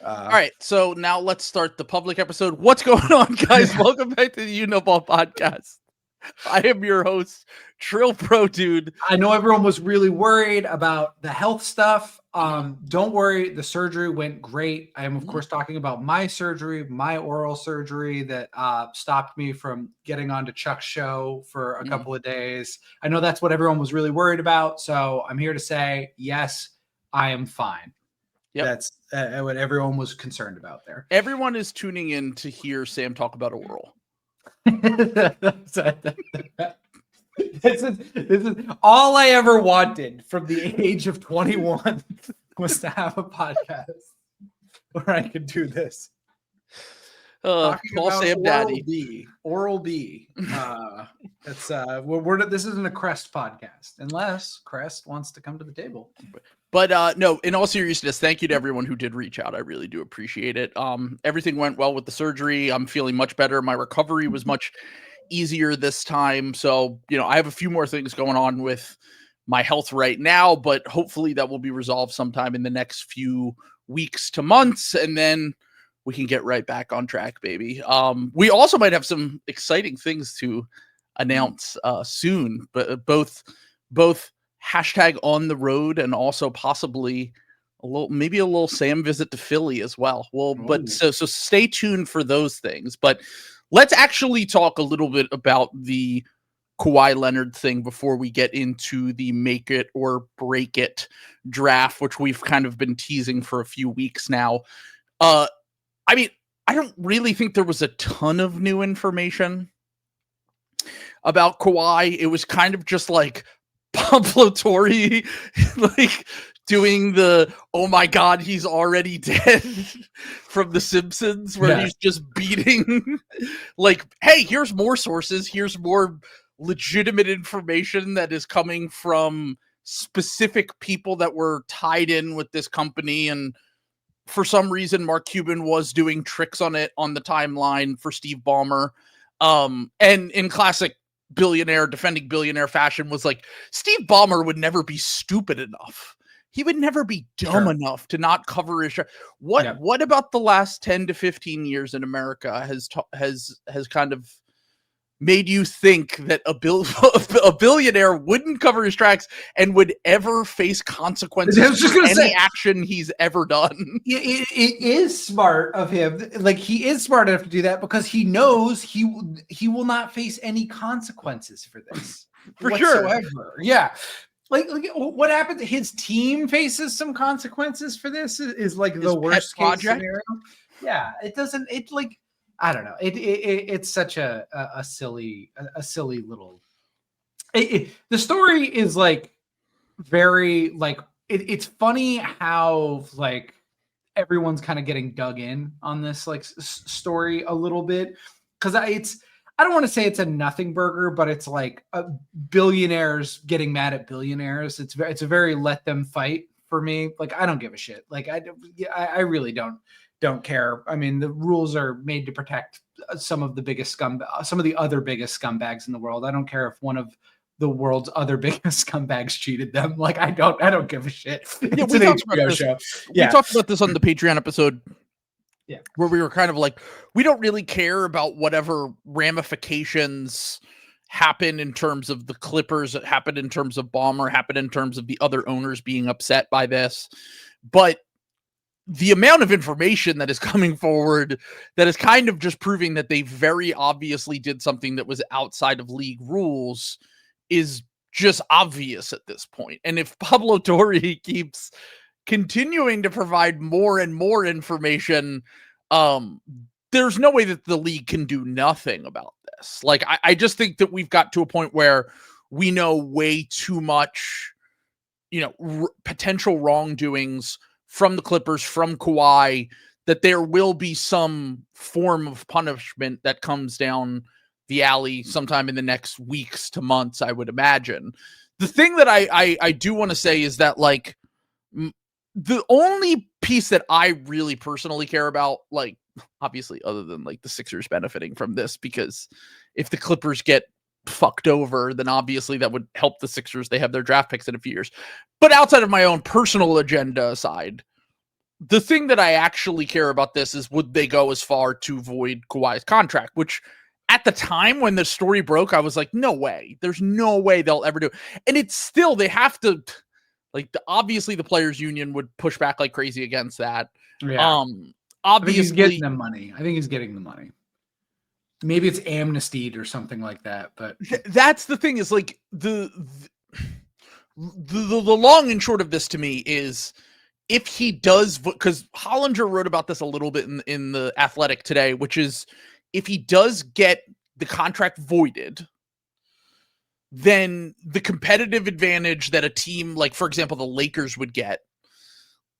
All right, so now let's start the public episode. What's going on, guys? Welcome back to the Ball podcast. I am your host, Trill Pro Dude. I know everyone was really worried about the health stuff. Don't worry, the surgery went great. I am, of course, talking about my surgery, my oral surgery that stopped me from getting onto Chuck's show for a couple of days. I know that's what everyone was really worried about. So I'm here to say, yes, I am fine. Yep. That's what everyone was concerned about there. Everyone is tuning in to hear Sam talk about oral. This is all I ever wanted from the age of 21 was to have a podcast where I could do this. Call Sam Daddy. Oral B. This isn't a Crest podcast unless Crest wants to come to the table. But no, in all seriousness, thank you to everyone who did reach out. I really do appreciate it. Everything went well with the surgery. I'm feeling much better. My recovery was much easier this time. So, I have a few more things going on with my health right now, but hopefully that will be resolved sometime in the next few weeks to months. And then we can get right back on track, baby. We also might have some exciting things to announce soon, but both hashtag on the road and also possibly maybe a little Sam visit to Philly as well. But so stay tuned for those things. But let's actually talk a little bit about the Kawhi Leonard thing before we get into the make it or break it draft, which we've kind of been teasing for a few weeks now. I don't really think there was a ton of new information about Kawhi. It was kind of just like Pablo Torre, like doing the, oh my God, he's already dead from The Simpsons, where he's just beating like, hey, here's more sources. Here's more legitimate information that is coming from specific people that were tied in with this company. And for some reason, Mark Cuban was doing tricks on it on the timeline for Steve Ballmer. And in classic defending billionaire fashion was like, Steve Ballmer would never be stupid enough. He would never be dumb enough to not cover his show. What about the last 10 to 15 years in America has kind of made you think that a billionaire wouldn't cover his tracks and would ever face consequences for any action he's ever done? It is smart of him. Like, he is smart enough to do that because he knows he will not face any consequences for this. For sure. Yeah. Like what happened? His team faces some consequences for this is like the worst case scenario. Yeah. I don't know. It's such a silly little. The story is like very like it's funny how like everyone's kind of getting dug in on this like story a little bit because I don't want to say it's a nothing burger, but it's like billionaires getting mad at billionaires. It's a very let them fight for me. Like, I don't give a shit. Like I really don't care. I mean, the rules are made to protect some of the other biggest scumbags in the world. I don't care if one of the world's other biggest scumbags cheated them. Like, I don't give a shit. It's an HBO show. We talked about this on the Patreon episode. Yeah, where we were kind of like, we don't really care about whatever ramifications happen in terms of the Clippers, that happen in terms of Ballmer, happen in terms of the other owners being upset by this. But the amount of information that is coming forward that is kind of just proving that they very obviously did something that was outside of league rules is just obvious at this point. And if Pablo Torre keeps continuing to provide more and more information, there's no way that the league can do nothing about this. Like, I just think that we've got to a point where we know way too much, potential wrongdoings from the Clippers, from Kawhi, that there will be some form of punishment that comes down the alley sometime in the next weeks to months, I would imagine. The thing that I do want to say is that, like, the only piece that I really personally care about, like, obviously other than like the Sixers benefiting from this, because if the Clippers get fucked over, then obviously that would help the Sixers. They have their draft picks in a few years. But outside of my own personal agenda aside, the thing that I actually care about this is, would they go as far to void Kawhi's contract, which at the time when the story broke, I was like, no way. There's no way they'll ever do it. And it's still, they have to, like, obviously the players union would push back like crazy against that. Yeah. Obviously I think he's getting the money. Maybe it's amnestied or something like that, but that's the thing, is like the long and short of this to me is, if he does, because Hollinger wrote about this a little bit in the Athletic today, which is, if he does get the contract voided, then the competitive advantage that a team like, for example, the Lakers would get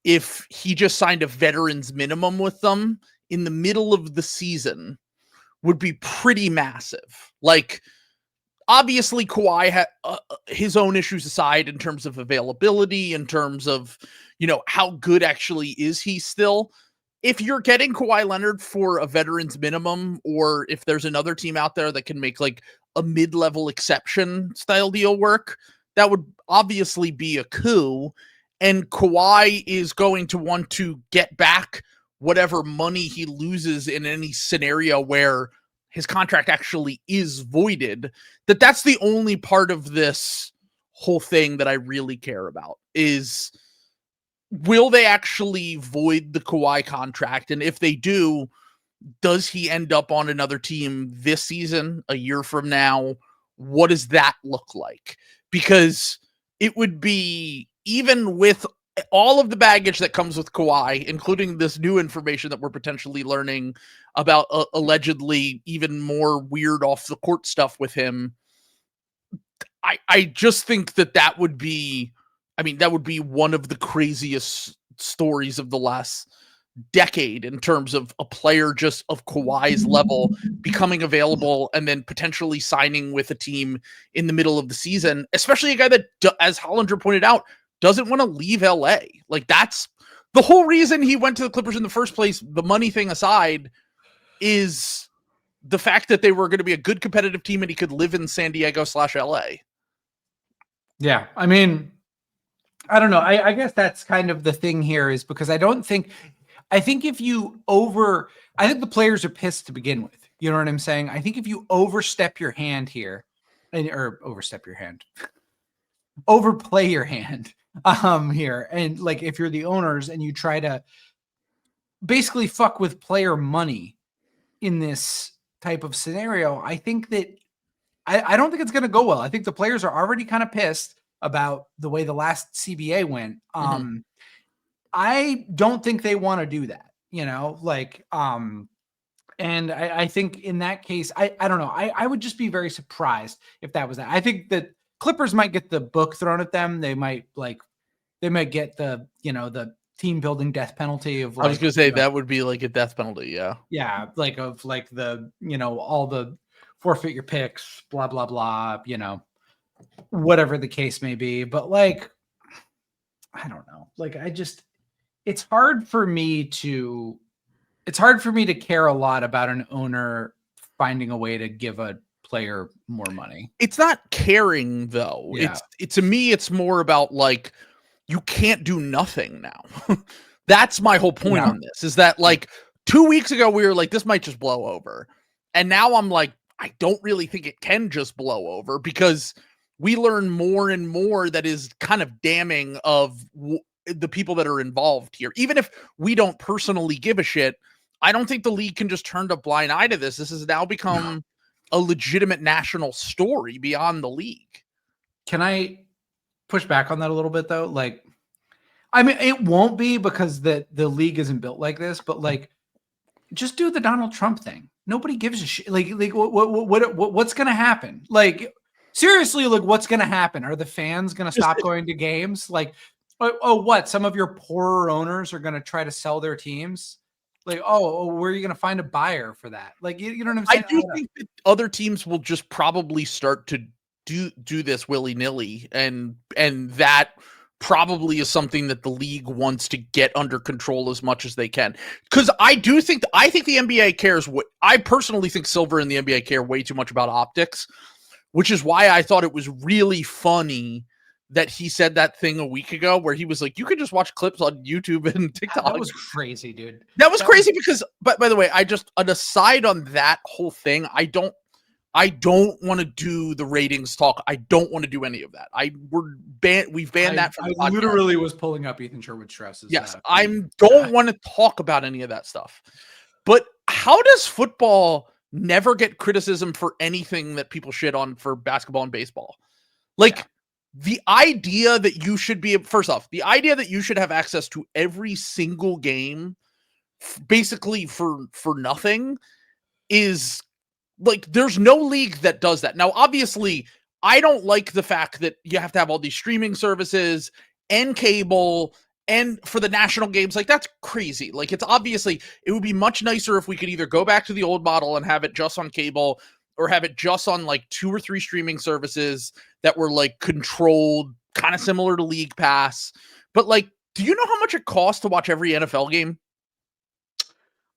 if he just signed a veterans minimum with them in the middle of the season would be pretty massive. Like, obviously Kawhi had his own issues aside in terms of availability, in terms of, how good actually is he still. If you're getting Kawhi Leonard for a veterans minimum, or if there's another team out there that can make like a mid-level exception style deal work, that would obviously be a coup. And Kawhi is going to want to get back whatever money he loses in any scenario where his contract actually is voided. That's the only part of this whole thing that I really care about, is, will they actually void the Kawhi contract? And if they do, does he end up on another team this season, a year from now? What does that look like? Because it would be, even with all of the baggage that comes with Kawhi, including this new information that we're potentially learning about allegedly even more weird off the court stuff with him, I just think that would be, that would be one of the craziest stories of the last decade, in terms of a player just of Kawhi's level becoming available and then potentially signing with a team in the middle of the season, especially a guy that, as Hollinger pointed out, doesn't want to leave LA. Like, that's the whole reason he went to the Clippers in the first place, the money thing aside, is the fact that they were going to be a good competitive team and he could live in San Diego/LA. Yeah. I don't know. I guess that's kind of the thing here, is because I think if you I think the players are pissed to begin with. You know what I'm saying? I think if you overstep your hand here, overplay your hand here, and like, if you're the owners and you try to basically fuck with player money in this type of scenario, I think that I don't think it's going to go well. I think the players are already kind of pissed about the way the last CBA went. I don't think they want to do that, and I think in that case, I don't know. I would just be very surprised if that was that. I think that Clippers might get the book thrown at them. They might get the, the team building death penalty of, like, I was going to say that would be like a death penalty. Yeah. Yeah. Like, of like the, all the forfeit your picks, blah, blah, blah, whatever the case may be. But like, I don't know. Like, it's hard for me to care a lot about an owner finding a way to give a player more money. It's not caring, though. Yeah. It's to me, it's more about, like, you can't do nothing now. That's my whole point on this, is that, like, 2 weeks ago we were like, this might just blow over. And now I'm like, I don't really think it can just blow over, because we learn more and more that is kind of damning of the people that are involved here. Even if we don't personally give a shit, I don't think the league can just turn a blind eye to this. This has now become a legitimate national story beyond the league. Can I push back on that a little bit, though? Like, it won't be, because the league isn't built like this, but like, just do the Donald Trump thing. Nobody gives a shit. Like what's going to happen? Like, seriously, like, what's going to happen? Are the fans going to stop going to games? Like, what? Some of your poorer owners are going to try to sell their teams? Like, where are you going to find a buyer for that? Like, you know what I'm saying? I do think that other teams will just probably start to do this willy-nilly, and that probably is something that the league wants to get under control as much as they can. Because I think the NBA cares. I personally think Silver and the NBA care way too much about optics, which is why I thought it was really funny that he said that thing a week ago where he was like, you could just watch clips on YouTube and TikTok. That was crazy, dude. That was crazy because, but by the way, an aside on that whole thing, I don't want to do the ratings talk. I don't want to do any of that. We've banned that from the podcast. I literally was pulling up Ethan Sherwood-Strauss's. Yes, I don't want to talk about any of that stuff. But how does football never get criticism for anything that people shit on for basketball and baseball? The idea that you should be, first off, the idea that you should have access to every single game basically for nothing is like, there's no league that does that. Now, obviously, I don't like the fact that you have to have all these streaming services and cable and for the national games. Like, that's crazy. Like, it would be much nicer if we could either go back to the old model and have it just on cable or have it just on like 2 or 3 streaming services that were like controlled, kind of similar to League Pass. But like, do you know how much it costs to watch every NFL game?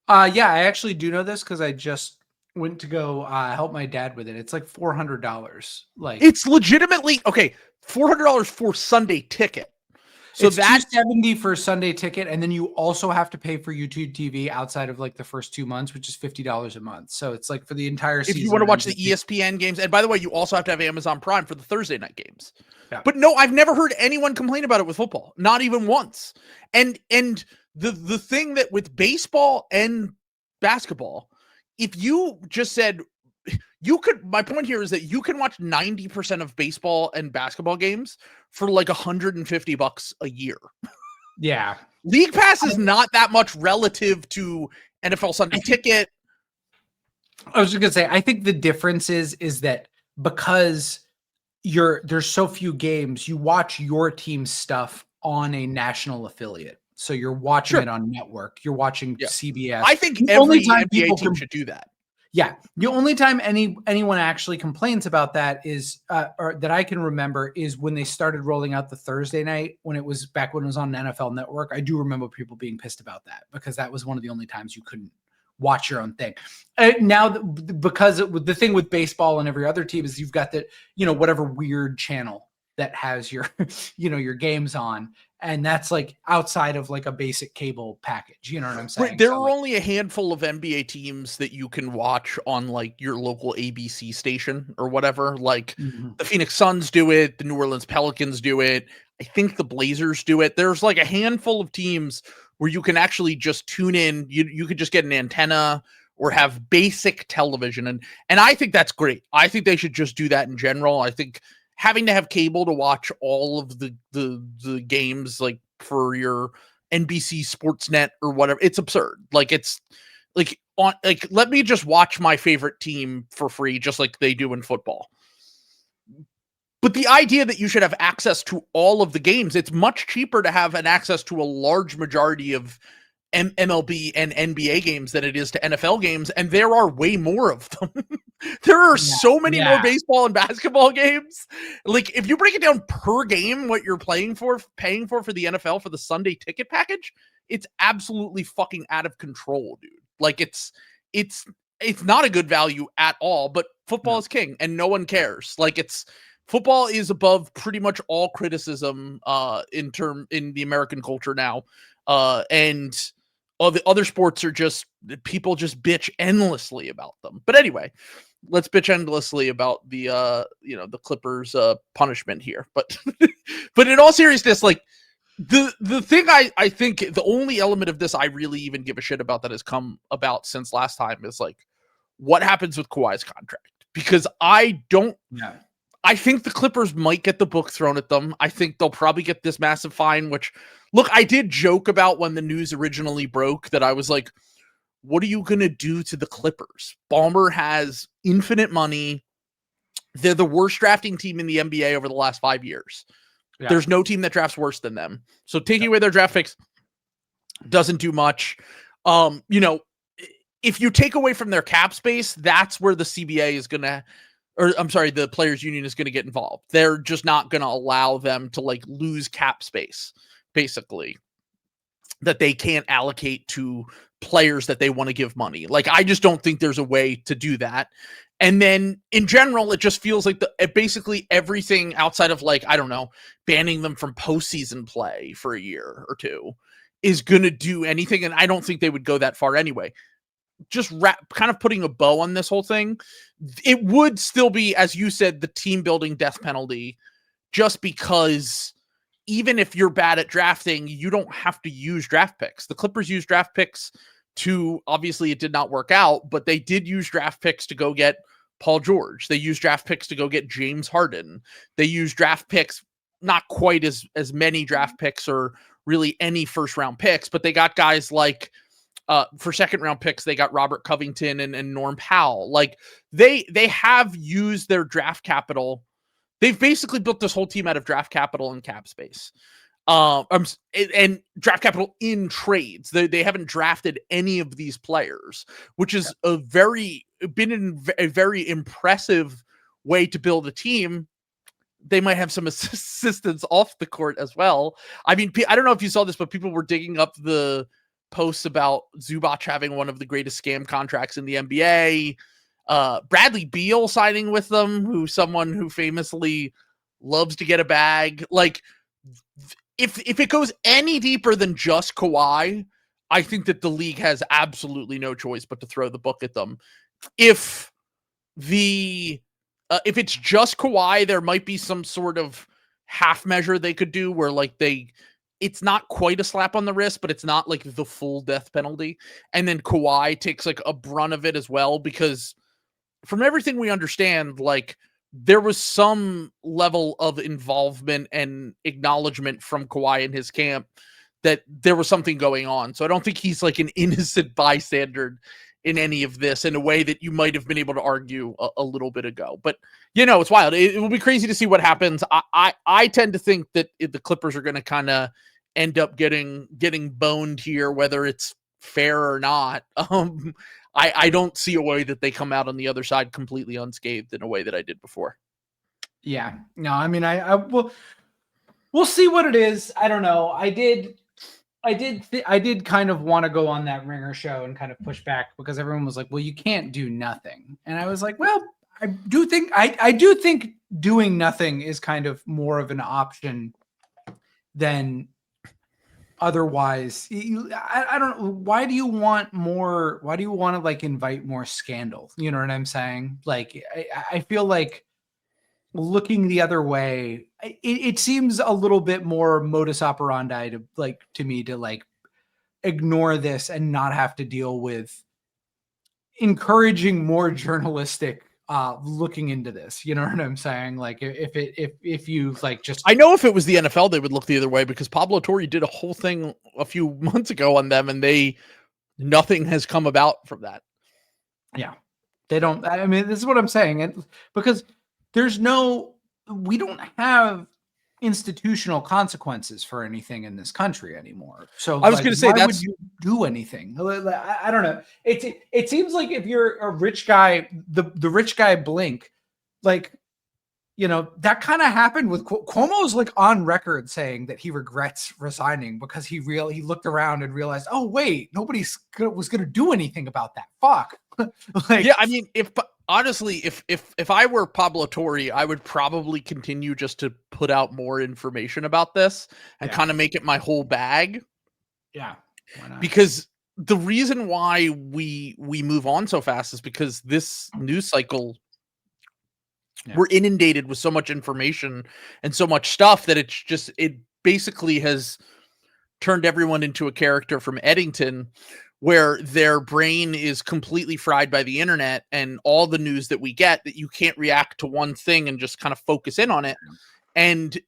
Yeah, I actually do know this because I just went to go help my dad with it. It's like $400. Like, it's legitimately $400 for Sunday ticket. So it's that's $270 for a Sunday ticket, and then you also have to pay for YouTube TV outside of like the first 2 months, which is $50 a month. So it's like for the entire season. If you want to watch the ESPN games, and by the way, you also have to have Amazon Prime for the Thursday night games. Yeah. But no, I've never heard anyone complain about it with football, not even once. And the thing that with baseball and basketball, if you just said my point here is that you can watch 90% of baseball and basketball games for like $150 a year. Yeah. League Pass is not that much relative to NFL Sunday Ticket. I was just going to say, I think the difference is that because there's so few games, you watch your team's stuff on a national affiliate. So you're watching it on network. You're watching CBS. I think every NBA team should do that. Yeah. The only time anyone actually complains about that is, or that I can remember, is when they started rolling out the Thursday night when it was on NFL Network. I do remember people being pissed about that because that was one of the only times you couldn't watch your own thing. Now, because the thing with baseball and every other team is you've got that, whatever weird channel that has your, your games on. And that's like outside of like a basic cable package. You know what I'm saying? Right. There are only a handful of NBA teams that you can watch on like your local ABC station or whatever. Like the Phoenix Suns do it. The New Orleans Pelicans do it. I think the Blazers do it. There's like a handful of teams where you can actually just tune in. You could just get an antenna or have basic television. And I think that's great. I think they should just do that in general. I think having to have cable to watch all of the games, like for your NBC Sportsnet or whatever, it's absurd. Like, it's like let me just watch my favorite team for free, just like they do in football. But the idea that you should have access to all of the games, it's much cheaper to have an access to a large majority of MLB and NBA games than it is to NFL games, and there are way more of them. There are so many more baseball and basketball games. Like, if you break it down per game, what you're paying for the NFL for the Sunday ticket package, it's absolutely fucking out of control, dude. Like, it's not a good value at all, but football is king and no one cares. Like, football is above pretty much all criticism in the American culture now. And all the other sports are just, people just bitch endlessly about them. But anyway, let's bitch endlessly about the the Clippers punishment here. But but in all seriousness, like the thing I think the only element of this I really even give a shit about that has come about since last time is like what happens with Kawhi's contract. Because I think the Clippers might get the book thrown at them. I think they'll probably get this massive fine, which, look, I did joke about when the news originally broke that I was like, what are you going to do to the Clippers? Ballmer has infinite money. They're the worst drafting team in the NBA over the last 5 years. Yeah. There's no team that drafts worse than them. So taking away their draft picks doesn't do much. If you take away from their cap space, that's where the CBA is going to, or I'm sorry, the players union is going to get involved. They're just not going to allow them to like lose cap space, basically. that they can't allocate to players that they want to give money. Like, I just don't think there's a way to do that. And then in general, it just feels like basically everything outside of, like, I don't know, banning them from postseason play for a year or two is going to do anything. And I don't think they would go that far anyway. Just kind of putting a bow on this whole thing. It would still be, as you said, the team building death penalty, just because even if you're bad at drafting, you don't have to use draft picks. The Clippers used draft picks to, obviously it did not work out, but they did use draft picks to go get Paul George. They used draft picks to go get James Harden. They used draft picks, not quite as many draft picks or really any first round picks, but they got guys like, for second round picks, they got Robert Covington and Norm Powell. Like, they have used their draft capital. They've basically built this whole team out of draft capital and cap space, and draft capital in trades. They haven't drafted any of these players, which is a very impressive way to build a team. They might have some assistance off the court as well. I mean, I don't know if you saw this, but people were digging up the posts about Zubac having one of the greatest scam contracts in the NBA. Bradley Beal signing with them, who's someone who famously loves to get a bag. Like, if it goes any deeper than just Kawhi, I think that the league has absolutely no choice but to throw the book at them. If it's just Kawhi, there might be some sort of half measure they could do where, like, it's not quite a slap on the wrist, but it's not like the full death penalty. And then Kawhi takes like a brunt of it as well, because from everything we understand, like, there was some level of involvement and acknowledgement from Kawhi in his camp that there was something going on. So I don't think he's like an innocent bystander in any of this in a way that you might have been able to argue a little bit ago. But, it's wild. It will be crazy to see what happens. I tend to think that the Clippers are going to kind of end up getting boned here, whether it's fair or not. I don't see a way that they come out on the other side completely unscathed in a way that I did before. Yeah, no, I mean, we'll see what it is. I don't know. I did kind of want to go on that Ringer show and kind of push back, because everyone was like, well, you can't do nothing. And I was like, well, I do think doing nothing is kind of more of an option than otherwise. I don't know. Why do you want to like invite more scandal? You know what I'm saying? Like, I feel like looking the other way, it seems a little bit more modus operandi to me to like ignore this and not have to deal with encouraging more journalistic looking into this. You know what I'm saying? Like, if you like, just, I know if it was the NFL, they would look the other way, because Pablo Torre did a whole thing a few months ago on them, and nothing has come about from that. Yeah, they don't. I mean, this is what I'm saying, because we don't have institutional consequences for anything in this country anymore. So I was going to say, would you do anything? I don't know. It seems like if you're a rich guy, the rich guy blink, like, that kind of happened with Cuomo's like on record saying that he regrets resigning because he looked around and realized, oh wait, nobody was going to do anything about that. Fuck. Like, yeah, I mean, honestly, if I were Pablo Torre, I would probably continue just to put out more information about this and kind of make it my whole bag. Yeah. Why not? Because the reason why we move on so fast is because this news cycle, we're inundated with so much information and so much stuff that it basically has turned everyone into a character from Eddington, where their brain is completely fried by the internet and all the news that we get, that you can't react to one thing and just kind of focus in on it. And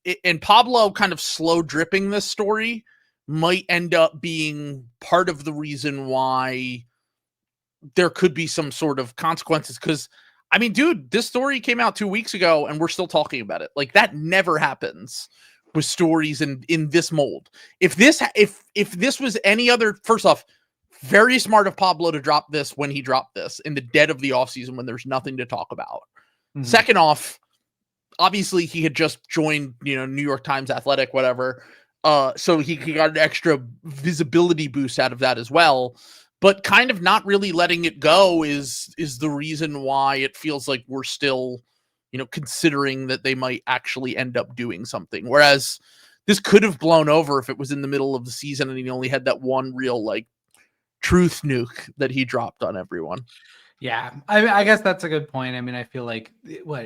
Pablo kind of slow dripping this story might end up being part of the reason why there could be some sort of consequences. Because, I mean, dude, this story came out 2 weeks ago and we're still talking about it. Like, that never happens with stories in this mold. If this was any other, first off, very smart of Pablo to drop this when he dropped this in the dead of the offseason when there's nothing to talk about. Mm-hmm. Second off, obviously he had just joined, New York Times Athletic, whatever. So he got an extra visibility boost out of that as well. But kind of not really letting it go is the reason why it feels like we're still, considering that they might actually end up doing something. Whereas this could have blown over if it was in the middle of the season and he only had that one real truth nuke that he dropped on everyone. Yeah, I guess that's a good point. I mean, I feel like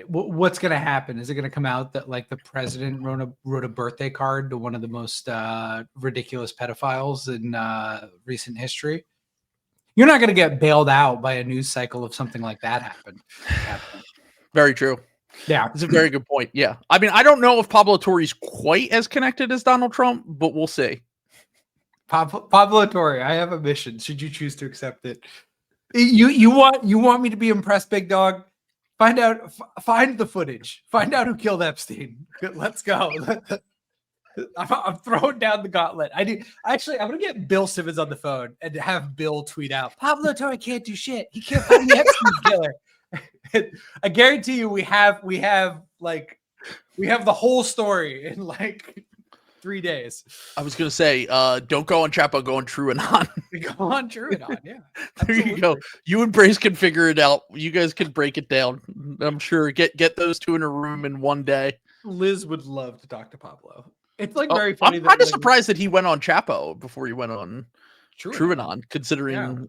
what's going to happen? Is it going to come out that the president wrote a birthday card to one of the most ridiculous pedophiles in recent history? You're not going to get bailed out by a news cycle if something like that happened. Very true. Yeah, it's a very good point. Yeah, I mean, I don't know if Pablo Torre's quite as connected as Donald Trump, but we'll see. Pablo Torre, I have a mission. Should you choose to accept it? You want me to be impressed, big dog? Find the footage. Find out who killed Epstein. Let's go. I'm throwing down the gauntlet. I'm gonna get Bill Simmons on the phone and have Bill tweet out, Pablo Torre can't do shit. He can't find the Epstein killer. I guarantee you we have the whole story in 3 days. I was going to say, don't go on Chapo, go on TrueAnon. Go on TrueAnon, yeah. There you go. You and Brace can figure it out. You guys can break it down. I'm sure. Get those two in a room in one day. Liz would love to talk to Pablo. It's very funny. I'm kind of surprised that he went on Chapo before he went on TrueAnon, considering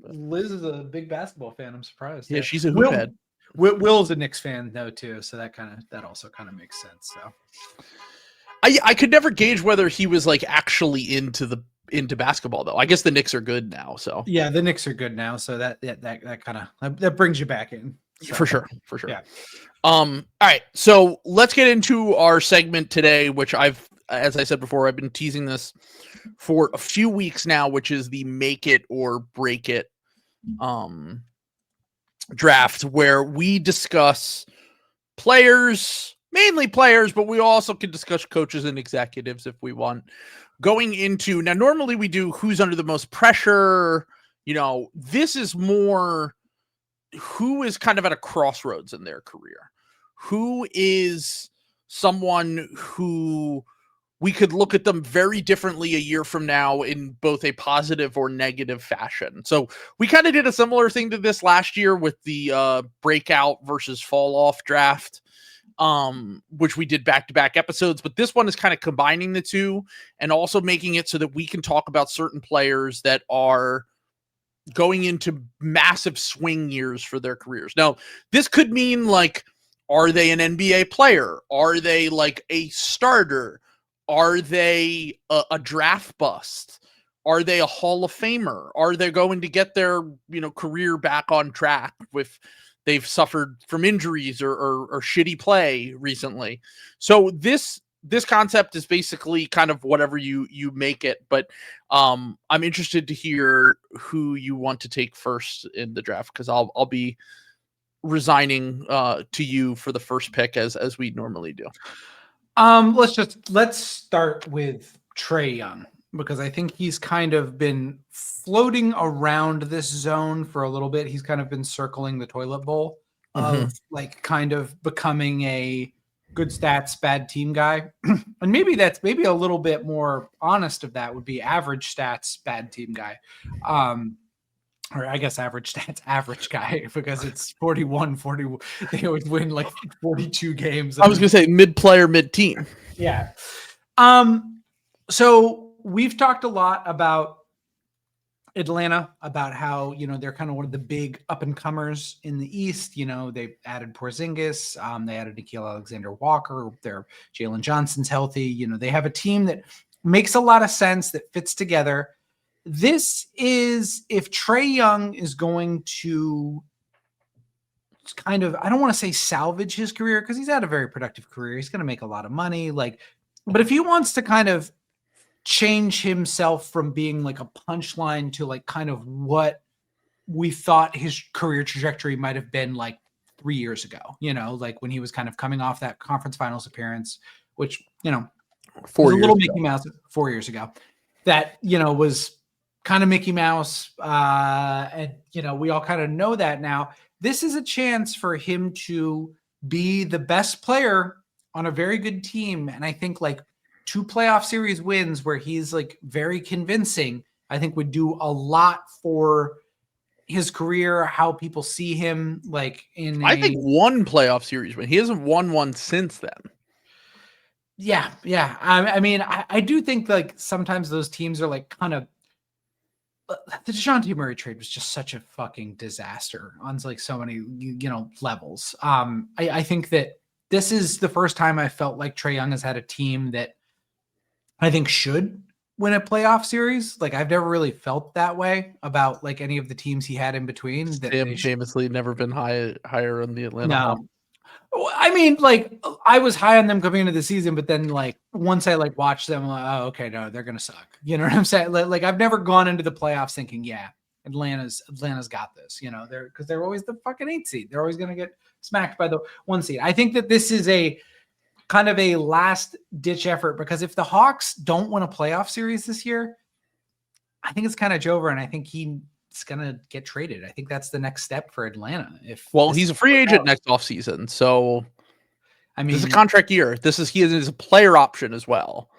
Liz is a big basketball fan. I'm surprised. Yeah, she's a hoophead. Will's a Knicks fan though too, so that also kind of makes sense. So I could never gauge whether he was actually into basketball though. I guess the Knicks are good now, so yeah, the Knicks are good now, so that kind of that brings you back in. So. For sure. Yeah. All right, so let's get into our segment today, which as I said before, I've been teasing this for a few weeks now, which is the make it or break it draft, where we discuss players, mainly players, but we also can discuss coaches and executives if we want. Going into now, normally we do who's under the most pressure. This is more who is kind of at a crossroads in their career. Who is someone who we could look at them very differently a year from now in both a positive or negative fashion. So we kind of did a similar thing to this last year with the breakout versus fall off draft, which we did back-to-back episodes, but this one is kind of combining the two and also making it so that we can talk about certain players that are going into massive swing years for their careers. Now, this could mean are they an NBA player? Are they a starter? Are they a draft bust? Are they a Hall of Famer? Are they going to get their career back on track if they've suffered from injuries or shitty play recently? So this concept is basically kind of whatever you make it, but I'm interested to hear who you want to take first in the draft, because I'll be resigning to you for the first pick as we normally do. Let's start with Trey Young, because I think he's kind of been floating around this zone for a little bit. He's kind of been circling the toilet bowl of kind of becoming a good stats, bad team guy. And maybe a little bit more honest of that would be average stats, bad team guy. Or I guess average stats, average guy, because it's 41. They always win 42 games. I was going to say mid-player, mid-team. Yeah. So we've talked a lot about Atlanta, about how, they're kind of one of the big up-and-comers in the East. They added Porzingis. They added Nickeil Alexander-Walker. Their Jalen Johnson's healthy. They have a team that makes a lot of sense, that fits together. This is if Trey Young is going to kind of, I don't want to say salvage his career, because he's had a very productive career. He's going to make a lot of money. But if he wants to kind of change himself from being a punchline to kind of what we thought his career trajectory might have been 3 years ago, when he was kind of coming off that conference finals appearance, which, 4 years ago. Mickey Mouse 4 years ago, that, was kind of Mickey Mouse. And, we all kind of know that now. This is a chance for him to be the best player on a very good team. And I think 2 playoff series wins where he's like very convincing, I think would do a lot for his career, how people see him like I think 1 playoff series win. He hasn't won one since then. Yeah. I mean, I do think like sometimes those teams are like kind of the DeJounte Murray trade was just such a fucking disaster on like so many levels. I think that this is the first time I felt like Trey Young has had a team that I think should win a playoff series. Like I've never really felt that way about like any of the teams he had in between. That famously never been higher on the Atlanta Hawks. I mean, like I was high on them coming into the season, but then like once I like watched them, I'm like, oh, okay, no, they're gonna suck. You know what I'm saying? Like I've never gone into the playoffs thinking, yeah, Atlanta's got this. They're always the fucking 8 seed. They're always gonna get smacked by the 1 seed. I think that this is a kind of a last ditch effort because if the Hawks don't win a playoff series this year, I think it's kind of over, and I think he's gonna get traded. I think that's the next step for Atlanta. He's a free agent next offseason, so I mean, this is a contract year. He is a player option as well.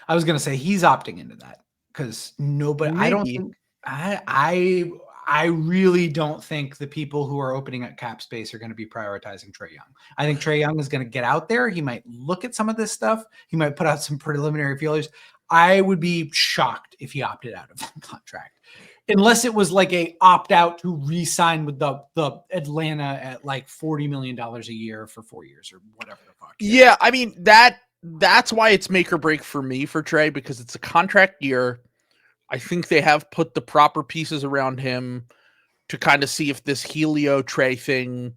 I was gonna say he's opting into that because nobody. Maybe. I don't think I really don't think the people who are opening at cap space are going to be prioritizing Trey Young. I think Trey Young is going to get out there. He might look at some of this stuff. He might put out some preliminary feelers. I would be shocked if he opted out of that contract. Unless it was like a opt out to re-sign with the Atlanta at like $40 million a year for 4 years or whatever the fuck. Yeah, I mean that's why it's make or break for me for Trey, because it's a contract year. I think they have put the proper pieces around him to kind of see if this Helio Trey thing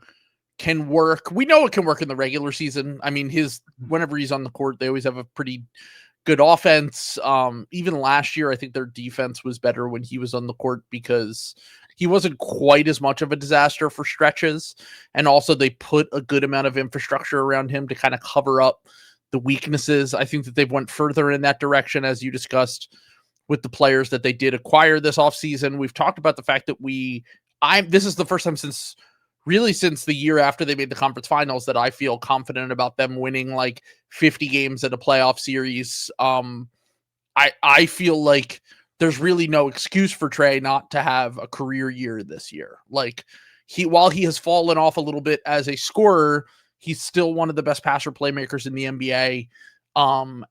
can work. We know it can work in the regular season. I mean, whenever he's on the court, they always have a pretty good offense. Even last year, I think their defense was better when he was on the court because he wasn't quite as much of a disaster for stretches. And also they put a good amount of infrastructure around him to kind of cover up the weaknesses. I think that they've went further in that direction, as you discussed, with the players that they did acquire this offseason. We've talked about the fact that this is the first time since the year after they made the conference finals that I feel confident about them winning like 50 games at a playoff series. I feel like there's really no excuse for Trey not to have a career year this year. Like while he has fallen off a little bit as a scorer, he's still one of the best passer playmakers in the NBA.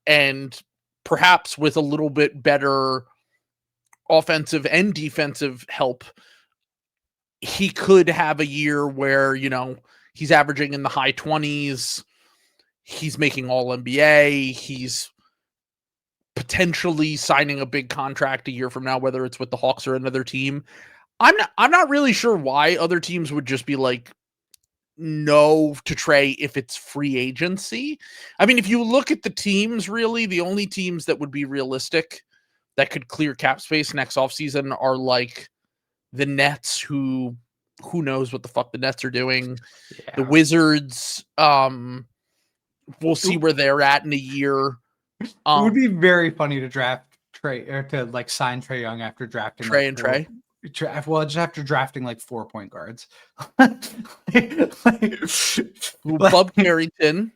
And perhaps with a little bit better offensive and defensive help, he could have a year where, he's averaging in the high 20s. He's making all NBA. He's potentially signing a big contract a year from now, whether it's with the Hawks or another team. I'm not really sure why other teams would just be like, no to Trey if it's free agency. I mean, if you look at the teams, really, the only teams that would be realistic that could clear cap space next offseason are like the Nets, who knows what the fuck the Nets are doing. Yeah. The Wizards, we'll see where they're at in a year. It would be very funny to draft Trey or to like sign Trey Young after drafting Trey and Trey. Well, just after drafting like 4 point guards. Bub Carrington.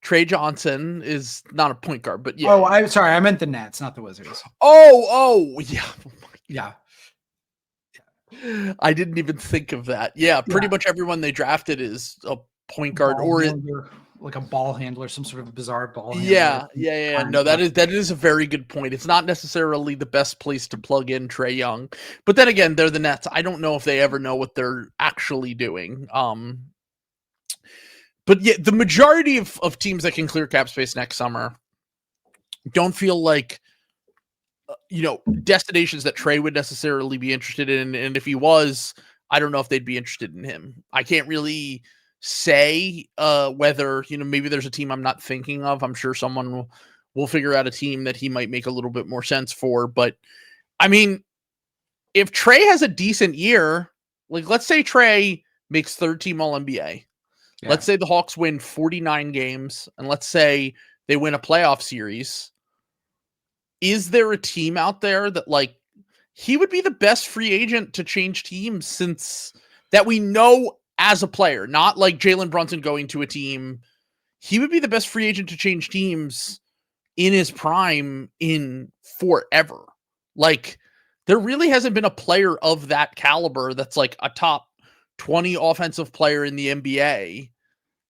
Trey Johnson is not a point guard, but yeah. Oh, I'm sorry. I meant the Nets, not the Wizards. Oh, yeah. Yeah. I didn't even think of that. Yeah, pretty much everyone they drafted is a point guard like a ball handler, some sort of bizarre ball handler. Yeah. No, that is a very good point. It's not necessarily the best place to plug in Trey Young, but then again, they're the Nets. I don't know if they ever know what they're actually doing. But yeah, the majority of teams that can clear cap space next summer don't feel like destinations that Trey would necessarily be interested in. And if he was, I don't know if they'd be interested in him. I can't really say whether, maybe there's a team I'm not thinking of. I'm sure someone will figure out a team that he might make a little bit more sense for. But I mean, if Trey has a decent year, like let's say Trey makes third team All NBA. Yeah. Let's say the Hawks win 49 games, and let's say they win a playoff series. Is there a team out there that like he would be the best free agent to change teams since that we know as a player, not like Jalen Brunson going to a team he would be the best free agent to change teams in his prime in forever. Like, there really hasn't been a player of that caliber that's like a top 20 offensive player in the NBA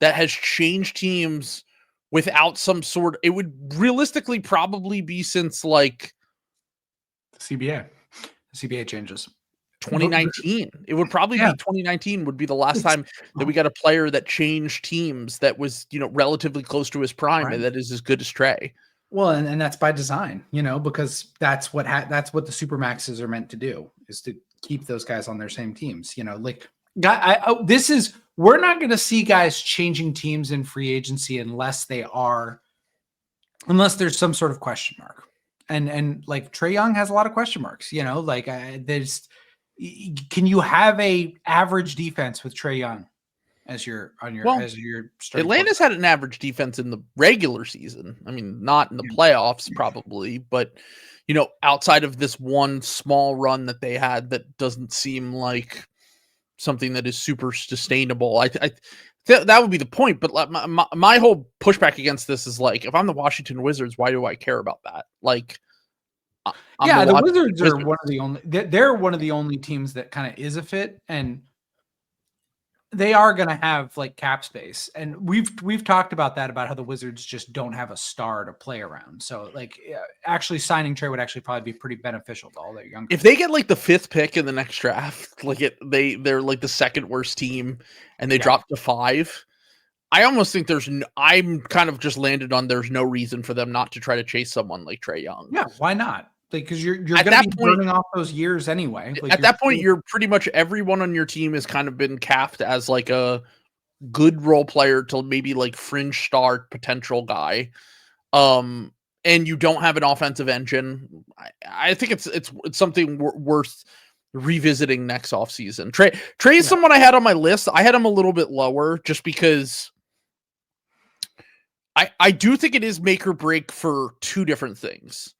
that has changed teams without some sort. It would realistically probably be since like CBA. CBA changes. 2019. It would probably be 2019 would be the last time that we got a player that changed teams that was, relatively close to his prime and that is as good as Trey. Well, and that's by design, because that's what the supermaxes are meant to do, is to keep those guys on their same teams. We're not going to see guys changing teams in free agency unless there's some sort of question mark. And like Trey Young has a lot of question marks, can you have a average defense with Trey Young as your Atlanta's had an average defense in the regular season. I mean, not in the playoffs probably, but outside of this one small run that they had, that doesn't seem like something that is super sustainable. That would be the point. But my whole pushback against this is like, if I'm the Washington Wizards, why do I care about that? Like, the Wizards are they're one of the only teams that kind of is a fit, and they are going to have like cap space. And we've talked about that, about how the Wizards just don't have a star to play around. So like actually signing Trey would actually probably be pretty beneficial to all their young. If they get like the 5th pick in the next draft, like they're like the second worst team and they drop to 5. I almost think I'm kind of just landed on there's no reason for them not to try to chase someone like Trey Young. Yeah, why not? Because you're going to be burning off those years anyway. At that point, you're pretty much everyone on your team has kind of been capped as like a good role player to maybe like fringe star potential guy. And you don't have an offensive engine. I think it's something worth revisiting next offseason. Trey is someone I had on my list. I had him a little bit lower just because I do think it is make or break for two different things.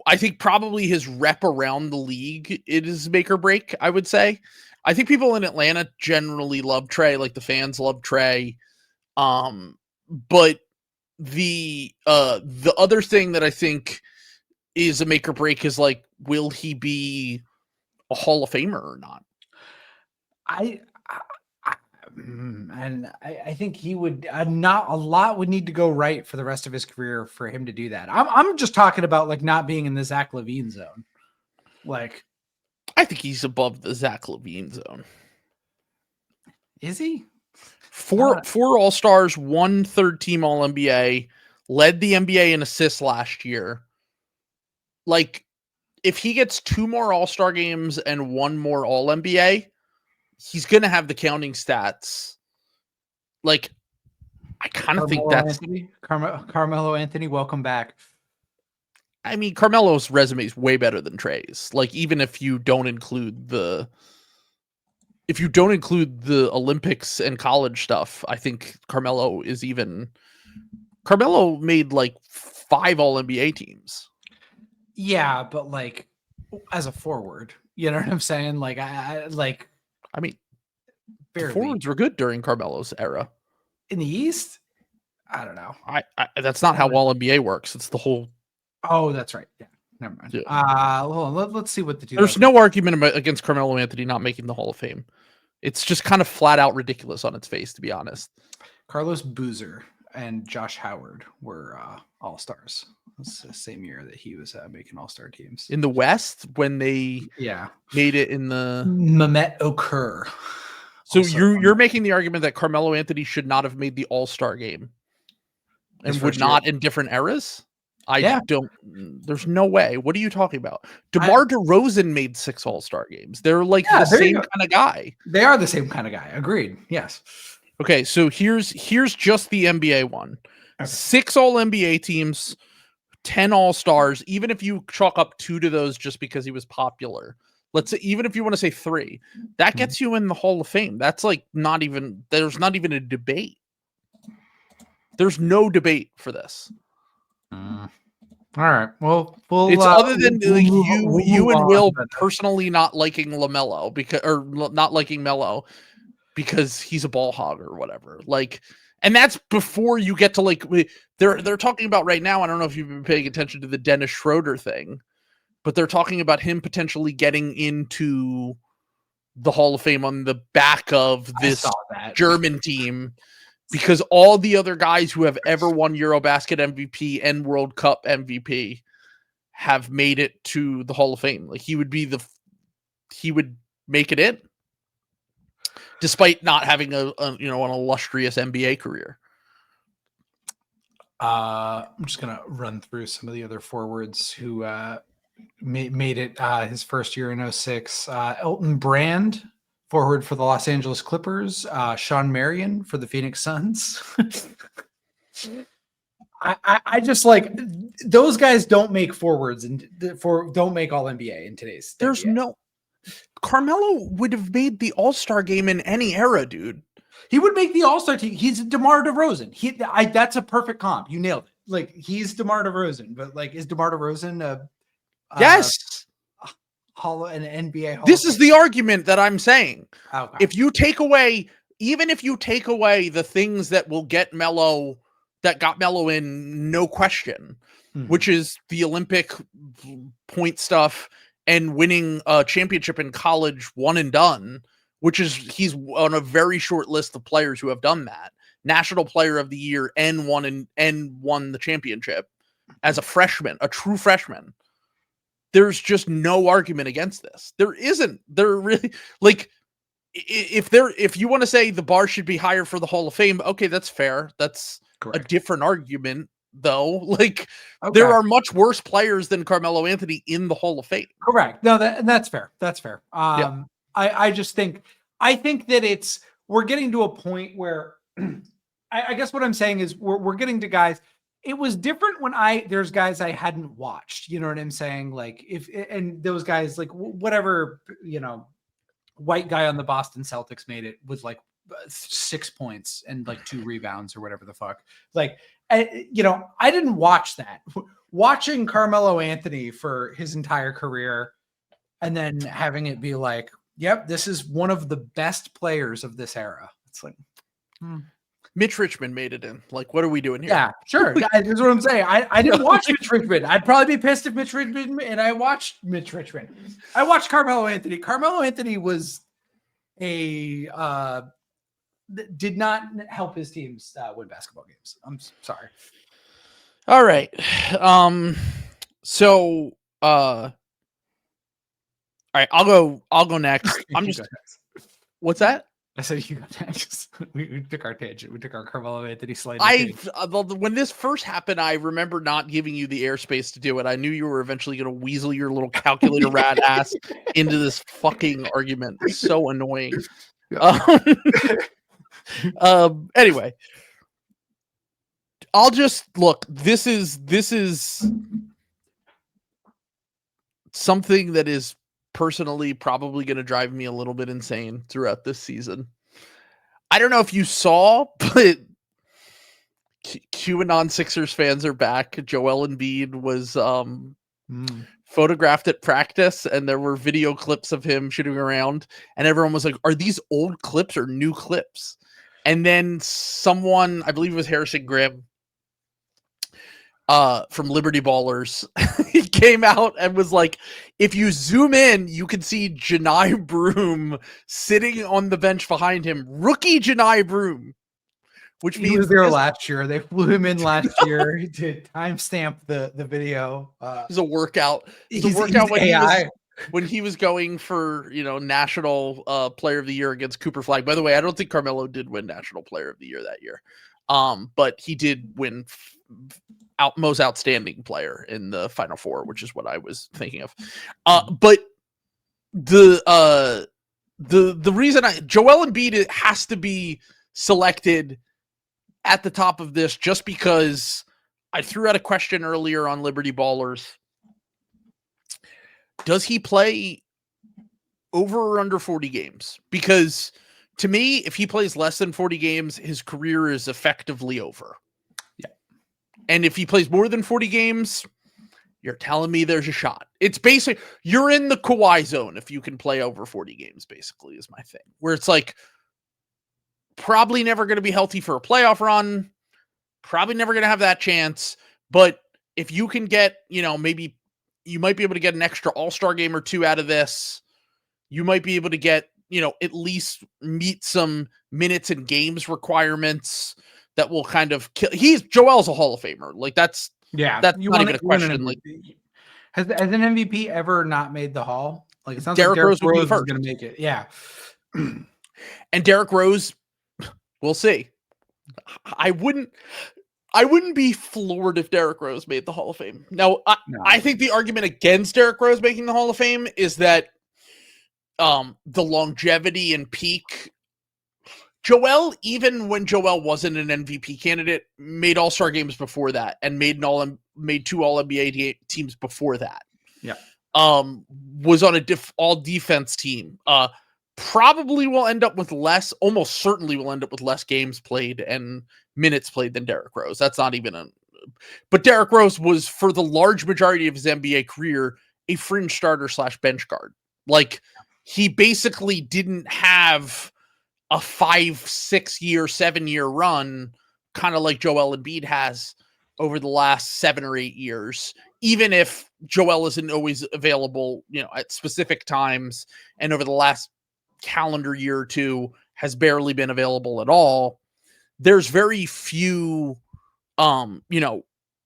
I think probably his rep around the league, it is make or break, I would say. I think people in Atlanta generally love Trey, like the fans love Trey. But the other thing that I think is a make or break is like, will he be a Hall of Famer or not? I think he would not. A lot would need to go right for the rest of his career for him to do that. I'm just talking about like not being in the Zach LaVine zone. Like, I think he's above the Zach LaVine zone. Is he? Four All-Stars, 1 third-team All-NBA, led the NBA in assists last year. Like, if he gets 2 more All-Star games and 1 more All-NBA, he's going to have the counting stats. Like, I kind of think that's... Carmelo Anthony, welcome back. I mean, Carmelo's resume is way better than Trey's. Like, even if you don't include the Olympics and college stuff, I think Carmelo made like 5 All-NBA teams. Yeah, but like as a forward, you know what I'm saying? Like, I mean, barely. The forwards were good during Carmelo's era. In the East? I don't know. That's not how All-NBA works. It's the whole... Oh, that's right. Yeah, never mind. Yeah. Hold on. Let's see what the... There's no argument against Carmelo Anthony not making the Hall of Fame. It's just kind of flat out ridiculous on its face, to be honest. Carlos Boozer and Josh Howard were All-Stars. It's the same year that he was making All-Star teams. In the West, when they made it in the... Mehmet Okur. So you're making the argument that Carmelo Anthony should not have made the All-Star game and would not in different eras? There's no way. What are you talking about? DeMar DeRozan made 6 All-Star games. They're like the same kind of guy. They are the same kind of guy. Agreed. Yes. Okay, so here's just the NBA one. Okay. 6 All-NBA teams, 10 All-Stars, even if you chalk up 2 to those just because he was popular. Let's say, even if you want to say 3, that gets you in the Hall of Fame. That's like there's not even a debate. There's no debate for this. All right. Well, it's other than you and Will personally not liking LaMelo not liking Melo because he's a ball hog or whatever. Like, And that's before you get to like they're talking about right now. I don't know if you've been paying attention to the Dennis Schroeder thing, but they're talking about him potentially getting into the Hall of Fame on the back of this German team, because all the other guys who have ever won Eurobasket MVP and World Cup MVP have made it to the Hall of Fame. Like he would make it in, despite not having an illustrious NBA career. I'm just gonna run through some of the other forwards who made it his first year in 06. Elton Brand, forward for the Los Angeles Clippers. Sean Marion for the Phoenix Suns. I just like those guys don't make forwards and don't make all NBA in today's. There's NBA. No Carmelo would have made the All-Star game in any era, dude. He would make the All-Star team. He's DeMar DeRozan. That's a perfect comp. You nailed it. Like he's DeMar DeRozan, but like is DeMar DeRozan yes, an NBA Hall? This is the argument that I'm saying. Okay. If you take away the things that will get Melo, that got Melo in, no question, which is the Olympic point stuff and winning a championship in college, one and done, which is he's on a very short list of players who have done that. National Player of the Year and won the championship as a freshman, a true freshman. There's just no argument against this. There isn't. There really, like, if you want to say the bar should be higher for the Hall of Fame, okay, that's fair. That's correct. A different argument, though. Like, there are much worse players than Carmelo Anthony in the Hall of Fame. Correct. No, that's fair. That's fair. Yeah. I think that we're getting to a point where I guess what I'm saying is we're getting to guys. It was different when there's guys I hadn't watched, you know what I'm saying? Like and those guys, like whatever, white guy on the Boston Celtics made it with like 6 points and like 2 rebounds or whatever the fuck. Like, I didn't watch that. Watching Carmelo Anthony for his entire career and then having it be like, yep, this is one of the best players of this era. It's like, Mitch Richmond made it in. Like, what are we doing here? Yeah, sure. That's what I'm saying. I didn't watch Mitch Richmond. I'd probably be pissed if Mitch Richmond, and I watched Mitch Richmond. I watched Carmelo Anthony. Carmelo Anthony was did not help his teams win basketball games. I'm sorry. All right. So, all right, I'll go next. What's that? I said you got next. We took our tangent. We took our Carmelo Anthony slide. When this first happened, I remember not giving you the airspace to do it. I knew you were eventually going to weasel your little calculator rat ass into this fucking argument. It's so annoying. Anyway, I'll just look. This is something that is personally probably going to drive me a little bit insane throughout this season. I don't know if you saw, but QAnon Sixers fans are back. Joel Embiid was photographed at practice, and there were video clips of him shooting around, and everyone was like, are these old clips or new clips? And then someone, I believe it was Harrison Grimm, from Liberty Ballers, he came out and was like, if you zoom in, you can see Janai Broom sitting on the bench behind him. Rookie Janai Broom. Which means he was there last year. They flew him in last year to timestamp the video. It was a workout. He's when he was going for National Player of the Year against Cooper Flag. By the way, I don't think Carmelo did win National Player of the Year that year. But he did win most outstanding player in the Final Four, which is what I was thinking of. But the reason Joel Embiid has to be selected at the top of this, just because I threw out a question earlier on Liberty Ballers. Does he play over or under 40 games? Because to me, if he plays less than 40 games, his career is effectively over. Yeah. And if he plays more than 40 games, you're telling me there's a shot. It's basically, you're in the Kawhi zone if you can play over 40 games, basically, is my thing. Where it's like, probably never going to be healthy for a playoff run, probably never going to have that chance. But if you can get, maybe you might be able to get an extra all-star game or two out of this. You might be able to get, at least meet some minutes and games requirements that will kind of kill. Joel's a Hall of Famer. Like that's not even a question. Like, has an MVP ever not made the Hall? Like it sounds Derrick like Derrick Rose is going to make it. Yeah. And Derrick Rose, we'll see. I wouldn't be floored if Derrick Rose made the Hall of Fame. Now, I think the argument against Derrick Rose making the Hall of Fame is that the longevity and peak. Joel, even when Joel wasn't an MVP candidate, made all-star games before that and made two All-NBA teams before that. Yeah. Was on a all-defense team. Probably will end up with almost certainly will end up with less games played and minutes played than Derrick Rose. That's not even but Derrick Rose was, for the large majority of his NBA career, a fringe starter / bench guard. Like, he basically didn't have a 5, 6 year, 7 year run, kind of like Joel Embiid has over the last 7 or 8 years, even if Joel isn't always available, at specific times, and over the last calendar year or two has barely been available at all. There's very few,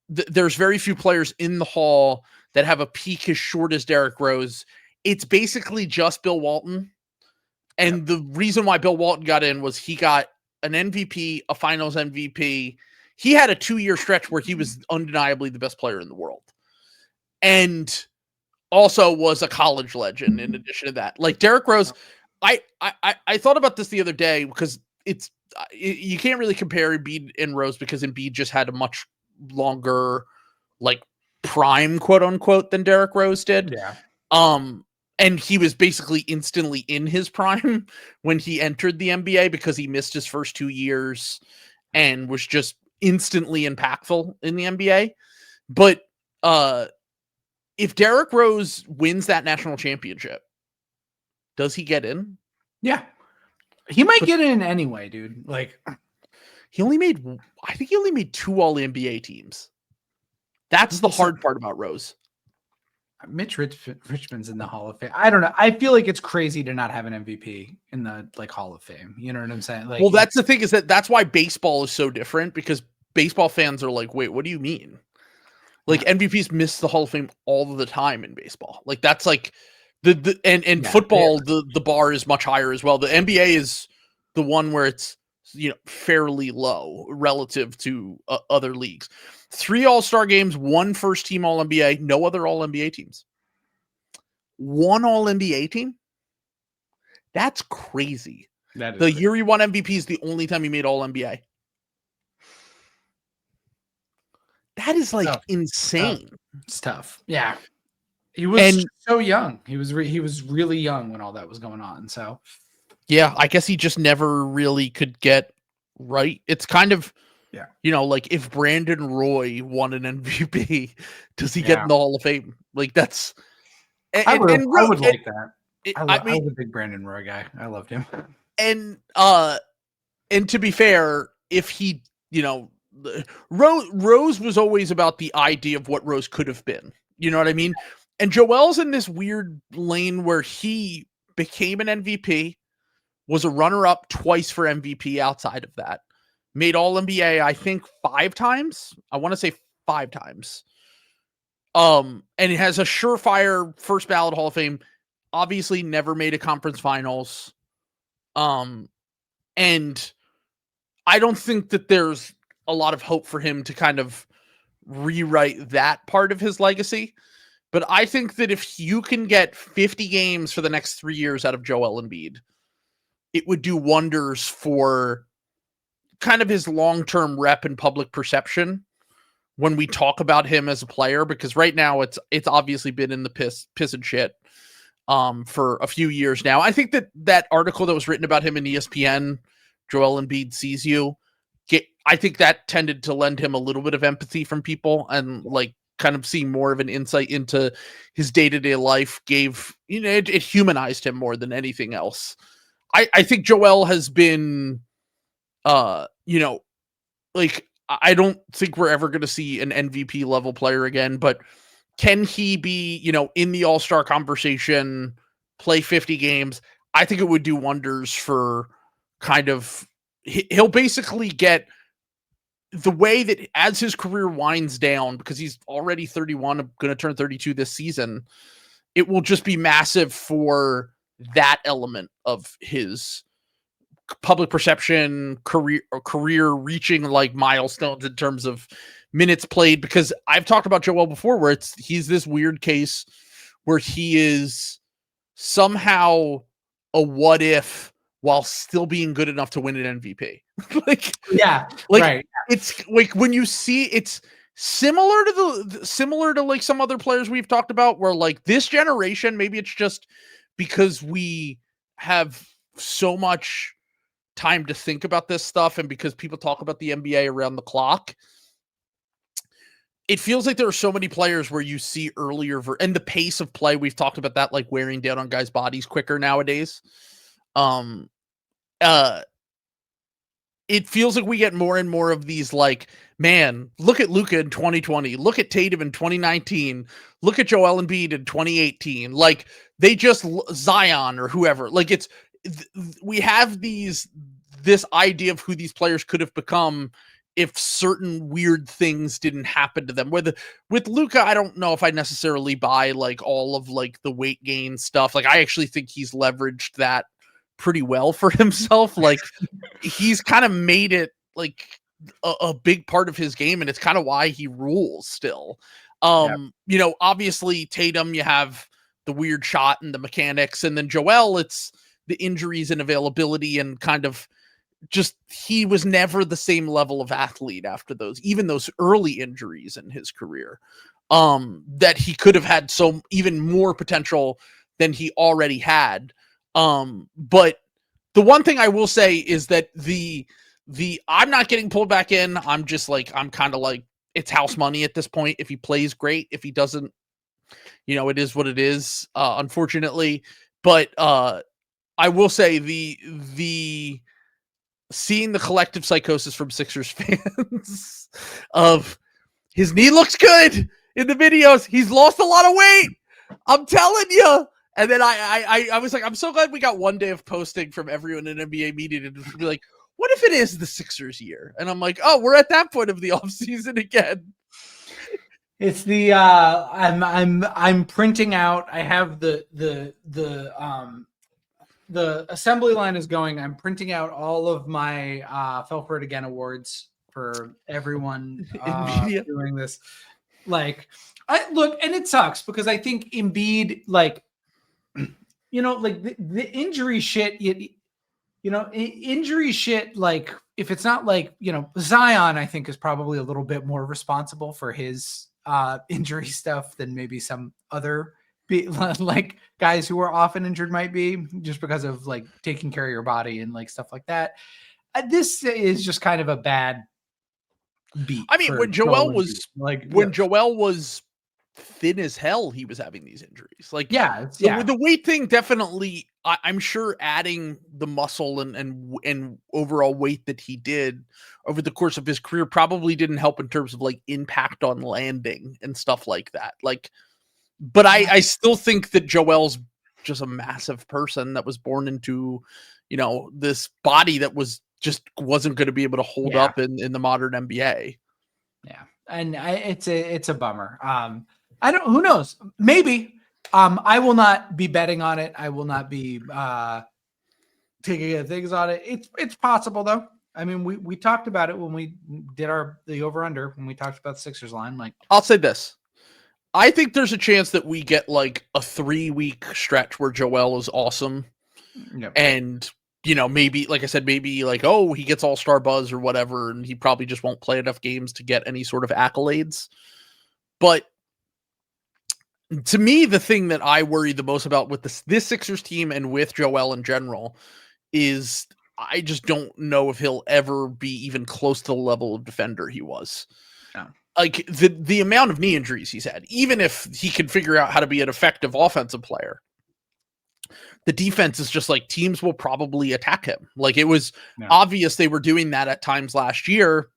there's very few players in the Hall that have a peak as short as Derrick Rose. It's basically just Bill Walton. And the reason why Bill Walton got in was he got an MVP, a finals MVP. He had a 2-year stretch where he was undeniably the best player in the world. And also was a college legend in addition to that. Like Derrick Rose, I thought about this the other day because you can't really compare Embiid and Rose because Embiid just had a much longer, like, prime, quote unquote, than Derrick Rose did. Yeah. And he was basically instantly in his prime when he entered the NBA because he missed his first 2 years and was just instantly impactful in the NBA. But if Derrick Rose wins that national championship, does he get in? Yeah. He might get in anyway, dude. Like, I think he only made 2 All-NBA teams. That's the hard part about Rose. Mitch Richmond's in the Hall of Fame. I don't know. I feel like it's crazy to not have an MVP in the Hall of Fame. You know what I'm saying? Like, well, that's the thing, is that's why baseball is so different, because baseball fans are like, wait, what do you mean? Like, MVPs miss the Hall of Fame all the time in baseball. Like, that's like football, the bar is much higher as well. The NBA is the one where it's, fairly low relative to other leagues. 3 All-Star games, 1 first-team All-NBA, no other All-NBA teams. 1 All-NBA team? That's crazy. That is the crazy. year he won MVP is the only time he made All-NBA. That is, like, insane. It's tough. Yeah. He was so young. He was really young when all that was going on, so... Yeah, I guess he just never really could get right. It's kind of, like, if Brandon Roy won an MVP, does he get in the Hall of Fame? Like, that's... I would like that. I was a big Brandon Roy guy. I loved him. And to be fair, if he, Rose was always about the idea of what Rose could have been. You know what I mean? And Joel's in this weird lane where he became an MVP, was a runner-up twice for MVP outside of that. Made All-NBA, I think, 5 times. I want to say 5 times. And it has a surefire first ballot Hall of Fame. Obviously never made a conference finals. And I don't think that there's a lot of hope for him to kind of rewrite that part of his legacy. But I think that if you can get 50 games for the next 3 years out of Joel Embiid, it would do wonders for kind of his long-term rep and public perception when we talk about him as a player, because right now it's obviously been in the piss and shit for a few years now. I think that article that was written about him in ESPN, Joel Embiid Sees You, I think that tended to lend him a little bit of empathy from people, and like kind of seeing more of an insight into his day-to-day life gave, it humanized him more than anything else. I think Joel has been you know, like I don't think we're ever going to see an MVP level player again, but can he be, in the All-Star conversation, play 50 games? I think it would do wonders for kind of, he'll basically get the way that as his career winds down, because he's already 31, going to turn 32 this season, it will just be massive for that element of his public perception, career reaching like milestones in terms of minutes played, because I've talked about Joel before where he's this weird case where he is somehow a what if while still being good enough to win an MVP. Right. It's like when you see it's similar to like some other players we've talked about where like this generation, maybe it's just because we have so much time to think about this stuff and because people talk about the NBA around the clock, it feels like there are so many players where you see earlier and the pace of play, we've talked about that, like wearing down on guys' bodies quicker nowadays. It feels like we get more and more of these, like, man, look at Luka in 2020, look at Tatum in 2019, look at Joel Embiid in 2018. Like they just Zion or whoever, like we have this idea of who these players could have become if certain weird things didn't happen to them. With Luka, I don't know if I necessarily buy like all of like the weight gain stuff. Like I actually think he's leveraged that pretty well for himself. Like he's kind of made it like a big part of his game, and it's kind of why he rules still. Obviously Tatum, you have the weird shot and the mechanics, and then Joel, it's the injuries and availability and kind of just he was never the same level of athlete after even those early injuries in his career, that he could have had even more potential than he already had. But the one thing I will say is that the I'm not getting pulled back in. I'm just like, I'm kind of like, it's house money at this point. If he plays, great. If he doesn't, it is what it is, unfortunately. But I will say the seeing the collective psychosis from Sixers fans of his knee looks good in the videos. He's lost a lot of weight. I'm telling you. And then I was like, I'm so glad we got one day of posting from everyone in NBA media to be like, what if it is the Sixers year? And I'm like, oh, we're at that point of the offseason again. It's the I'm printing out. I have the assembly line is going. I'm printing out all of my Fell for It Again awards for everyone doing this. Like, look, and it sucks because I think Embiid, like, like the injury shit, injury shit, like if it's not like, Zion, I think is probably a little bit more responsible for his injury stuff than maybe some other like guys who are often injured might be, just because of like taking care of your body and like stuff like that. This is just kind of a bad beat. I mean, when Joel was Joel was thin as hell, he was having these injuries. Like, the weight thing definitely, I'm sure adding the muscle and overall weight that he did over the course of his career probably didn't help in terms of like impact on landing and stuff like that. Like, but I still think that Joel's just a massive person that was born into, this body that wasn't going to be able to hold up in the modern NBA. Yeah. And it's a bummer. Who knows? Maybe. I will not be betting on it. I will not be taking things on it. It's possible though. I mean, we talked about it when we did the over under, when we talked about the Sixers line. Like, I'll say this. I think there's a chance that we get like a 3-week stretch where Joel is awesome. Yep. And, maybe, like I said, maybe like, oh, he gets all-star buzz or whatever, and he probably just won't play enough games to get any sort of accolades. But to me, the thing that I worry the most about with this Sixers team and with Joel in general is I just don't know if he'll ever be even close to the level of defender he was. Yeah. Like the amount of knee injuries he's had, even if he can figure out how to be an effective offensive player, the defense is just like teams will probably attack him. Like it was obvious they were doing that at times last year.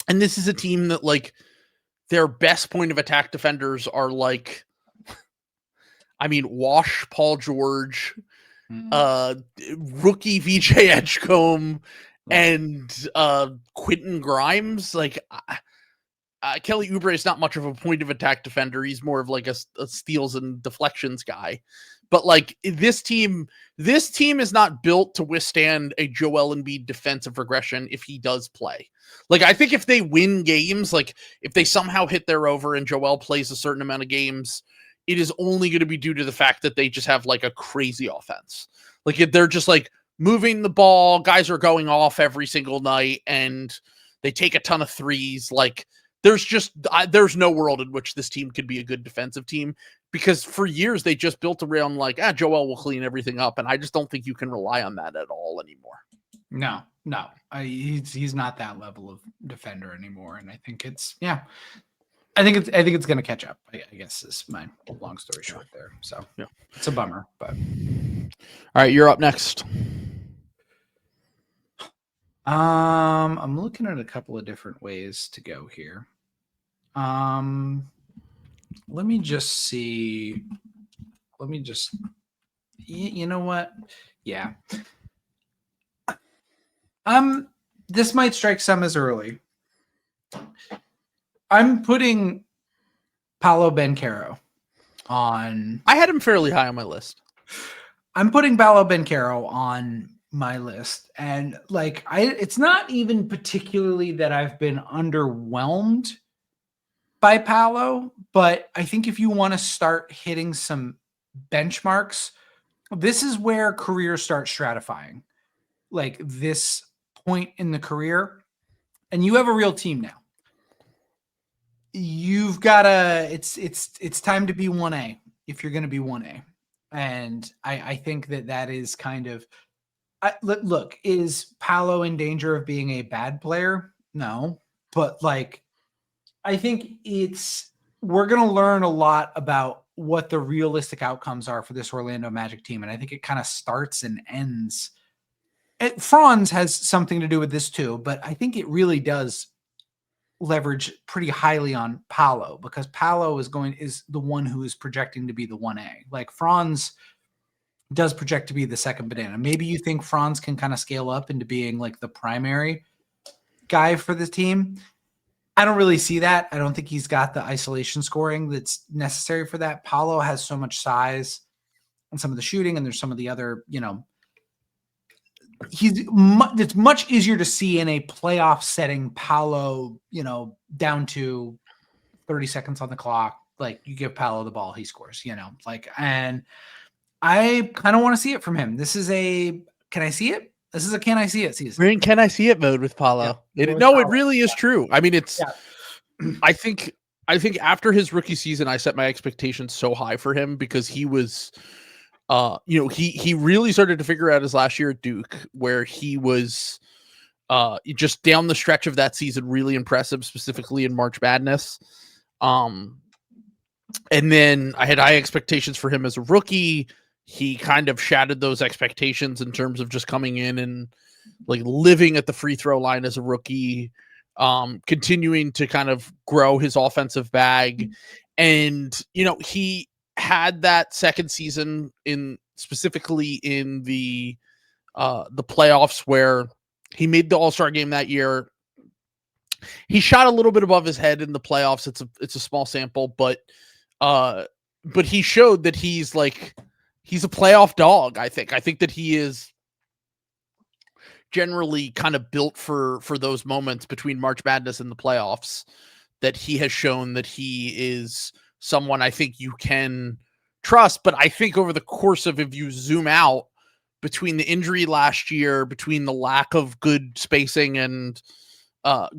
And this is a team that like their best point of attack defenders are like, I mean, Wash, Paul George, rookie VJ Edgecombe, and Quentin Grimes. Like Kelly Oubre is not much of a point of attack defender. He's more of like a steals and deflections guy. But like this team is not built to withstand a Joel Embiid defensive regression if he does play. Like I think if they win games, like if they somehow hit their over and Joel plays a certain amount of games, it is only going to be due to the fact that they just have like a crazy offense. Like if they're just like moving the ball, guys are going off every single night, and they take a ton of threes. Like there's no world in which this team could be a good defensive team, because for years they just built around like, Joel will clean everything up. And I just don't think you can rely on that at all anymore. No, he's not that level of defender anymore. And I think it's going to catch up. I guess is my long story short there. So yeah, it's a bummer, but all right, you're up next. I'm looking at a couple of different ways to go here. Let me just see. You know what? Yeah. This might strike some as early. I'm putting Paolo Banchero on. I had him fairly high on my list. I'm putting Paolo Banchero on my list, and like it's not even particularly that I've been underwhelmed by Paolo, but I think if you want to start hitting some benchmarks, this is where careers start stratifying. Like this point in the career, and you have a real team now. You've got to. It's time to be 1A if you're going to be 1A, and I think that is kind of. Look, is Paolo in danger of being a bad player? No, but like, I think we're going to learn a lot about what the realistic outcomes are for this Orlando Magic team. And I think it kind of starts and ends. Franz has something to do with this too, but I think it really does leverage pretty highly on Paolo, because Paolo is the one who is projecting to be the 1A. Like Franz does project to be the second banana. Maybe you think Franz can kind of scale up into being like the primary guy for the team. I don't really see that. I don't think he's got the isolation scoring that's necessary for that. Paolo has so much size and some of the shooting, and there's some of the other, it's much easier to see in a playoff setting Paolo, down to 30 seconds on the clock. Like you give Paolo the ball, he scores, and I kind of want to see it from him. This is can I see it? This is a can I see it season. We're in can I see it mode with Paolo. It really is true. I mean, I think after his rookie season, I set my expectations so high for him because he was, he really started to figure out his last year at Duke, where he was just down the stretch of that season, really impressive, specifically in March Madness. And then I had high expectations for him as a rookie. He kind of shattered those expectations in terms of just coming in and like living at the free throw line as a rookie, continuing to kind of grow his offensive bag. And, he had that second season specifically in the playoffs where he made the All-Star game that year. He shot a little bit above his head in the playoffs. It's a small sample, but he showed that he's a playoff dog. I think that he is generally kind of built for those moments between March Madness and the playoffs, that he has shown that he is someone I think you can trust. But I think over the course of, if you zoom out between the injury last year, between the lack of good spacing and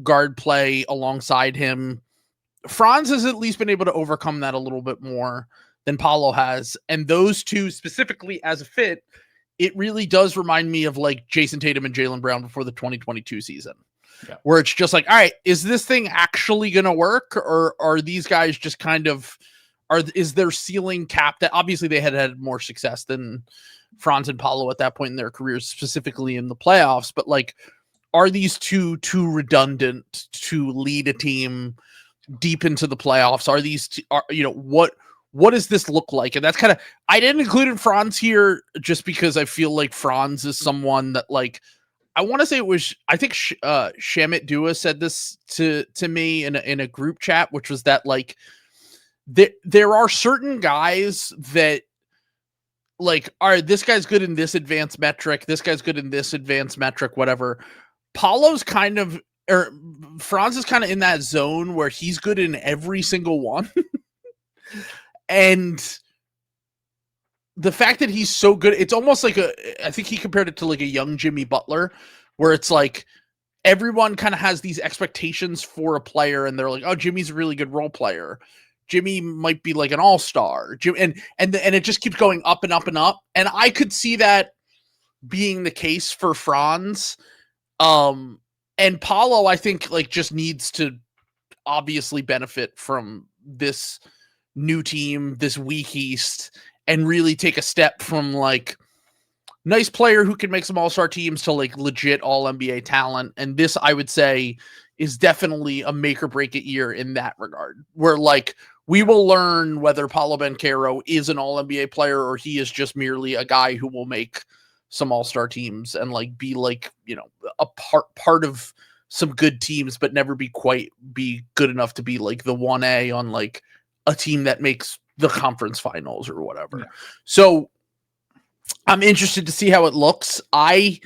guard play alongside him, Franz has at least been able to overcome that a little bit more than Paolo has. And those two specifically as a fit, it really does remind me of like Jason Tatum and Jaylen Brown before the 2022 season, where it's just like, all right, is this thing actually going to work? Or are these guys just kind of is their ceiling capped? That obviously they had more success than Franz and Paolo at that point in their careers, specifically in the playoffs. But like, are these two too redundant to lead a team deep into the playoffs? Are these what does this look like? And that's kind of, I didn't include Franz here just because I feel like Franz is someone that, like, I want to say it was, I think Shamit Dua said this to me in a group chat, which was that, like, there are certain guys that, like, all right, this guy's good in this advanced metric, this guy's good in this advanced metric, whatever. Paulo's kind of, or Franz is kind of in that zone where he's good in every single one. And the fact that he's so good, it's almost like I think he compared it to like a young Jimmy Butler, where it's like everyone kind of has these expectations for a player and they're like, oh, Jimmy's a really good role player. Jimmy might be like an all-star. And it just keeps going up and up and up. And I could see that being the case for Franz. And Paolo, I think, like, just needs to obviously benefit from this new team, this weak East, and really take a step from, like, nice player who can make some all-star teams to, like, legit all-NBA talent. And this, I would say, is definitely a make or break it year in that regard, where, like, we will learn whether Paolo Banchero is an all-NBA player or he is just merely a guy who will make some all-star teams and, like, be, like, you know, a part of some good teams, but never be good enough to be, like, the 1A on, like, a team that makes the conference finals or whatever. Yeah. So I'm interested to see how it looks. I'm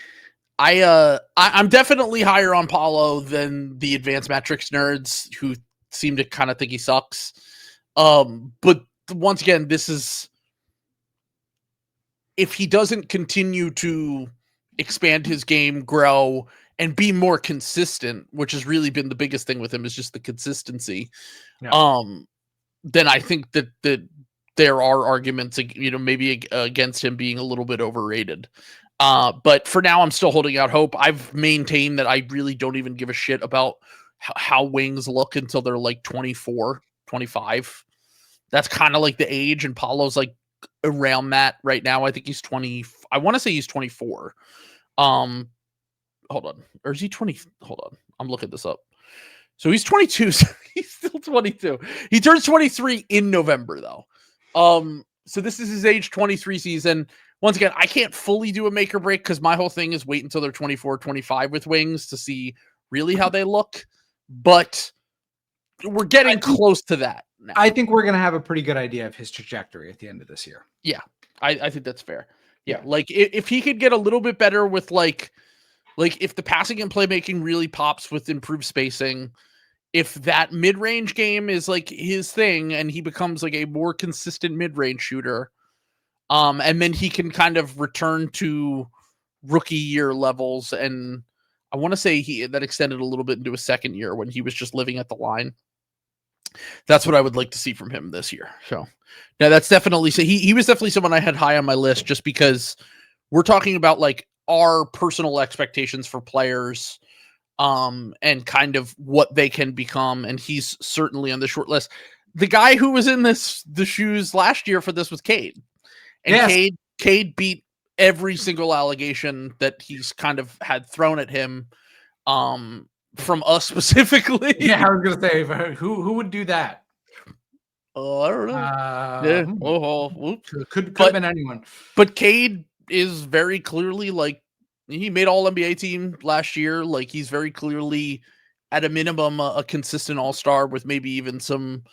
definitely higher on Paolo than the advanced metrics nerds who seem to kind of think he sucks. But once again, this is, if he doesn't continue to expand his game, grow, and be more consistent, which has really been the biggest thing with him, is just the consistency. Yeah. Then I think that there are arguments, you know, maybe against him being a little bit overrated. But for now, I'm still holding out hope. I've maintained that I really don't even give a shit about how wings look until they're like 24, 25. That's kind of like the age, and Paulo's like around that right now. I think he's 20. I want to say he's 24. Hold on. Or is he 20? Hold on. I'm looking this up. So he's 22. So he's still 22. He turns 23 in November, though. So this is his age 23 season. Once again, I can't fully do a make or break because my whole thing is wait until they're 24, 25 with wings to see really how they look. But we're getting close to that now. I think we're going to have a pretty good idea of his trajectory at the end of this year. Yeah, I think that's fair. Yeah, like if he could get a little bit better with like if the passing and playmaking really pops with improved spacing, if that mid-range game is like his thing and he becomes like a more consistent mid-range shooter, and then he can kind of return to rookie year levels. And I want to say that extended a little bit into a second year when he was just living at the line. That's what I would like to see from him this year. So now that's definitely, so he was definitely someone I had high on my list just because we're talking about like our personal expectations for players, and kind of what they can become. And he's certainly on the short list. The guy who was in the shoes last year for this was Cade. And yes. Cade beat every single allegation that he's kind of had thrown at him, from us specifically. Yeah, I was going to say, who would do that? I don't know. Could have been anyone. But Cade is very clearly like, he made all-NBA team last year. Like, he's very clearly, at a minimum, a consistent all-star with maybe even some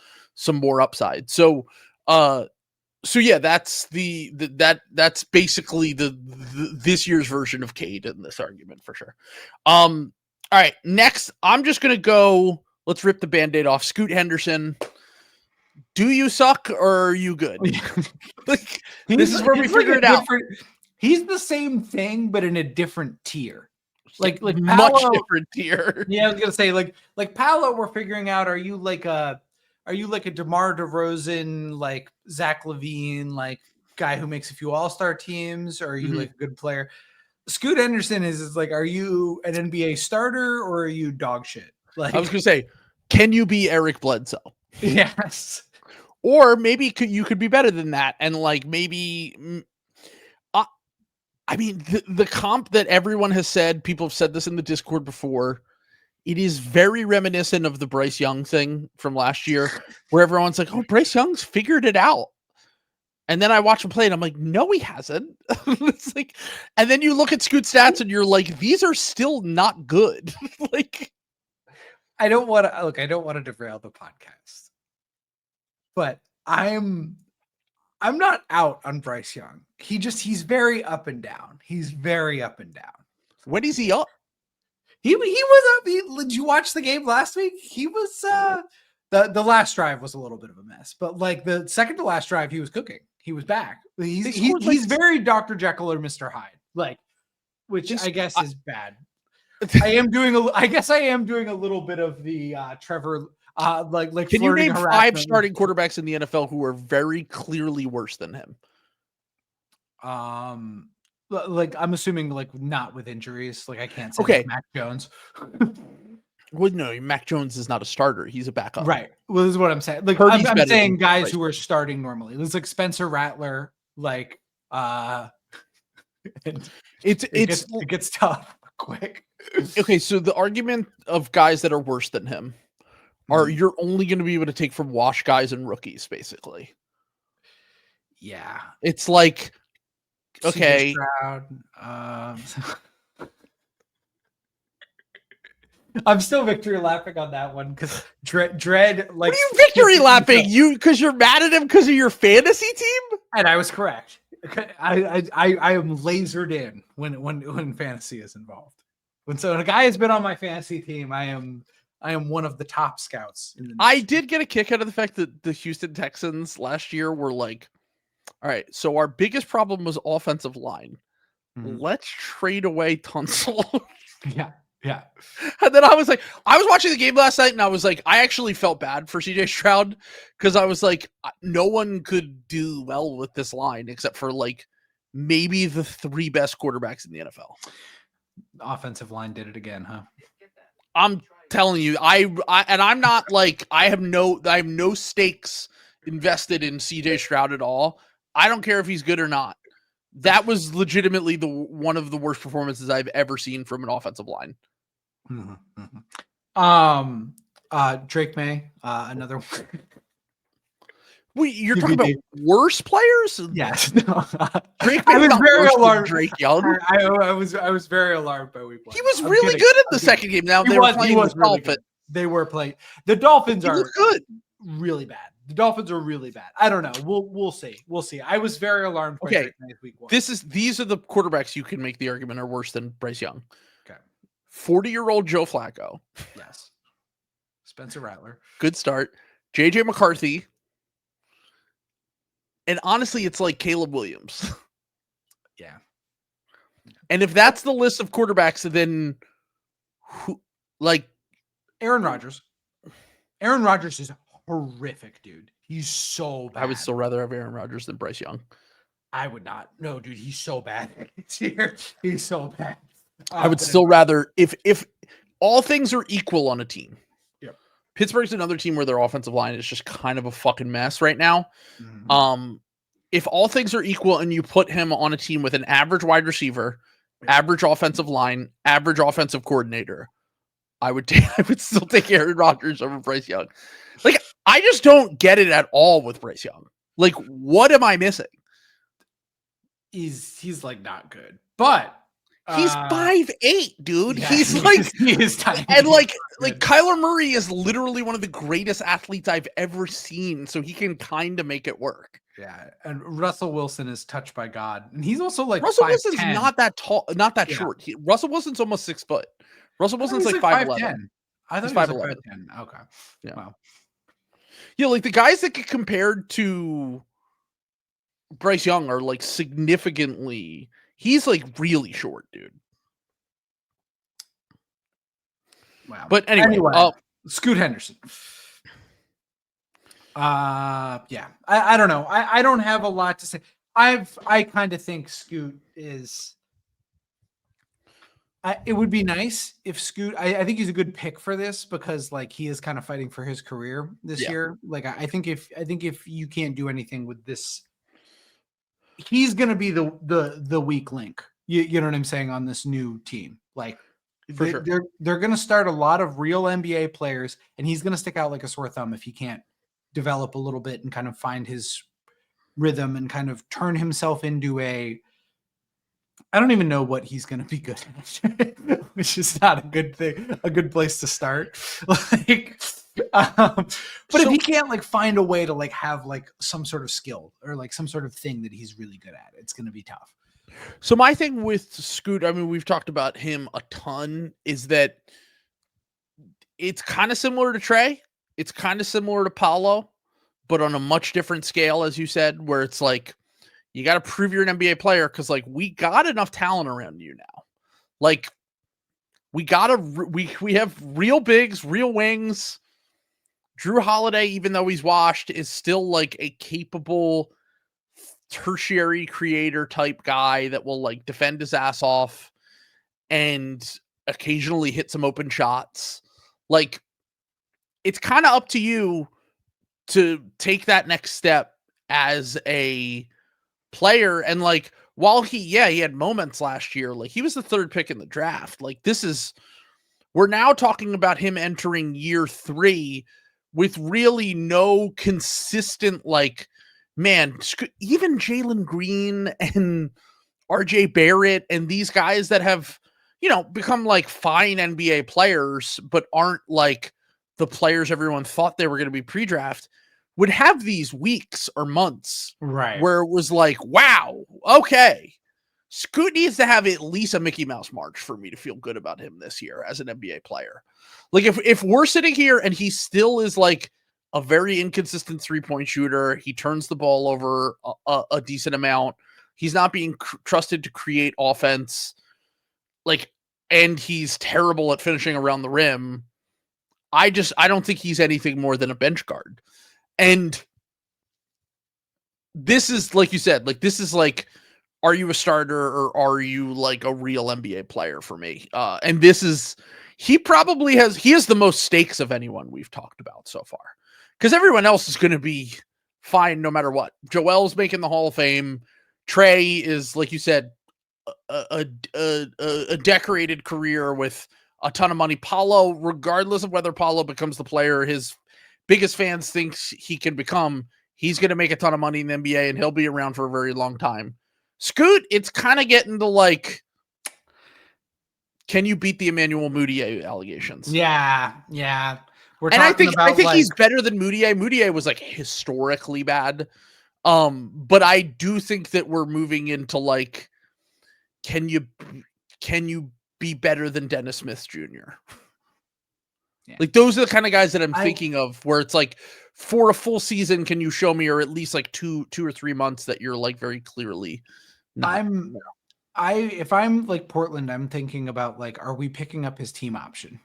more upside. So yeah, that's that's basically this year's version of Cade in this argument for sure. All right, next, I'm just gonna go. Let's rip the Band-Aid off. Scoot Henderson. Do you suck or are you good? Like, this is where we figure it out. He's the same thing, but in a different tier. Like much Paolo, different tier. Yeah, I was gonna say like Paolo. We're figuring out. Are you like a DeMar DeRozan, like Zach LaVine, like guy who makes a few All-Star teams, or are you like a good player? Scoot Henderson is like, are you an NBA starter or are you dog shit? Like, I was gonna say, can you be Eric Bledsoe? Yes. Or maybe you could be better than that. And like maybe, I mean, the comp that everyone has said, people have said this in the Discord before, it is very reminiscent of the Bryce Young thing from last year, where everyone's like, oh, Bryce Young's figured it out. And then I watch him play and I'm like, no, he hasn't. It's like, and then you look at Scoot stats and you're like, these are still not good. Like, I don't want to derail the podcast, but I'm not out on Bryce Young. He's very up and down. He's very up and down. When is he up? He was up. Did you watch the game last week? He was the last drive was a little bit of a mess, but like the second to last drive, he was cooking. He was back. He's very Dr. Jekyll or Mr. Hyde, like, which I guess is bad. I am doing a little bit of the Trevor like. Can you name 5 starting quarterbacks in the NFL who are very clearly worse than him? Like I'm assuming like not with injuries. Like I can't say okay. Mac Jones. Well, no, Mac Jones is not a starter. He's a backup. Right. Well, this is what I'm saying. Like I'm saying guys who are starting normally. It's like Spencer Rattler. Like it gets tough quick. Okay, so the argument of guys that are worse than him are you're only going to be able to take from wash guys and rookies, basically. Yeah. It's like, okay. I'm still victory lapping on that one because Dread like. What are you victory lapping? You because you're mad at him because of your fantasy team? And I was correct. I am lasered in when fantasy is involved. When a guy has been on my fantasy team, I am one of the top scouts. I did get a kick out of the fact that the Houston Texans last year were like, all right, so our biggest problem was offensive line. Mm-hmm. Let's trade away Tunsil. Yeah. Yeah. And then I was watching the game last night and I was like, I actually felt bad for CJ Stroud because I was like, no one could do well with this line except for like maybe the 3 best quarterbacks in the NFL. The offensive line did it again, huh? I'm telling you, I'm not like, I have no stakes invested in CJ Stroud at all. I don't care if he's good or not. That was legitimately one of the worst performances I've ever seen from an offensive line. Drake May, another one. Wait, you're talking about worse players? Yes. Drake May was very alarmed. Drake Young. I was very alarmed by week 1. He was really good in the second game. Now they were playing the Dolphins. They were playing. The Dolphins are good. Really bad. The Dolphins are really bad. I don't know. We'll see. We'll see. I was very alarmed. Okay, week 1. These are the quarterbacks you can make the argument are worse than Bryce Young. Okay, 40-year-old Joe Flacco. Yes. Spencer Rattler. Good start. JJ McCarthy. And honestly, it's like Caleb Williams. Yeah. And if that's the list of quarterbacks, then who, like Aaron Rodgers. Aaron Rodgers is horrific, dude. He's so bad. I would still rather have Aaron Rodgers than Bryce Young. I would not. No, dude, he's so bad. He's so bad. I would still rather, if all things are equal on a team. Yep. Pittsburgh's another team where their offensive line is just kind of a fucking mess right now. Mm-hmm. If all things are equal and you put him on a team with an average wide receiver, average offensive line, average offensive coordinator, I would still take Aaron Rodgers over Bryce Young. Like, I just don't get it at all with Bryce Young. Like, what am I missing? He's like not good, but he's 5'8", dude. Yeah, he's like, he is tiny. And like Kyler Murray is literally one of the greatest athletes I've ever seen, so he can kind of make it work. Yeah, and Russell Wilson is touched by God, and he's also like Russell 5'10". Wilson's not that tall, not that short. Russell Wilson's almost 6 foot. Russell Wilson's like 5'11". I thought he's he was 5'11". Like 5'10". Okay. Yeah. Wow. Yeah, like the guys that get compared to Bryce Young are like significantly. He's like really short, dude. Wow. But anyway, Scoot Henderson. Yeah. I don't know. I don't have a lot to say. I kind of think Scoot is. It would be nice if Scoot. I think he's a good pick for this because like he is kind of fighting for his career this year. Like I think if you can't do anything with this, he's gonna be the weak link. You know what I'm saying on this new team. Like they're gonna start a lot of real NBA players, and he's gonna stick out like a sore thumb if he can't develop a little bit and kind of find his rhythm and kind of turn himself into I don't even know what he's going to be good at, which is not a good thing, a good place to start. Like, but if he can't like find a way to like have like some sort of skill or like some sort of thing that he's really good at, it's going to be tough. So my thing with Scoot, I mean, we've talked about him a ton, is that it's kind of similar to Trey. It's kind of similar to Paolo, but on a much different scale, as you said, where it's like, you got to prove you're an NBA player because, like, we got enough talent around you now. Like, we have real bigs, real wings. Drew Holiday, even though he's washed, is still like a capable tertiary creator type guy that will like defend his ass off and occasionally hit some open shots. Like, it's kind of up to you to take that next step as a player. And like, while he had moments last year, like he was the 3rd pick in the draft. Like we're now talking about him entering year 3 with really no consistent, like, man, even Jalen Green and RJ Barrett and these guys that have, become like fine NBA players, but aren't like the players everyone thought they were going to be pre-draft, would have these weeks or months where it was like, wow, okay, Scoot needs to have at least a Mickey Mouse March for me to feel good about him this year as an NBA player. Like if we're sitting here and he still is like a very inconsistent 3-point shooter, he turns the ball over a decent amount, he's not being trusted to create offense, like, and he's terrible at finishing around the rim, I don't think he's anything more than a bench guard. And this is, like you said, like, this is like, are you a starter or are you like a real NBA player for me? And this is, he has the most stakes of anyone we've talked about so far, because everyone else is going to be fine no matter what. Joel's making the Hall of Fame. Trey is, like you said, a decorated career with a ton of money. Paulo, regardless of whether Paulo becomes the player his biggest fans thinks he can become, he's going to make a ton of money in the NBA and he'll be around for a very long time. Scoot, it's kind of getting to like, can you beat the Emmanuel Mudiay allegations? Yeah. I think he's better than Mudiay. Mudiay was like historically bad. But I do think that we're moving into like, can you be better than Dennis Smith Jr.? Yeah. Like, those are the kind of guys that I'm thinking of, where it's like, for a full season, can you show me, or at least like 2 or 3 months, that you're like very clearly not. If I'm like Portland, I'm thinking about like, are we picking up his team option?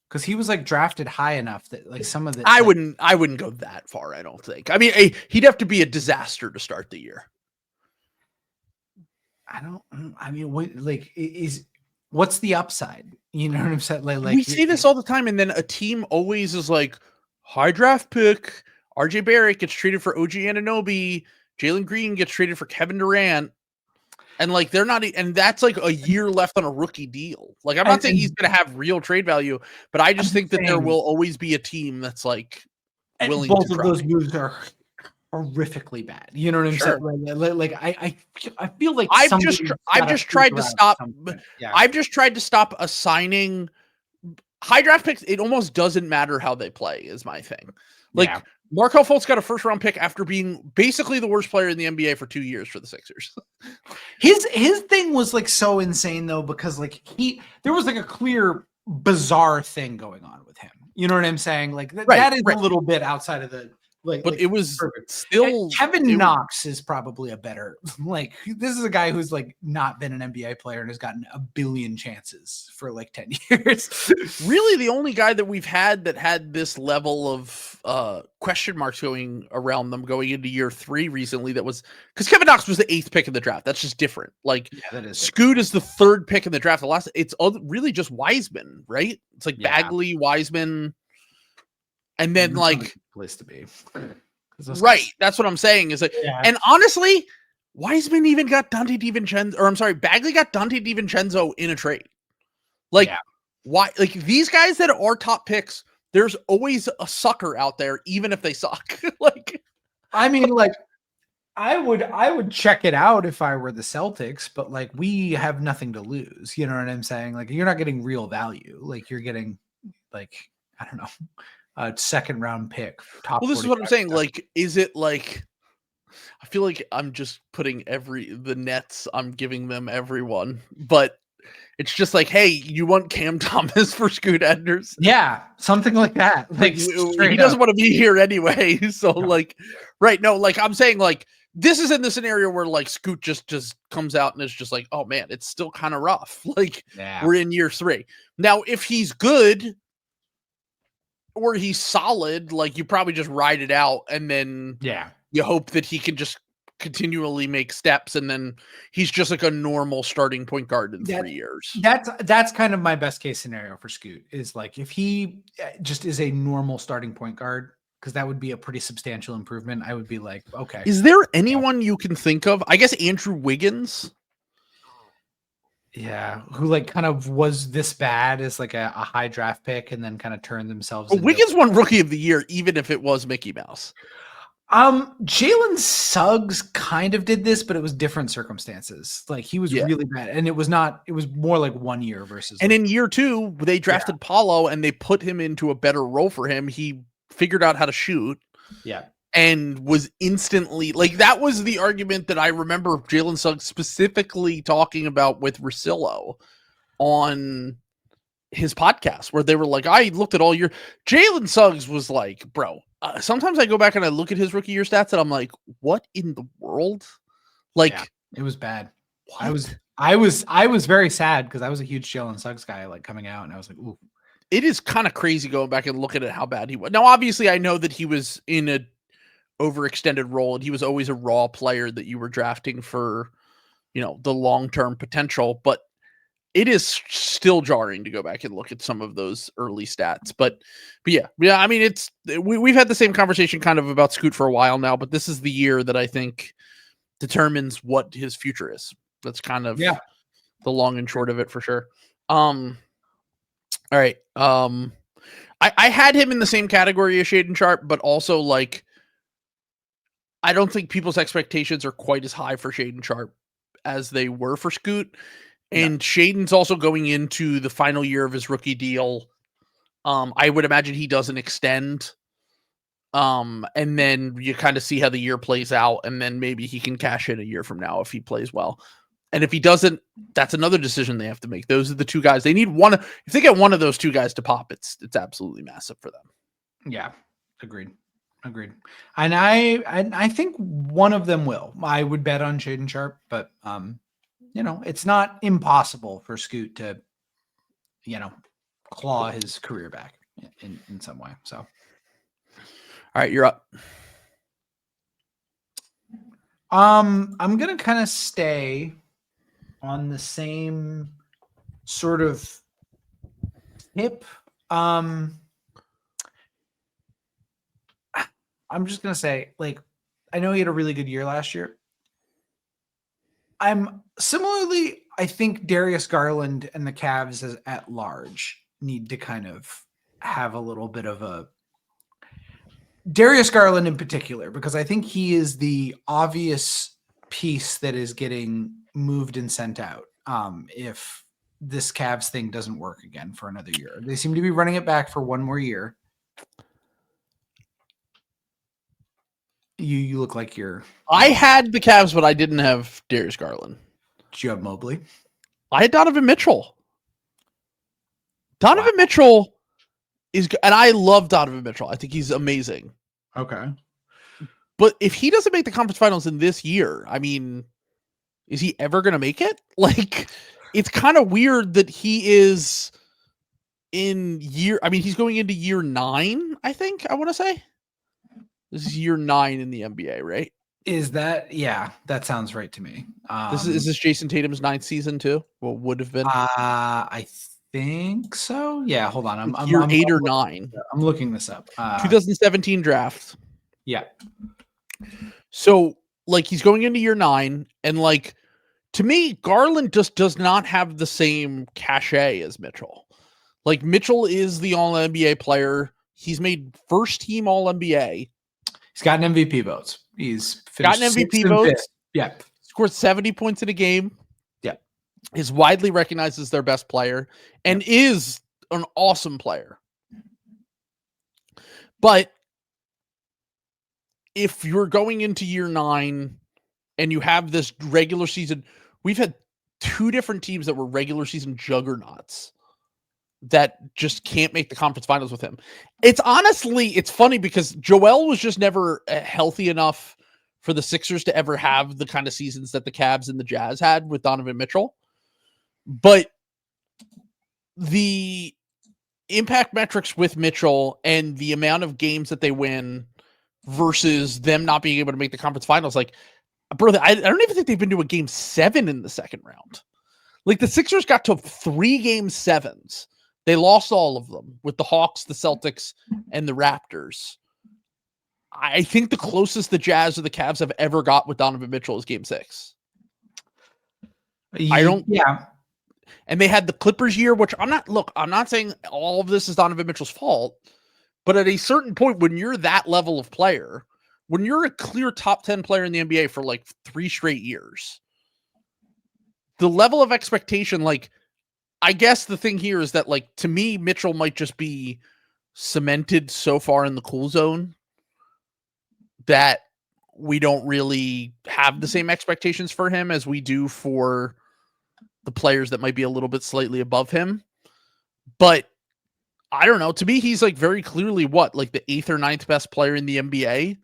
Because he was like drafted high enough that like some of the I wouldn't go that far, I don't think. I mean, he'd have to be a disaster to start the year. What's the upside? You know what I'm saying? Like we see this all the time, and then a team always is like, high draft pick, RJ Barrett gets traded for OG Anunoby, Jalen Green gets traded for Kevin Durant, and like they're not, and that's like a year left on a rookie deal. Like, I'm not saying he's going to have real trade value, but I just think that there will always be a team that's like willing to try. Both of those moves are horrifically bad. You know what I'm saying? Like I feel like I've just tried to stop assigning high draft picks. It almost doesn't matter how they play, is my thing. Like, Markelle Fultz got a 1st-round pick after being basically the worst player in the NBA for 2 years for the Sixers. His thing was like so insane though, because like there was like a clear bizarre thing going on with him. You know what I'm saying? Like that is a little bit outside of the But it was perfect. still Kevin Knox is probably a better, like, this is a guy who's like not been an NBA player and has gotten a billion chances for like 10 years. Really the only guy that we've had that had this level of question marks going around them going into year 3 recently, that was because Kevin Knox was the 8th pick in the draft. That's just different. Like, that is Scoot is the 3rd pick in the draft. It's really just Wiseman, right? It's like Bagley, Wiseman, and then like place to be. Right. That's what I'm saying. Is like, and honestly, Wiseman even got Dante DiVincenzo, or I'm sorry, Bagley got Dante DiVincenzo in a trade. Like, why? Like, these guys that are top picks, there's always a sucker out there, even if they suck. Like, I mean, like, I would check it out if I were the Celtics, but like, we have nothing to lose. You know what I'm saying? Like, you're not getting real value. Like, you're getting, like, I don't know, a 2nd round pick. Well, this is what I'm saying. Like, is it like, I feel like I'm just putting the Nets, I'm giving them everyone, but it's just like, hey, you want Cam Thomas for Scoot Henderson? Yeah, something like that. Like, he doesn't want to be here anyway. So like, right. No, like I'm saying, like, this is in the scenario where like Scoot just comes out and is just like, oh man, it's still kind of rough. Like, we're in year 3. Now, if he's good, or he's solid, like, you probably just ride it out, and then you hope that he can just continually make steps, and then he's just like a normal starting point guard in 3 years. That's kind of my best case scenario for Scoot, is like if he just is a normal starting point guard, because that would be a pretty substantial improvement. I would be like, okay. Is there anyone you can think of? I guess Andrew Wiggins. Yeah, who like kind of was this bad as like a high draft pick and then kind of turned themselves. Well, Wiggins won Rookie of the Year, even if it was Mickey Mouse. Jalen Suggs kind of did this, but it was different circumstances. Like, he was really bad, and it was more like 1 year versus. And in year 2, they drafted Paulo and they put him into a better role for him. He figured out how to shoot. Yeah. And was instantly like, that was the argument that I remember Jalen Suggs specifically talking about with Russillo on his podcast, where they were like, I looked at all your Jalen Suggs was like, bro, sometimes I go back and I look at his rookie year stats and I'm like, what in the world? Like, it was bad. What? I was very sad because I was a huge Jalen Suggs guy, like, coming out, and I was like, ooh. It is kind of crazy going back and looking at how bad he was. Now, obviously, I know that he was in a overextended role, and he was always a raw player that you were drafting for, the long-term potential, but it is still jarring to go back and look at some of those early stats. But yeah, I mean, we've had the same conversation kind of about Scoot for a while now, but this is the year that I think determines what his future is. That's kind of the long and short of it for sure. All right. I had him in the same category as Shaedon Sharpe, but also, like, I don't think people's expectations are quite as high for Shaedon Sharpe as they were for Scoot. And Shaedon's also going into the final year of his rookie deal. I would imagine he doesn't extend. And then you kind of see how the year plays out, and then maybe he can cash in a year from now if he plays well. And if he doesn't, that's another decision they have to make. Those are the 2 guys. They need one. If they get one of those 2 guys to pop, it's absolutely massive for them. Yeah, agreed. And I think one of them will. I would bet on Shaedon Sharpe, but it's not impossible for Scoot to, claw his career back in some way. So, all right, you're up. I'm gonna kind of stay on the same sort of tip. I'm just going to say, like, I know he had a really good year last year. I think Darius Garland and the Cavs at large need to kind of have a little bit of a Darius Garland in particular, because I think he is the obvious piece that is getting moved and sent out. If this Cavs thing doesn't work again for another year, they seem to be running it back for one more year. You look like you're. I had the Cavs, but I didn't have Darius Garland. Did you have Mobley? I had Donovan Mitchell. Donovan Mitchell is, and I love Donovan Mitchell. I think he's amazing. Okay. But if he doesn't make the conference finals in this year, I mean, is he ever going to make it? Like, it's kind of weird that he is he's going into year 9, I think, I want to say. This is year 9 in the NBA, right? Is that, yeah, that sounds right to me. Is this Jason Tatum's 9th season too? Well, would have been. I think so. Yeah, hold on. I'm year 8 or 9. I'm looking this up. 2017 draft. Yeah. So, like, he's going into year 9, and like, to me, Garland just does not have the same cachet as Mitchell. Like, Mitchell is the All-NBA player. He's made first team All-NBA. He's gotten MVP votes. He's gotten MVP votes. Yeah. Scored 70 points in a game. Yeah. Is widely recognized as their best player and is an awesome player. But if you're going into year 9 and you have this regular season, we've had 2 different teams that were regular season juggernauts that just can't make the conference finals with him. It's funny because Joel was just never healthy enough for the Sixers to ever have the kind of seasons that the Cavs and the Jazz had with Donovan Mitchell. But the impact metrics with Mitchell and the amount of games that they win versus them not being able to make the conference finals, like, brother, I don't even think they've been to a game 7 in the second round. Like, the Sixers got to 3 game 7s. They lost all of them with the Hawks, the Celtics, and the Raptors. I think the closest the Jazz or the Cavs have ever got with Donovan Mitchell is game 6. Yeah. And they had the Clippers year, which I'm not saying all of this is Donovan Mitchell's fault, but at a certain point, when you're that level of player, when you're a clear top 10 player in the NBA for like 3 straight years, the level of expectation, like, I guess the thing here is that, like, to me, Mitchell might just be cemented so far in the cool zone that we don't really have the same expectations for him as we do for the players that might be a little bit slightly above him. But I don't know. To me, he's like very clearly like the 8th or 9th best player in the NBA.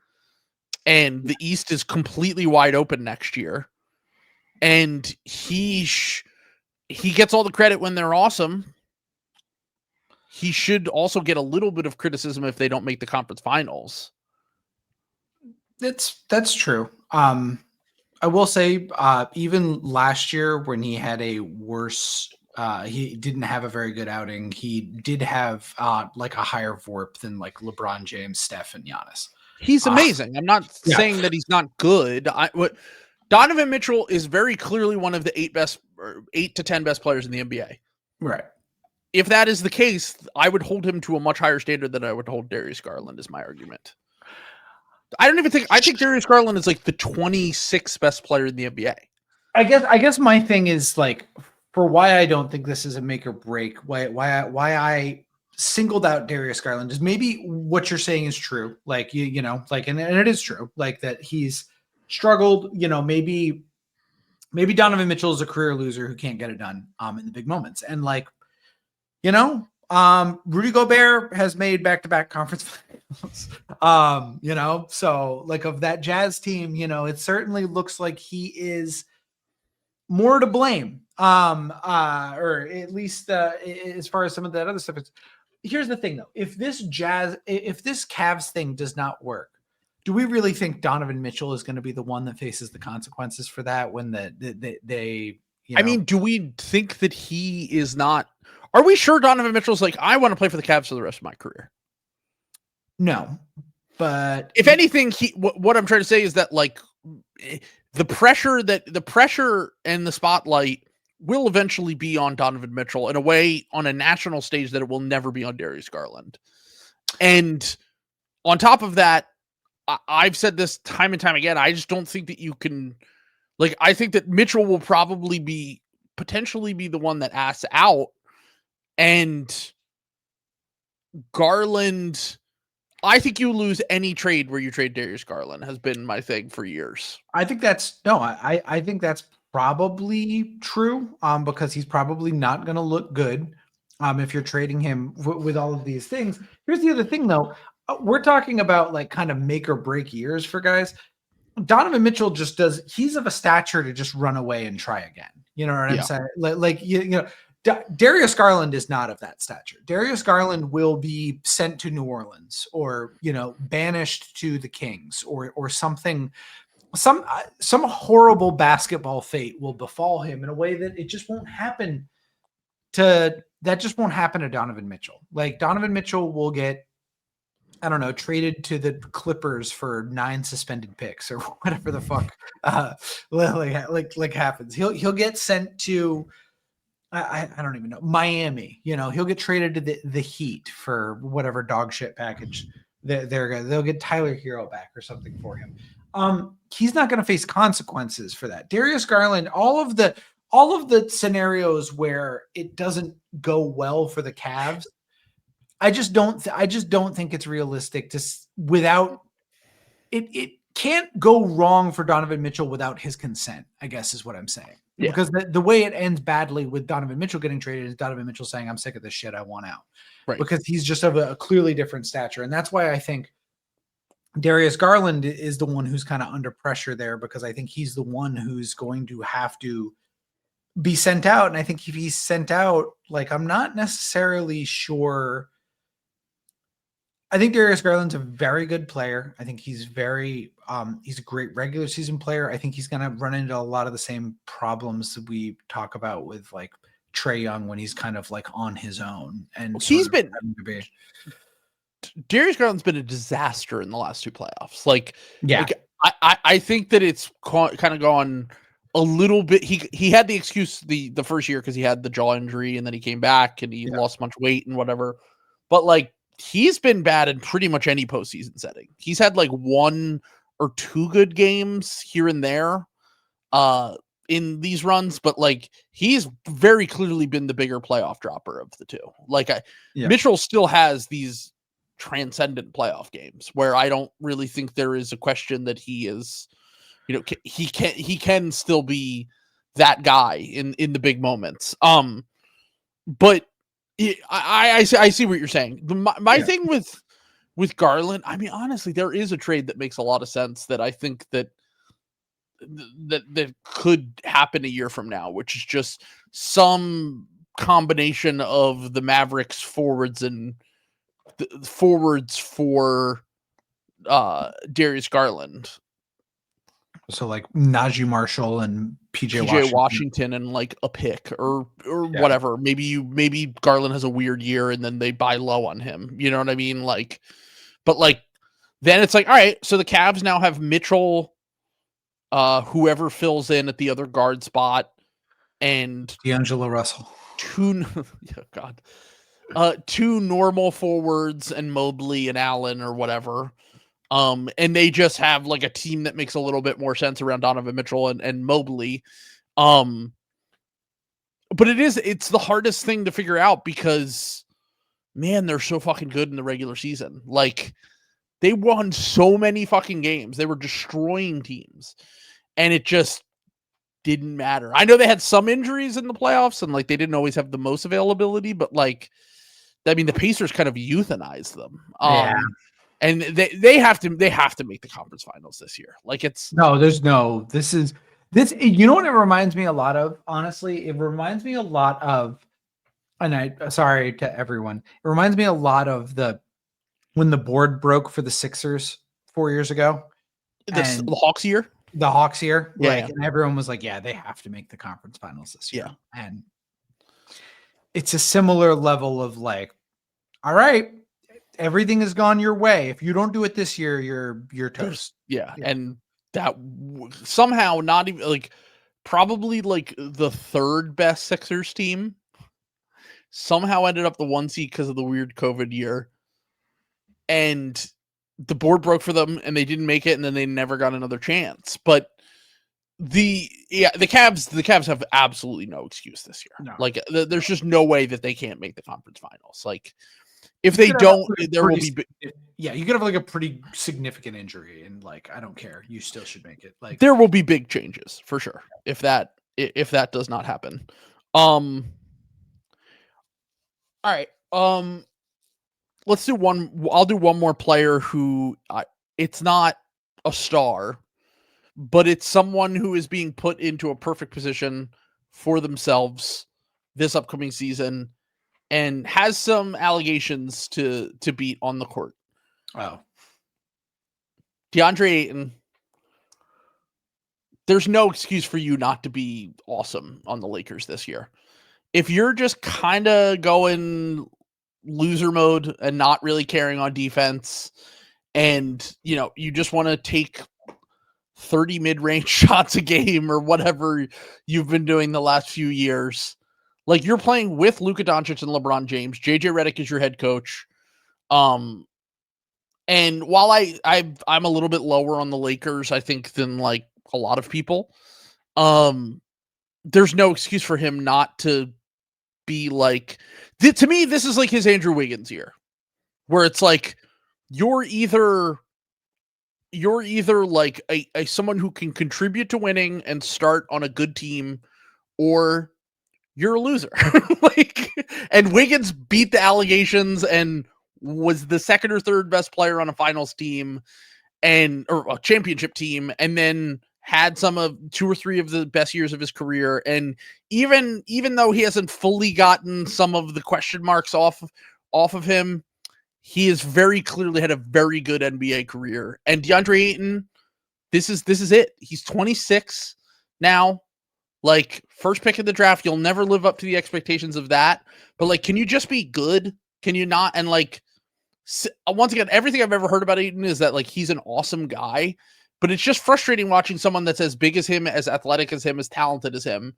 And the East is completely wide open next year. And he gets all the credit when they're awesome. He should also get a little bit of criticism if they don't make the conference finals. That's true. I will say, even last year when he had a worse, he didn't have a very good outing. He did have like a higher VORP than like LeBron James, Steph, and Giannis. He's amazing. I'm not saying that he's not good. Donovan Mitchell is very clearly one of the 8 to 10 best players in the NBA. Right. If that is the case, I would hold him to a much higher standard than I would hold Darius Garland, is my argument. I think Darius Garland is like the 26th best player in the NBA. I guess my thing is, like, for why I don't think this is a make or break, why I singled out Darius Garland is maybe what you're saying is true. Like, you know, like, and it is true, like, that he's struggled, you know, maybe Donovan Mitchell is a career loser who can't get it done in the big moments. And, like, you know, Rudy Gobert has made back-to-back conference finals. You know, so, like, of that Jazz team, you know, it certainly looks like he is more to blame. Or at least as far as some of that other stuff is. Here's the thing, though. If this Cavs thing does not work, do we really think Donovan Mitchell is going to be the one that faces the consequences for that when they you know? I mean, do we think that he is not? Are we sure Donovan Mitchell's like, I want to play for the Cavs for the rest of my career? No, but if anything, what I'm trying to say is that, like, the pressure and the spotlight will eventually be on Donovan Mitchell in a way on a national stage that it will never be on Darius Garland. And on top of that, I've said this time and time again, I just don't think that you can, like, I think that Mitchell will probably potentially be the one that asks out, and Garland, I think you lose any trade where you trade Darius Garland has been my thing for years. I think that's I think that's probably true, because he's probably not going to look good if you're trading him with all of these things. Here's the other thing, though. we're talking about like kind of make or break years for guys. Donovan Mitchell he's of a stature to just run away and try again. You know what I'm saying? Like you know, Darius Garland is not of that stature. Darius Garland will be sent to New Orleans or, you know, banished to the Kings or something. Some horrible basketball fate will befall him in a way that it just won't happen to Donovan Mitchell. Like Donovan Mitchell will get, I don't know, traded to the Clippers for 9 suspended picks or whatever the fuck like happens. He'll get sent to I don't even know, Miami. You know, he'll get traded to the Heat for whatever dog shit package they'll get Tyler Hero back or something for him. He's not going to face consequences for that. Darius Garland, all of the scenarios where it doesn't go well for the Cavs, I just don't think it's realistic to without it can't go wrong for Donovan Mitchell without his consent, I guess is what I'm saying. Yeah. Because the way it ends badly with Donovan Mitchell getting traded is Donovan Mitchell saying, I'm sick of this shit, I want out. Right. Because he's just of a clearly different stature. And that's why I think Darius Garland is the one who's kind of under pressure there, because I think he's the one who's going to have to be sent out. And I think if he's sent out, like, I'm not necessarily sure. I think Darius Garland's a very good player. I think he's he's a great regular season player. I think he's going to run into a lot of the same problems that we talk about with like Trey Young when he's kind of like on his own. And Darius Garland's been a disaster in the last 2 playoffs. Like I think that it's kind of gone a little bit. He had the excuse the first year because he had the jaw injury and then he came back and he lost a bunch of weight and whatever. But like, he's been bad in pretty much any postseason setting. He's had like 1 or 2 good games here and there in these runs, but like he's very clearly been the bigger playoff dropper of the 2. Like Mitchell still has these transcendent playoff games where I don't really think there is a question that he is, you know, he can still be that guy in the big moments. But I see what you're saying. My thing with Garland, I mean, honestly, there is a trade that makes a lot of sense that I think that could happen a year from now, which is just some combination of the Mavericks forwards and forwards for Darius Garland. So like Najee Marshall and PJ Washington and like a pick or whatever. Maybe Garland has a weird year and then they buy low on him. You know what I mean? Like, but like, then it's like, all right, so the Cavs now have Mitchell, whoever fills in at the other guard spot, and D'Angelo Russell. 2 normal forwards and Mobley and Allen or whatever. And they just have like a team that makes a little bit more sense around Donovan Mitchell and Mobley. But it's the hardest thing to figure out because, man, they're so fucking good in the regular season. Like, they won so many fucking games. They were destroying teams. And it just didn't matter. I know they had some injuries in the playoffs and like they didn't always have the most availability, but like, I mean, the Pacers kind of euthanized them. And they have to make the conference finals this year. Like this is you know what it reminds me a lot of, honestly? It reminds me a lot of, and sorry to everyone, it reminds me a lot of when the board broke for the Sixers 4 years ago. The Hawks year? The Hawks year. And everyone was like, yeah, they have to make the conference finals this year. Yeah. And it's a similar level of like, all right, everything has gone your way. If you don't do it this year, you're toast. Yeah. And that somehow not even like probably like the 3rd best Sixers team somehow ended up the 1 seed because of the weird COVID year. And the board broke for them and they didn't make it. And then they never got another chance. But the Cavs have absolutely no excuse this year. No. Like there's just no way that they can't make the conference finals. Like, if they don't, there will be. Yeah, you could have like a pretty significant injury, and like I don't care, you still should make it. Like there will be big changes for sure if that does not happen. All right. let's do one. I'll do one more player who it's not a star, but it's someone who is being put into a perfect position for themselves this upcoming season and has some allegations to beat on the court. Oh, DeAndre Ayton. There's no excuse for you not to be awesome on the Lakers this year. If you're just kind of going loser mode and not really caring on defense, and you just want to take 30 mid-range shots a game or whatever you've been doing the last few years, like you're playing with Luka Doncic and LeBron James. JJ Redick is your head coach. And while I'm a little bit lower on the Lakers, I think, than like a lot of people, there's no excuse for him not to be like, to me, this is like his Andrew Wiggins year, where it's like, you're either like a someone who can contribute to winning and start on a good team, or you're a loser. And Wiggins beat the allegations and was the second or third best player on a finals team or a championship team, and then had some of 2 or 3 of the best years of his career. And even though he hasn't fully gotten some of the question marks off of him, he has very clearly had a very good NBA career. And DeAndre Ayton, this is it. He's 26 now. Like, first pick in the draft, you'll never live up to the expectations of that. But like, can you just be good? Can you not? And like, once again, everything I've ever heard about Ayton is that like he's an awesome guy. But it's just frustrating watching someone that's as big as him, as athletic as him, as talented as him,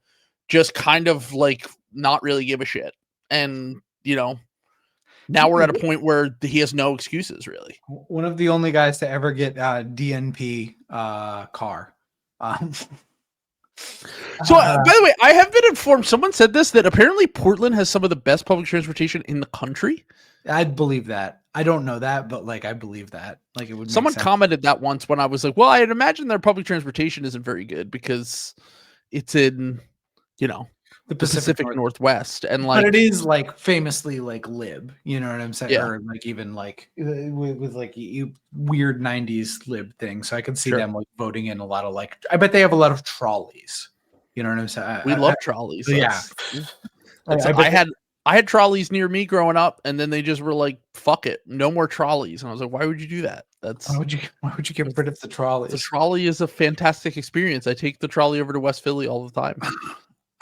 just kind of like not really give a shit. And, now we're at a point where he has no excuses, really. One of the only guys to ever get DNP car. So, by the way, I have been informed, someone said this, that apparently Portland has some of the best public transportation in the country. I'd believe that. I don't know that, but like, I believe that. Like, it would. Someone commented that once when I was like, well, I'd imagine their public transportation isn't very good because it's in, the Pacific Northwest, and like, but it is like famously like lib, you know what I'm saying? Yeah. Or like even like with like weird 90s lib thing. So I can see them like voting in a lot of like, I bet they have a lot of trolleys. You know what I'm saying? We love trolleys. Yeah. I had trolleys near me growing up, and then they just were like, fuck it, no more trolleys. And I was like, why would you do that? Why would you get rid of the trolleys? The trolley is a fantastic experience. I take the trolley over to West Philly all the time.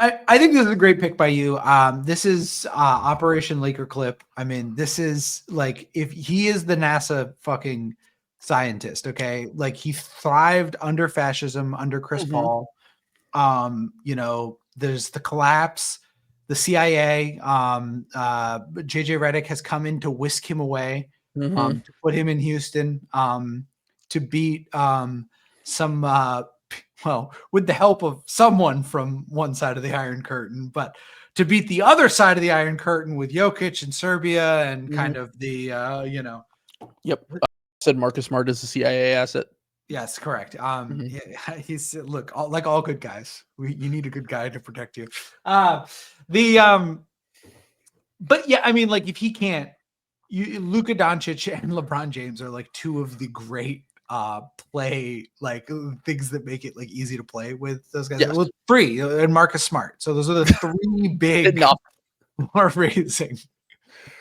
I think this is a great pick by you. This is Operation Laker Clip. I mean, this is like, if he is the NASA fucking scientist, okay? Like, he thrived under fascism, under Chris Paul. There's the collapse, the CIA. JJ Redick has come in to whisk him away, to put him in Houston, to beat with the help of someone from one side of the Iron Curtain, but to beat the other side of the Iron Curtain with Jokic and Serbia and kind of the, Yep. Said Marcus Smart is a CIA asset. Yes, correct. He's like all good guys. You need a good guy to protect you. But yeah, I mean, like, if he can't, Luka Doncic and LeBron James are like 2 of the great play, like, things that make it like easy to play with those guys. Yes. Well, 3 and Marcus Smart. So those are the 3 big more raising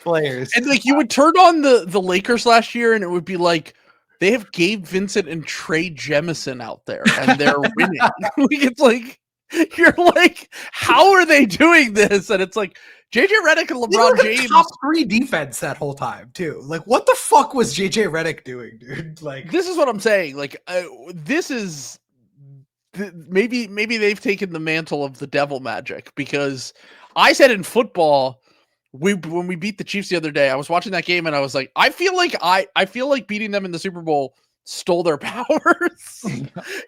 players. And like, you would turn on the Lakers last year, and it would be like, they have Gabe Vincent and Trey Jemison out there, and they're winning. It's like, you're like, how are they doing this? And it's like, JJ Redick and LeBron James, top 3 defense that whole time too. Like, what the fuck was JJ Redick doing, dude? Like, this is what I'm saying. Like, this is maybe they've taken the mantle of the devil magic, because I said in football, when we beat the Chiefs the other day, I was watching that game and I was like, I feel like beating them in the Super Bowl stole their powers,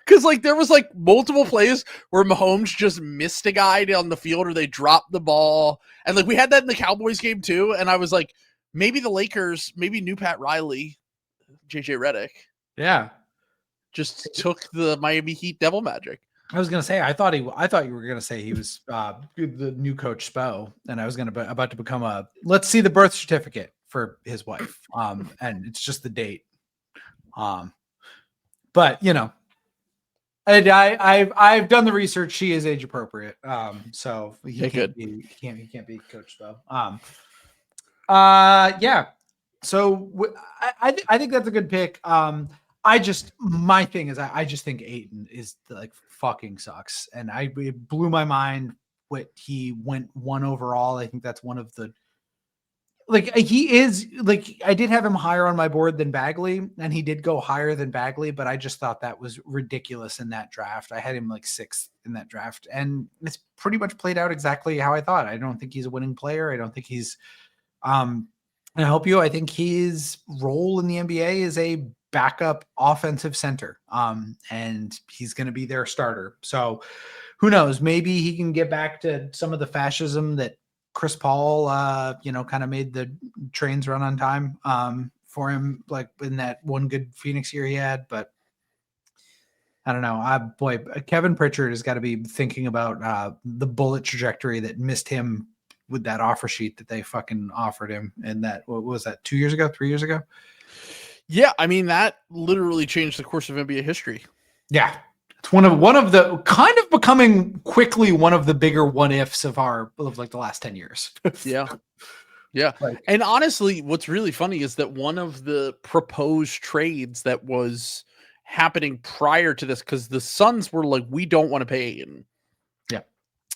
because like there was like multiple plays where Mahomes just missed a guy down the field, or they dropped the ball, and like we had that in the Cowboys game too. And I was like, maybe the Lakers, maybe new Pat Riley, JJ Redick, just took the Miami Heat devil magic. I was gonna say, I thought you were gonna say he was the new coach Spo, and I was about to become let's see the birth certificate for his wife. And it's just the date. But you know, I've done the research. She is age appropriate. So he can't be coached though. Yeah. So I think that's a good pick. My thing is I just think Ayton is like fucking sucks, and it blew my mind what he went 1 overall. I think that's one of the, like, he is, like, I did have him higher on my board than Bagley, and he did go higher than Bagley, but I just thought that was ridiculous in that draft. I had him like 6th in that draft, and it's pretty much played out exactly how I thought. I don't think he's a winning player. I don't think he's I help you. I think his role in the NBA is a backup offensive center. And he's going to be their starter. So who knows? Maybe he can get back to some of the fascism that Chris Paul, kind of made the trains run on time for him, like in that one good Phoenix year he had. But I don't know. Kevin Pritchard has got to be thinking about the bullet trajectory that missed him with that offer sheet that they fucking offered him. And that, what was that, 2 years ago, 3 years ago? Yeah. I mean, that literally changed the course of NBA history. Yeah. It's one of the kind of becoming quickly one of the bigger what ifs of like the last 10 years. Yeah. Yeah. And honestly, what's really funny is that one of the proposed trades that was happening prior to this, because the Suns were like, we don't want to pay Ayton. Yeah.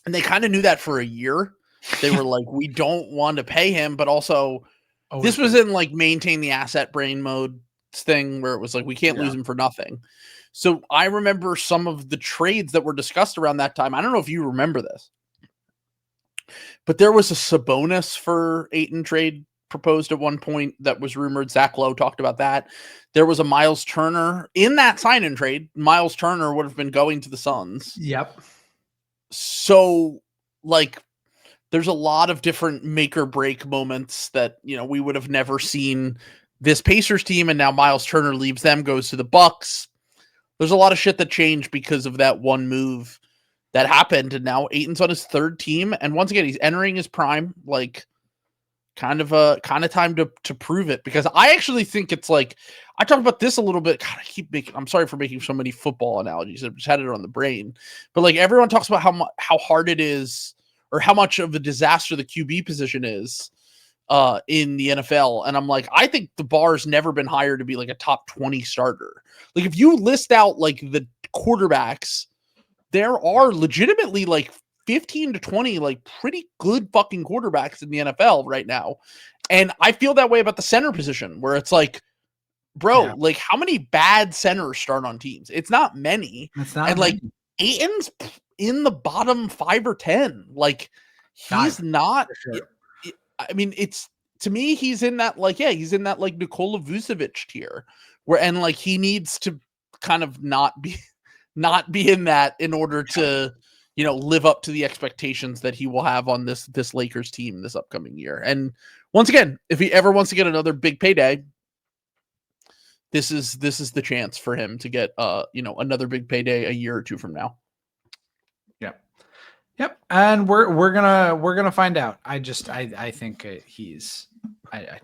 And they kind of knew that for a year. They were like, we don't want to pay him, but also this was in like maintain the asset brain mode thing where it was like, we can't lose him for nothing. So I remember some of the trades that were discussed around that time. I don't know if you remember this, but there was a Sabonis for Ayton trade proposed at one point that was rumored. Zach Lowe talked about that. There was a Miles Turner in that sign-in trade. Miles Turner would have been going to the Suns. Yep. So like, there's a lot of different make or break moments that, we would have never seen this Pacers team. And now Miles Turner leaves them, goes to the Bucks. There's a lot of shit that changed because of that one move that happened. And now Ayton's on his 3rd team. And once again, he's entering his prime, like kind of time to prove it, because I actually think it's like, I talked about this a little bit. God, I'm sorry for making so many football analogies. I've just had it on the brain, but like everyone talks about how hard it is, or how much of a disaster the QB position is in the NFL. And I'm like, I think the bar's never been higher to be like a top 20 starter. Like if you list out like the quarterbacks, there are legitimately like 15 to 20, like pretty good fucking quarterbacks in the NFL right now. And I feel that way about the center position, where it's like, bro, like how many bad centers start on teams? It's not many. Like Ayton's in the bottom 5 or 10. Like he's not, I mean, it's, to me, he's in that like, he's in that like Nikola Vucevic tier where, and like, he needs to kind of not be in that in order to, live up to the expectations that he will have on this Lakers team this upcoming year. And once again, if he ever wants to get another big payday, this is the chance for him to get, another big payday a year or two from now. Yep. And we're gonna find out. I think he's, I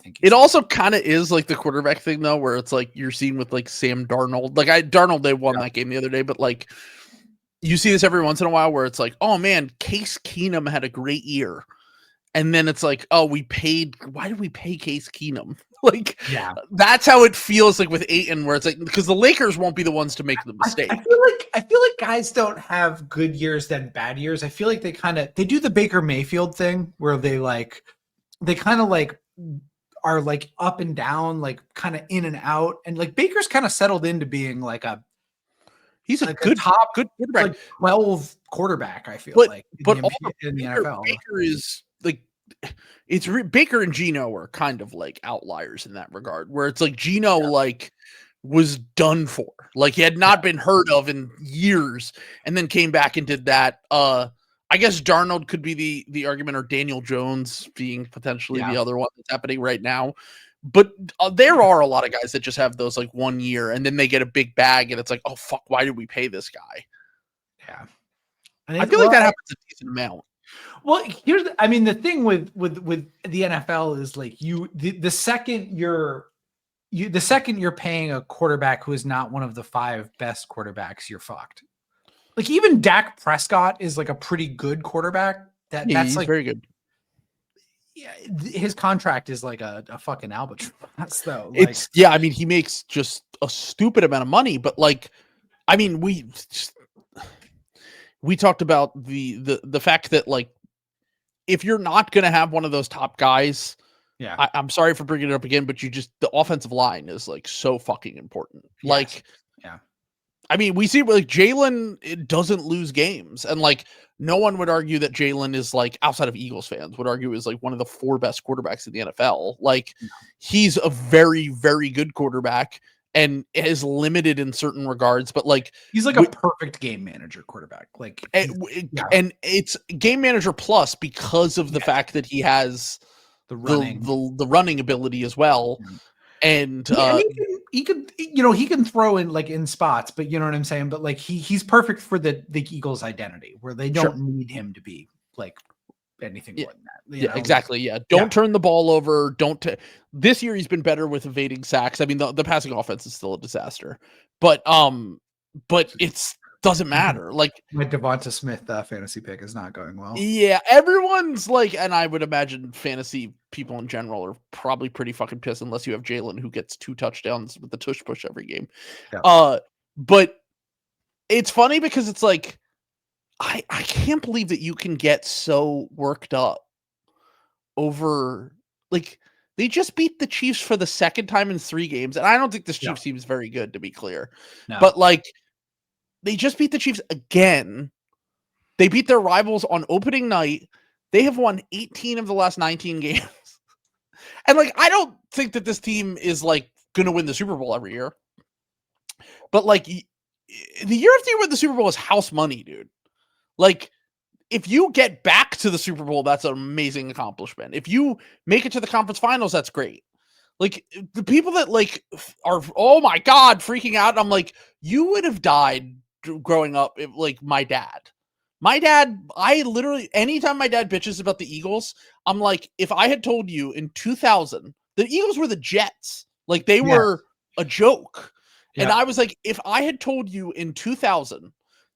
think it also kind of is like the quarterback thing though, where it's like you're seeing with like Sam Darnold, like Darnold, they won that game the other day, but like you see this every once in a while where it's like, oh man, Case Keenum had a great year. And then it's like, oh, why did we pay Case Keenum? Like, that's how it feels like with Ayton, where it's like, because the Lakers won't be the ones to make the mistake. I feel like guys don't have good years than bad years. I feel like they do the Baker Mayfield thing where they kind of like are like up and down, like kind of in and out. And like Baker's kind of settled into being like he's a good quarterback, like 12 quarterback. I feel like in the NFL. Baker is like, it's Baker and Geno are kind of like outliers in that regard, where it's like Geno like was done for, like he had not been heard of in years, and then came back and did that. I guess Darnold could be the argument, or Daniel Jones being potentially the other one that's happening right now. But there are a lot of guys that just have those like 1 year, and then they get a big bag, and it's like, oh fuck, why did we pay this guy? Yeah, I feel like that happens a decent amount. Well, the thing with the NFL is like the second you're paying a quarterback who is not one of the 5 best quarterbacks, you're fucked. Like even Dak Prescott is like a pretty good quarterback. That's he's like very good. Yeah, his contract is like a fucking albatross though. Like, I mean, he makes just a stupid amount of money, but like, I mean, we talked about the fact that like, if you're not going to have one of those top guys, yeah, I'm sorry for bringing it up again, but the offensive line is like so fucking important. Yes. Like, yeah. I mean, we see like Jalen doesn't lose games, and like no one would argue that Jalen is like, outside of Eagles fans, would argue is like one of the 4 best quarterbacks in the NFL. Like, he's a very, very good quarterback and is limited in certain regards, but like he's like a perfect game manager quarterback. Like, and it's game manager plus because of the fact that he has the running ability as well. Yeah. And he can throw in like in spots, but you know what I'm saying? But like he's perfect for the Eagles identity where they don't need him to be like anything more than that. Yeah, exactly. Yeah. Don't turn the ball over. This year he's been better with evading sacks. I mean, the passing offense is still a disaster, but it's doesn't matter. Like my Devonta Smith fantasy pick is not going well. Yeah, everyone's like, and I would imagine fantasy people in general are probably pretty fucking pissed unless you have Jalen who gets 2 touchdowns with the tush push every game. Yeah. But it's funny because it's like, I can't believe that you can get so worked up over, like, they just beat the Chiefs for the 2nd time in 3 games. And I don't think this Chiefs team is very good, to be clear. No. But like, they just beat the Chiefs again. They beat their rivals on opening night. They have won 18 of the last 19 games. And like, I don't think that this team is like going to win the Super Bowl every year. But like, the year after you win the Super Bowl is house money, dude. Like, if you get back to the Super Bowl, that's an amazing accomplishment. If you make it to the conference finals, that's great. Like, the people that like are, oh my God, freaking out. I'm like, you would have died growing up if, like, my dad, I literally, anytime my dad bitches about the Eagles, I'm like, if I had told you in 2000, the Eagles were the Jets, like they were a joke. Yeah. And I was like, if I had told you in 2000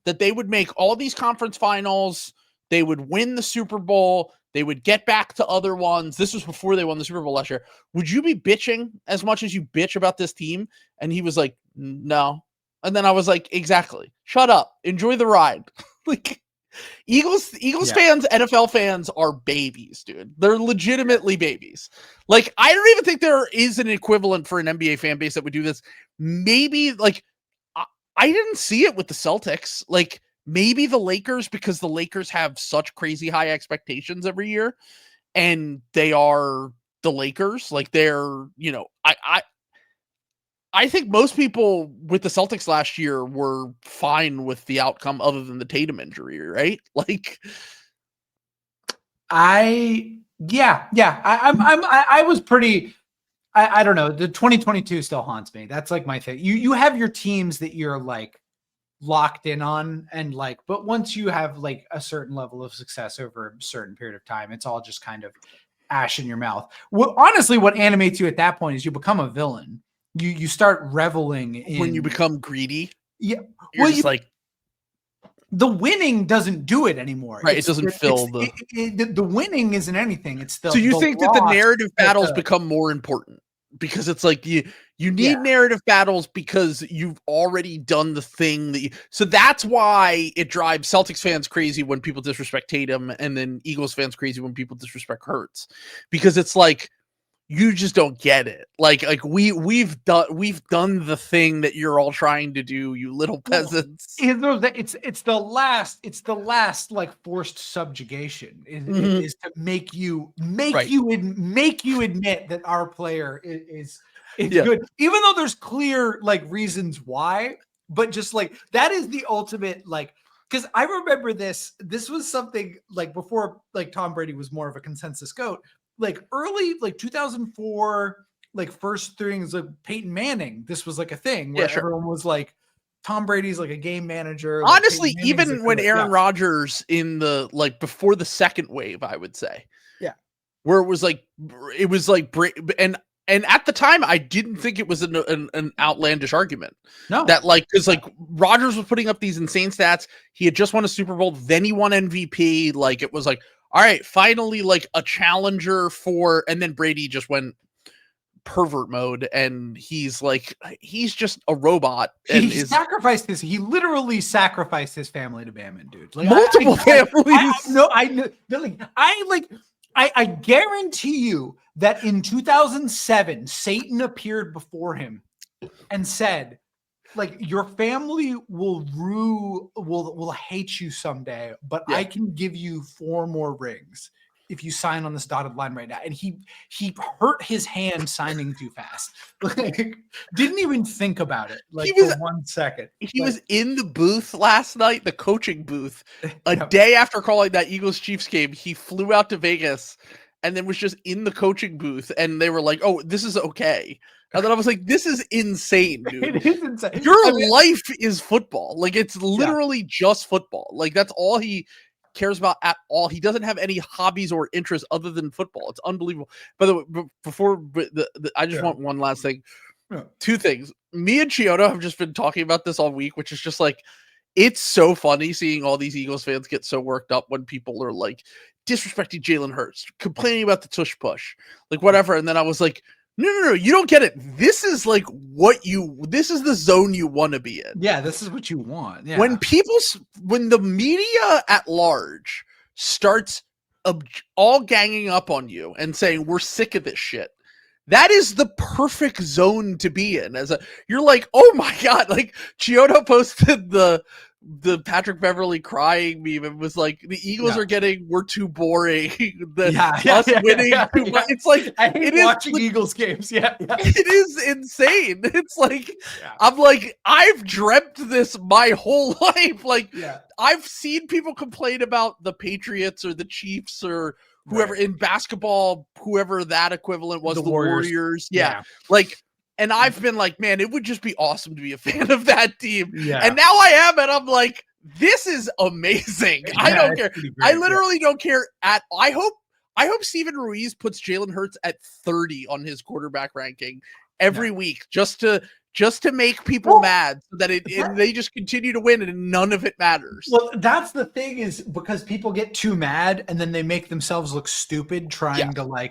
that they would make all these conference finals, they would win the Super Bowl, they would get back to other ones. This was before they won the Super Bowl last year. Would you be bitching as much as you bitch about this team? And he was like, no. And then I was like, exactly. Shut up. Enjoy the ride. Like, Eagles fans, NFL fans are babies, dude. They're legitimately babies. Like, I don't even think there is an equivalent for an NBA fan base that would do this. Maybe, like, I didn't see it with the Celtics. Like, maybe the Lakers, because the Lakers have such crazy high expectations every year, and they are the Lakers. Like, they're, you know, I think most people with the Celtics last year were fine with the outcome other than the Tatum injury, right? Like, I was pretty, I don't know. The 2022 still haunts me. That's like my thing. You have your teams that you're like locked in on, and like, but once you have like a certain level of success over a certain period of time, it's all just kind of ash in your mouth. Honestly, what animates you at that point is you become a villain. You start reveling in, when you become greedy. Yeah. You're just like, the winning doesn't do it anymore. Right. It doesn't fill the winning isn't anything. It's the, so you think that the narrative battles become more important because it's like you need narrative battles because you've already done the thing that so that's why it drives Celtics fans crazy when people disrespect Tatum, and then Eagles fans crazy when people disrespect Hurts, because it's like, you just don't get it. Like we've done the thing that you're all trying to do, you little peasants. It's the last like forced subjugation is to make you admit that our player is good, even though there's clear like reasons why, but just like that is the ultimate, like, because I remember this was something like before, like Tom Brady was more of a consensus GOAT. Like early, like 2004, like first things like Peyton Manning, this was like a thing where everyone was like, Tom Brady's like a game manager. Honestly, even when Aaron Rodgers before the second wave, I would say, where it was like and at the time, I didn't think it was an outlandish argument. No, that because Rodgers was putting up these insane stats. He had just won a Super Bowl, then he won MVP. Like it was like, all right, finally, like a challenger and then Brady just went pervert mode, and he's just a robot. And he literally sacrificed his family to Bama, dude. Like, multiple families. I guarantee you that in 2007, Satan appeared before him and said, like, your family will hate you someday, but I can give you 4 more rings if you sign on this dotted line right now. And he hurt his hand signing too fast. Like, didn't even think about it. Like, for 1 second. He was in the booth last night, the coaching booth, a day after calling that Eagles-Chiefs game. He flew out to Vegas and then was just in the coaching booth, and they were like, "Oh, this is okay." And then I was like, "This is insane, dude. It is insane. Your life is football. Like, it's literally just football. Like, that's all he cares about at all. He doesn't have any hobbies or interests other than football. It's unbelievable." By the way, I just want one last thing. 2 things. Me and Chiodo have just been talking about this all week, which is just like, it's so funny seeing all these Eagles fans get so worked up when people are like disrespecting Jalen Hurts, complaining about the tush push, like whatever. And then I was like, no, you don't get it. This is this is the zone you want to be in. Yeah, this is what you want. Yeah. When the media at large starts all ganging up on you and saying, we're sick of this shit, that is the perfect zone to be in. You're like, oh my God, like Chiodo posted the Patrick Beverly crying meme and was like, the Eagles are we're too boring. Us winning. It's like, I hate watching Eagles games. Yeah. It is insane. It's like, I'm like, I've dreamt this my whole life. Like, I've seen people complain about the Patriots or the Chiefs or whoever in basketball, whoever that equivalent was, the Warriors. Yeah. Like, and I've been like, man, it would just be awesome to be a fan of that team. Yeah. And now I am, and I'm like, this is amazing. Yeah, I don't care. I literally don't care I hope Steven Ruiz puts Jalen Hurts at 30 on his quarterback ranking every week just to make people mad, so that they just continue to win and none of it matters. Well, that's the thing, is because people get too mad and then they make themselves look stupid trying to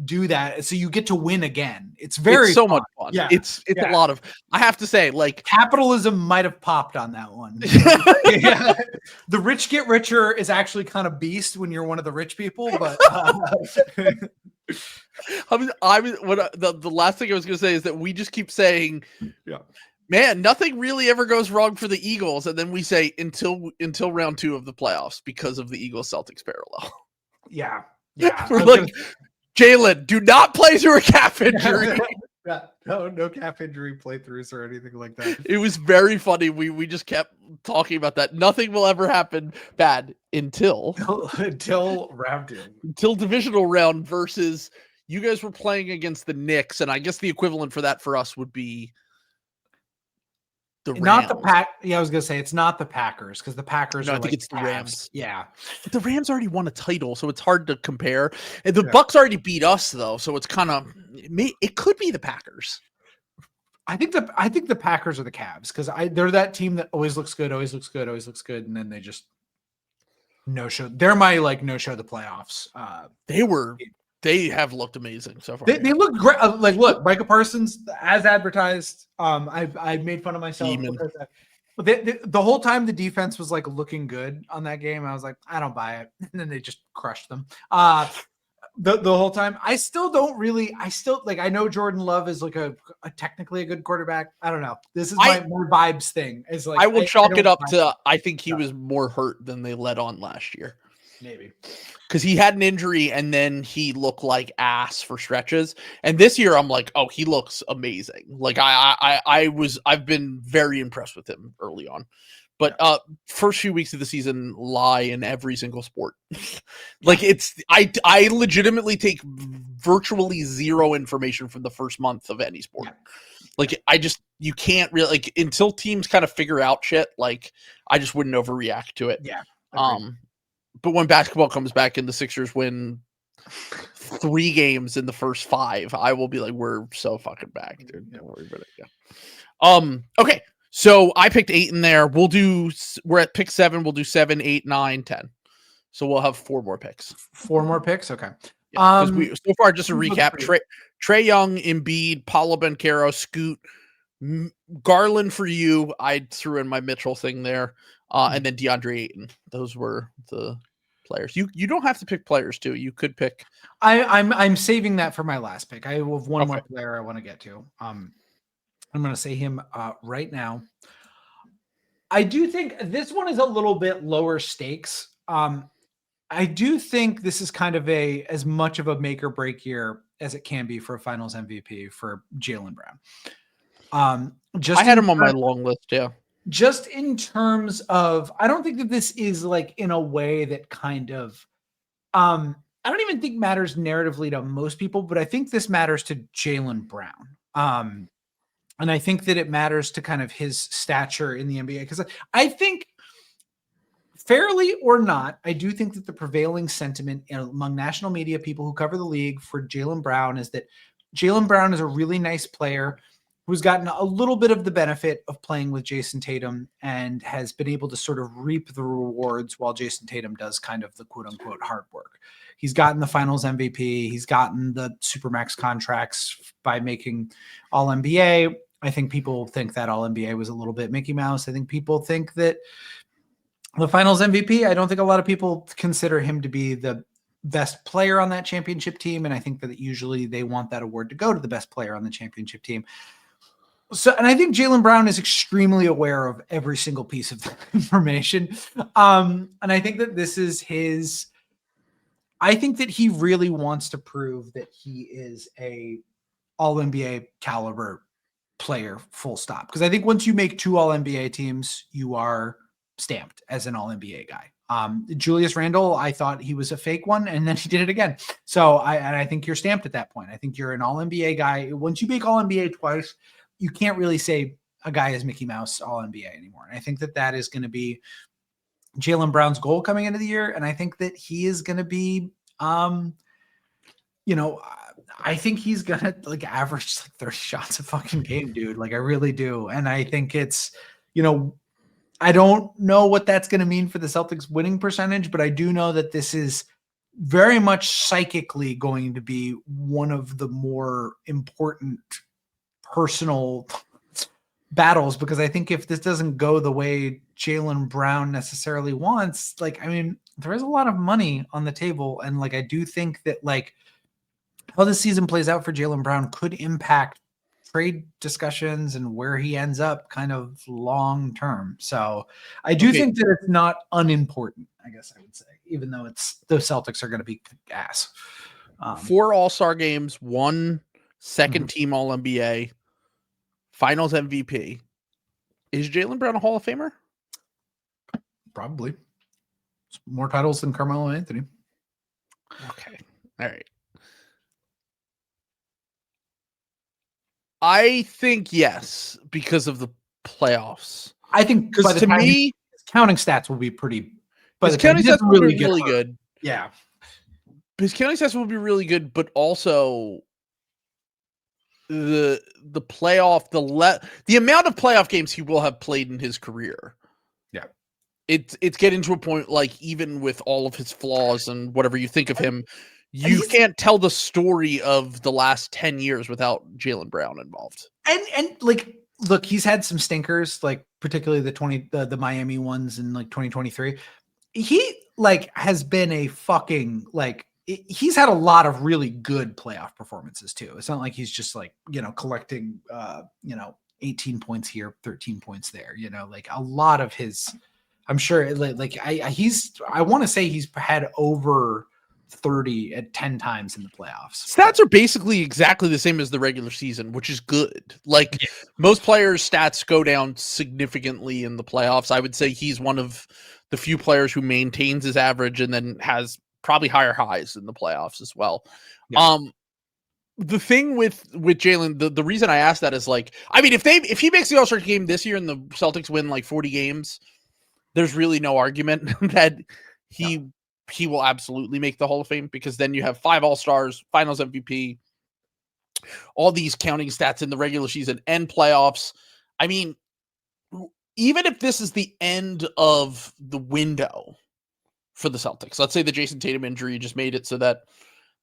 do that. So you get to win again. It's so much fun. Yeah. It's a lot of, I have to say, like, capitalism might have popped on that one. The rich get richer is actually kind of beast when you're one of the rich people, but the last thing I was going to say is that we just keep saying, man, nothing really ever goes wrong for the Eagles, and then we say until round 2 of the playoffs because of the Eagles Celtics parallel. Yeah. We're like, Jalen, do not play through a calf injury. No calf injury playthroughs or anything like that. It was very funny. We just kept talking about that. Nothing will ever happen bad until round 2. Until divisional round versus you guys were playing against the Knicks, and I guess the equivalent for that for us would be the Rams. Not the Pack. Yeah, I was gonna say it's not the Packers, because the Packers. No, I think it's the Rams. Yeah, but the Rams already won a title, so it's hard to compare. And the Bucks already beat us, though, so it's kind of it could be the Packers. I think the Packers are the Cavs, because they're that team that always looks good, and then they just no show. They're my no show the playoffs. They have looked amazing so far. They look great. Look, Micah Parsons, as advertised. I made fun of myself. But the whole time the defense was looking good on that game, I was like, I don't buy it. And then they just crushed them. The whole time, I still don't really. I know Jordan Love is a technically a good quarterback. I don't know. This is my more vibes thing. Is I will chalk it up to I think he was more hurt than they let on last year. Maybe because he had an injury and then he looked like ass for stretches. And this year I'm like, oh, he looks amazing. Like I've been very impressed with him early on. But first few weeks of the season lie in every single sport. I legitimately take virtually zero information from the first month of any sport. Like, you can't really, like, until teams kind of figure out shit, like, I just wouldn't overreact to it. Yeah. But when basketball comes back and the Sixers win 3 games in the first 5, I will be like, we're so fucking back, dude. Don't worry about it. Yeah. Okay. So I picked Ayton there. We're at pick 7. We'll do 7, 8, 9, 10. So we'll have 4 more picks. 4 more picks. Okay. Yeah, so far, just a recap: Trey Young, Embiid, Paulo Banchero, Scoot, Garland for you. I threw in my Mitchell thing there, and then DeAndre Ayton. Those were the players. You don't have to pick players too. You could pick. I'm saving that for my last pick. I have one more player I want to get to. I'm going to say him right now. I do think this one is a little bit lower stakes. I do think this is kind of as much of a make or break year as it can be for a Finals MVP for Jaylen Brown. I had him on my long list. Yeah. Just in terms of, I don't think that this is like in a way that kind of, I don't even think matters narratively to most people, but I think this matters to Jaylen Brown. And I think that it matters to kind of his stature in the NBA, because I think, fairly or not, I do think that the prevailing sentiment among national media, people who cover the league for Jaylen Brown, is that Jaylen Brown is a really nice player who's gotten a little bit of the benefit of playing with Jason Tatum and has been able to sort of reap the rewards while Jason Tatum does kind of the quote unquote hard work. He's gotten the Finals MVP. He's gotten the Supermax contracts by making All NBA. I think people think that All NBA was a little bit Mickey Mouse. I think people think that the Finals MVP, I don't think a lot of people consider him to be the best player on that championship team. And I think that usually they want that award to go to the best player on the championship team. So, and I think Jaylen Brown is extremely aware of every single piece of information. And I think that this is I think that he really wants to prove that he is a All NBA caliber player, full stop. Because I think once you make 2 All NBA teams, you are stamped as an All NBA guy. Julius Randle, I thought he was a fake one, and then he did it again. So I think you're stamped at that point. I think you're an All NBA guy. Once you make All NBA twice, you can't really say a guy is Mickey Mouse All NBA anymore. And I think that is going to be Jaylen Brown's goal coming into the year. And I think that he is going to be, I think he's going to like average like 30 shots a fucking game, dude. Like I really do. And I think it's, I don't know what that's going to mean for the Celtics winning percentage, but I do know that this is very much psychically going to be one of the more important personal battles, because I think if this doesn't go the way Jaylen Brown necessarily wants, like, I mean, there is a lot of money on the table. And like, I do think that like how the season plays out for Jaylen Brown could impact trade discussions and where he ends up kind of long term. So I do think that it's not unimportant, I guess I would say, even though the Celtics are going to be ass. 4 All-Star games, 1 second team All-NBA, Finals MVP. Is Jaylen Brown a Hall of Famer? Probably. More titles than Carmelo and Anthony. Okay. All right. I think yes, because of the playoffs. I think because to me, his counting stats will be pretty. His counting stats will be really good. Yeah. His counting stats will be really good, but also the playoff, the amount of playoff games he will have played in his career. Yeah. It's getting to a point, like, even with all of his flaws and whatever you think of him, you can't tell the story of the last 10 years without Jaylen Brown involved. And like, look, he's had some stinkers, like particularly the Miami ones in like 2023. He like has been a fucking like, he's had a lot of really good playoff performances too. It's not like he's just like, collecting, 18 points here, 13 points there, like a lot of his, I'm sure I want to say he's had over 30 at 10 times in the playoffs. Stats are basically exactly the same as the regular season, which is good. Like most players' stats go down significantly in the playoffs. I would say he's one of the few players who maintains his average and then has probably higher highs in the playoffs as well. Yeah. the thing with Jalen, the reason I asked that is like, I mean, if he makes the All-Star game this year and the Celtics win like 40 games, there's really no argument that he will absolutely make the Hall of Fame, because then you have 5 All-Stars, Finals MVP, all these counting stats in the regular season and playoffs. I mean, even if this is the end of the window for the Celtics, let's say the Jason Tatum injury just made it so that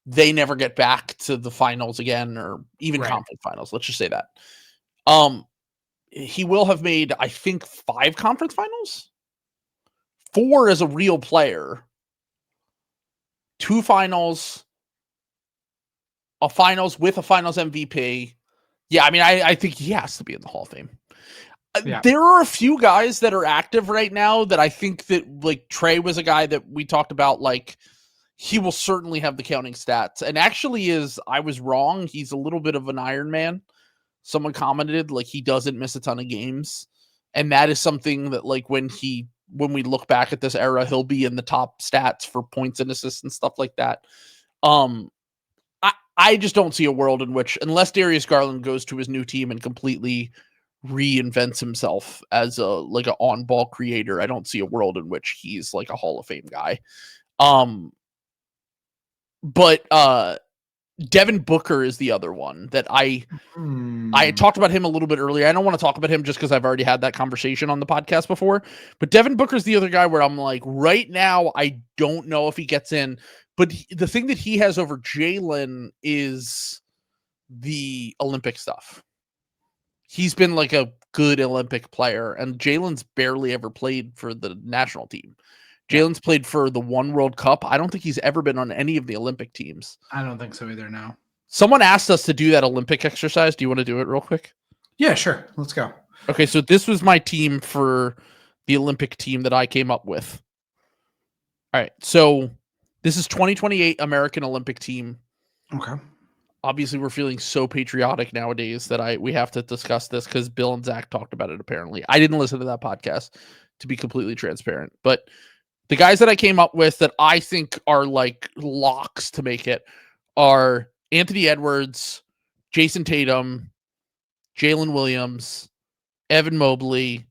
they never get back to the finals again, or even conference finals. Let's just say that. He will have made, I think, 5 conference finals, 4 as a real player, 2 finals, a finals with a finals MVP. Yeah, I mean, I think he has to be in the Hall of Fame. Yeah. There are a few guys that are active right now that I think that, like, Trey was a guy that we talked about, like, he will certainly have the counting stats. And actually I was wrong. He's a little bit of an Iron Man. Someone commented, like, he doesn't miss a ton of games. And that is something that, like, when we look back at this era, he'll be in the top stats for points and assists and stuff like that. I just don't see a world in which, unless Darius Garland goes to his new team and completely reinvents himself as a, like, an on-ball creator, I don't see a world in which he's like a Hall of Fame guy. But Devin Booker is the other one that I talked about him a little bit earlier. I don't want to talk about him just because I've already had that conversation on the podcast before. But Devin Booker is the other guy where I'm like, right now, I don't know if he gets in. But the thing that he has over Jalen is the Olympic stuff. He's been like a good Olympic player, and Jalen's barely ever played for the national team. Jalen's played for the one World Cup. I don't think he's ever been on any of the Olympic teams. I don't think so either now. Someone asked us to do that Olympic exercise. Do you want to do it real quick? Yeah, sure. Let's go. Okay, so this was my team for the Olympic team that I came up with. All right, so this is 2028 American Olympic team. Okay. Obviously, we're feeling so patriotic nowadays that we have to discuss this because Bill and Zach talked about it, apparently. I didn't listen to that podcast, to be completely transparent. But the guys that I came up with that I think are like locks to make it are Anthony Edwards, Jason Tatum, Jalen Williams, Evan Mobley,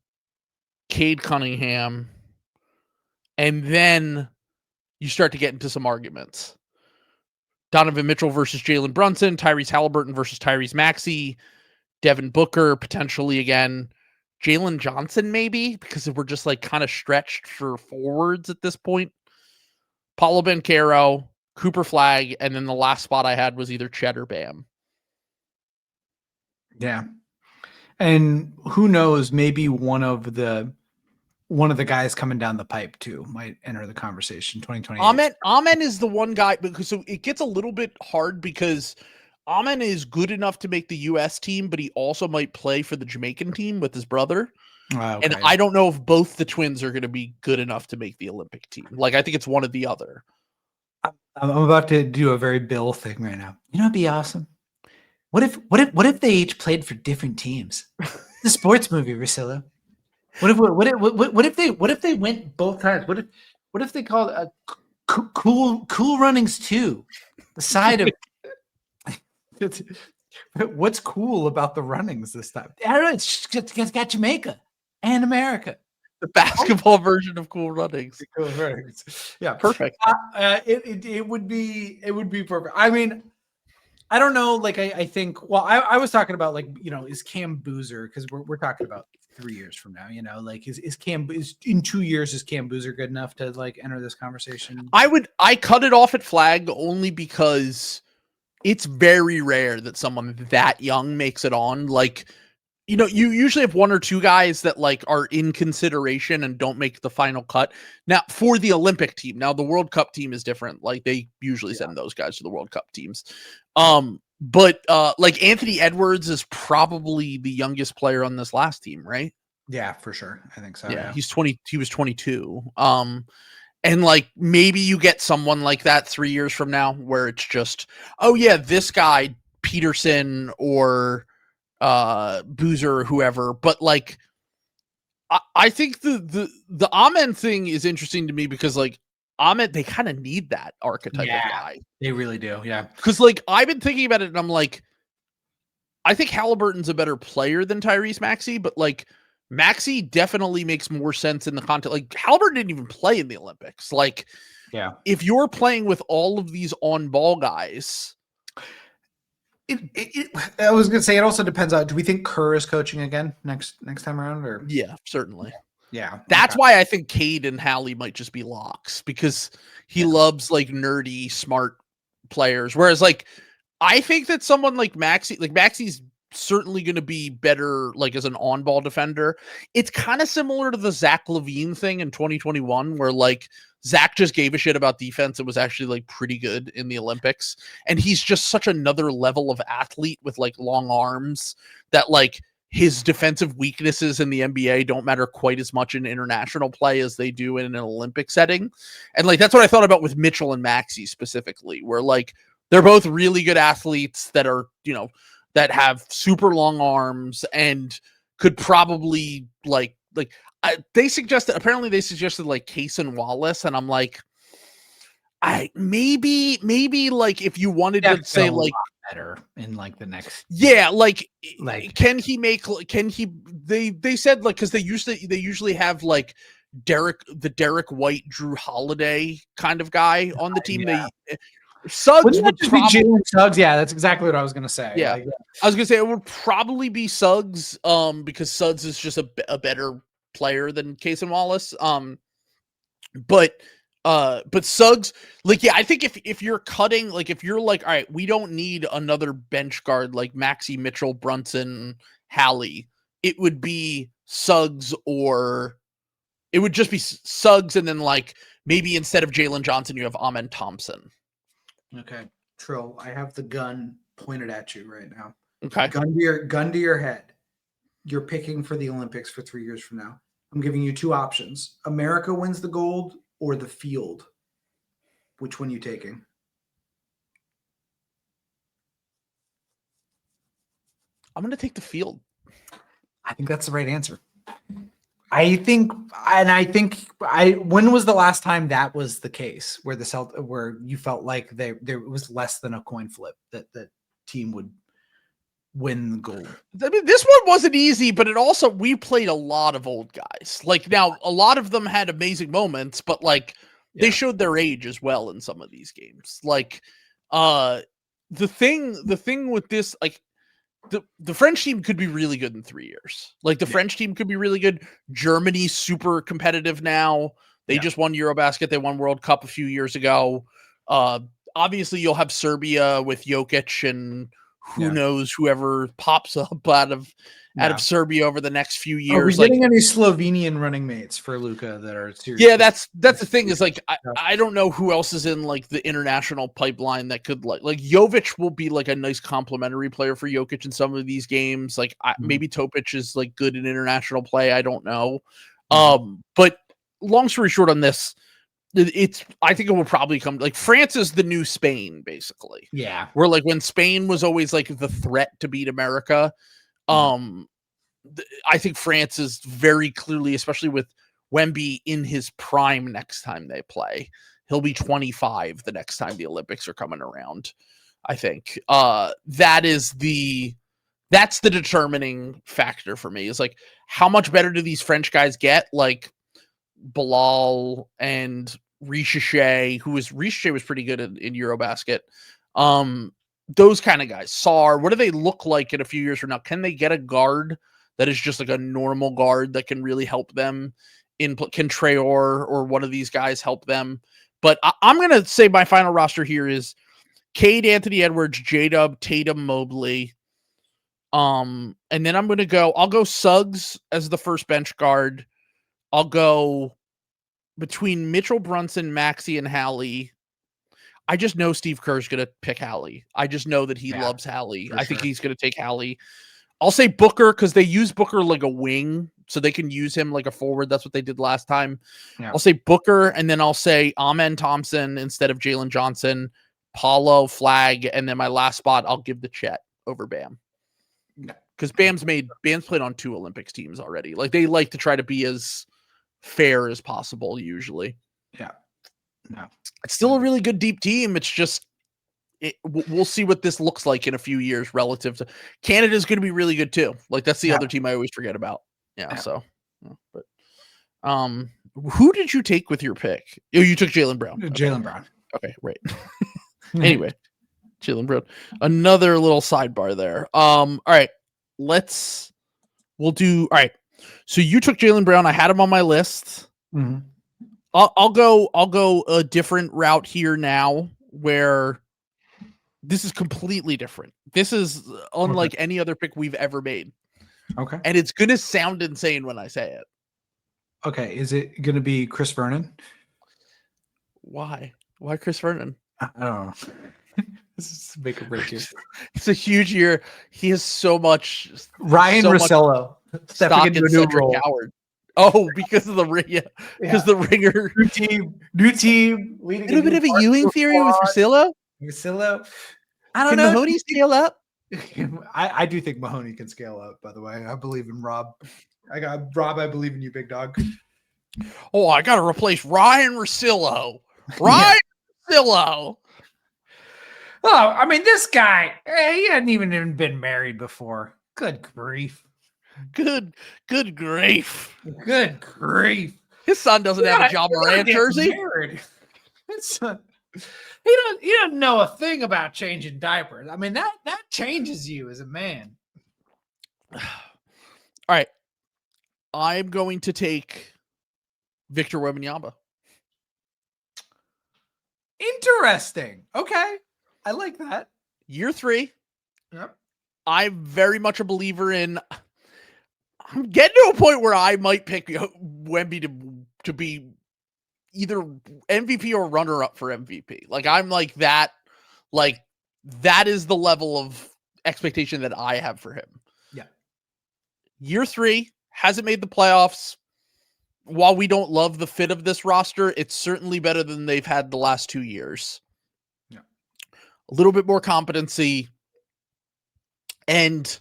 Cade Cunningham, and then you start to get into some arguments. Donovan Mitchell versus Jalen Brunson, Tyrese Halliburton versus Tyrese Maxey, Devin Booker potentially again, Jalen Johnson maybe, because we're just like kind of stretched for forwards at this point. Paolo Banchero, Cooper Flagg, and then the last spot I had was either Chet or Bam. Yeah. And who knows, maybe one of the guys coming down the pipe too might enter the conversation. 2028. Amen is the one guy, because so it gets a little bit hard because Amen is good enough to make the U.S. team, but he also might play for the Jamaican team with his brother. Okay. And I don't know if both the twins are going to be good enough to make the Olympic team. Like, I think it's one or the other. I'm about to do a very Bill thing right now. You know, it'd be awesome. What if they each played for different teams? The sports movie, Russillo. What if they went both times? What if they called a Cool Runnings 2? The side of what's cool about the runnings this time? I don't know. It's got Jamaica and America. The basketball version of Cool Runnings. Cool Runnings. Yeah, perfect. It would be perfect. I mean, I don't know. Like, I think. Well, I was talking about, like, you know, is Cam Boozer, because we're talking about 3 years from now. You know, like, is in 2 years, is Cam Boozer good enough to, like, enter this conversation? I cut it off at Flagg only because it's very rare that someone that young makes it on. Like, you know, you usually have 1 or 2 guys that, like, are in consideration and don't make the final cut. Now, for the Olympic team, now the World Cup team is different. Like, they usually send those guys to the World Cup teams. But like, Anthony Edwards is probably the youngest player on this last team, right? Yeah, for sure. I think so. Yeah. He was 22. And, like, maybe you get someone like that 3 years from now where it's just, oh yeah, this guy, Peterson or Boozer or whoever. But, like, I think the Amen thing is interesting to me because, like, Ahmed, they kind of need that archetype of guy. They really do. Yeah. Because like I've been thinking about it and I'm like, I think Halliburton's a better player than Tyrese Maxey, but like Maxey definitely makes more sense in the context. Like Halliburton didn't even play in the Olympics. Like, if you're playing with all of these on-ball guys, I was gonna say it also depends on. Do we think Kerr is coaching again next time around? Or yeah, certainly. Yeah, that's why I think Cade and Hallie might just be locks because he loves like nerdy, smart players. Whereas like I think that someone like Maxey's certainly going to be better like as an on-ball defender. It's kind of similar to the Zach LaVine thing in 2021 where like Zach just gave a shit about defense and was actually like pretty good in the Olympics. And he's just such another level of athlete with like long arms that like his defensive weaknesses in the NBA don't matter quite as much in international play as they do in an Olympic setting. And like, that's what I thought about with Mitchell and Maxey specifically, where like, they're both really good athletes that are, you know, that have super long arms and could probably they suggested like Case and Wallace. And I'm like, maybe like if you wanted to say like better in like the next, they said like, cause they usually have like Derek White, Drew Holiday kind of guy on the team. Suggs would be Jalen Suggs. Yeah, that's exactly what I was gonna say. Yeah, I was gonna say it would probably be Suggs, because Suggs is just a better player than Case and Wallace. But Suggs, like, yeah, I think if you're cutting, like, if you're like, all right, we don't need another bench guard like Maxey, Mitchell, Brunson, Hallie, it would be Suggs, or it would just be Suggs, and then like maybe instead of Jalen Johnson, you have Amen Thompson. Okay, Trill, I have the gun pointed at you right now. Okay. Gun to your head. You're picking for the Olympics for 3 years from now. I'm giving you two options. America wins the gold or the field. Which one are you taking? I'm going to take the field. I think that's the right answer. When was the last time that was the case where where you felt like there was less than a coin flip that the team would win the gold? I mean, this one wasn't easy, but we played a lot of old guys. Like, now a lot of them had amazing moments, but like they showed their age as well in some of these games. Like, the thing with this, like, the French team could be really good in 3 years. Like, the French team could be really good. Germany's super competitive now. They just won Eurobasket. They won World Cup a few years ago. Obviously, you'll have Serbia with Jokic and who knows whoever pops up out of Serbia over the next few years. Are we getting any Slovenian running mates for Luka that are serious? Yeah, that's the thing is like I don't know who else is in like the international pipeline that could like Jovic will be like a nice complementary player for Jokic in some of these games. Like maybe Topic is like good in international play. I don't know. But long story short on this, I think it will probably come like France is the new Spain, basically. Yeah. Where like when Spain was always like the threat to beat America, I think France is very clearly, especially with Wemby in his prime next time they play. He'll be 25 the next time the Olympics are coming around. I think that's the determining factor for me, is like how much better do these French guys get? Like Bilal and Richeche, Richeche was pretty good in Eurobasket. Those kind of guys. Sarr, what do they look like in a few years from now? Can they get a guard that is just like a normal guard that can really help them? Can Traore or one of these guys help them? But I'm going to say my final roster here is Cade, Anthony Edwards, J-Dub, Tatum, Mobley. And then I'll go Suggs as the first bench guard. I'll go between Mitchell, Brunson, Maxey, and Hallie. I just know Steve Kerr's going to pick Hallie. I just know that he loves Hallie. I think he's going to take Hallie. I'll say Booker because they use Booker like a wing, so they can use him like a forward. That's what they did last time. Yeah. I'll say Booker, and then I'll say Amen Thompson instead of Jalen Johnson, Paulo, Flag, and then my last spot, I'll give the Chet over Bam. Because Bam's played on 2 Olympics teams already. Like, they like to try to be as fair as possible usually. Yeah. No. It's still a really good deep team. It's just we'll see what this looks like in a few years relative to Canada's going to be really good too. Like that's the other team I always forget about. Yeah. So, but who did you take with your pick? Oh, you took Jaylen Brown. Jaylen Brown. Okay, right. Anyway, Jaylen Brown. Another little sidebar there. All right, we'll do. All right. So you took Jaylen Brown. I had him on my list. Mm-hmm. I'll go a different route here now, where this is completely different. This is unlike any other pick we've ever made. Okay. And it's gonna sound insane when I say it. Okay. Is it gonna be Chris Vernon? Why? Why Chris Vernon? I don't know. This is make or break it. It's a huge year. He has so much. Ryan Russillo stepping into a new role. Coward. Oh, because of the ring. Yeah, because the ringer. New team. A little bit of a Ewing theory with Russillo. I don't know. Can Mahoney scale up? I do think Mahoney can scale up, by the way. I believe in Rob. I believe in you, big dog. Oh, I got to replace Ryan Russillo. Ryan Russillo. Oh, I mean, this guy, he hadn't even been married before. Good grief. Good grief. Good grief. His son doesn't have a John Morant jersey. He doesn't know a thing about changing diapers. I mean, that changes you as a man. All right. I'm going to take Victor Wembanyama. Interesting. Okay. I like that. Year 3. Yep. I'm very much a believer in. I'm getting to a point where I might pick Wemby to be either MVP or runner-up for MVP. Like I'm like that. Like that is the level of expectation that I have for him. Yeah. Year 3 hasn't made the playoffs. While we don't love the fit of this roster, it's certainly better than they've had the last 2 years. Yeah. A little bit more competency. And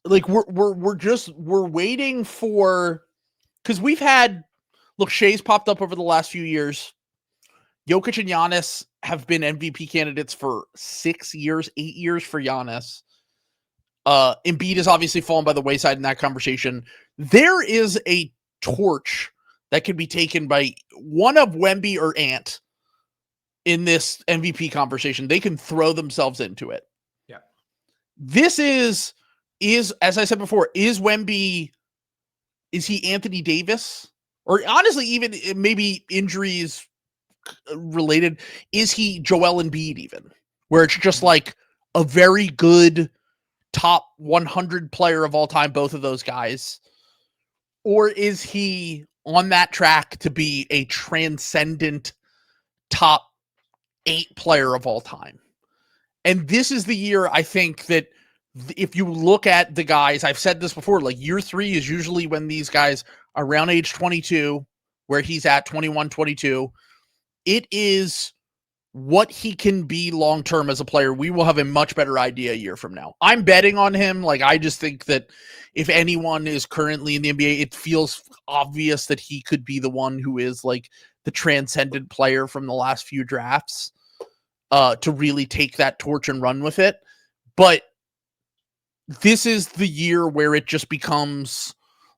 like we're waiting for, because we've had, look, Shea's popped up over the last few years. Jokic and Giannis have been MVP candidates for 6 years, 8 years for Giannis. Embiid has obviously fallen by the wayside in that conversation. There is a torch that can be taken by one of Wemby or Ant in this MVP conversation. They can throw themselves into it. Yeah. This is as I said before, is Wemby, is he Anthony Davis? Or honestly, even maybe injuries related, is he Joel Embiid even? Where it's just like a very good top 100 player of all time, both of those guys? Or is he on that track to be a transcendent top 8 player of all time? And this is the year, I think, that if you look at the guys, I've said this before, like year 3 is usually when these guys are around age 22, where he's at 21, 22. It is what he can be long-term as a player. We will have a much better idea a year from now. I'm betting on him. Like, I just think that if anyone is currently in the NBA, it feels obvious that he could be the one who is like the transcendent player from the last few drafts, to really take that torch and run with it. But this is the year where it just becomes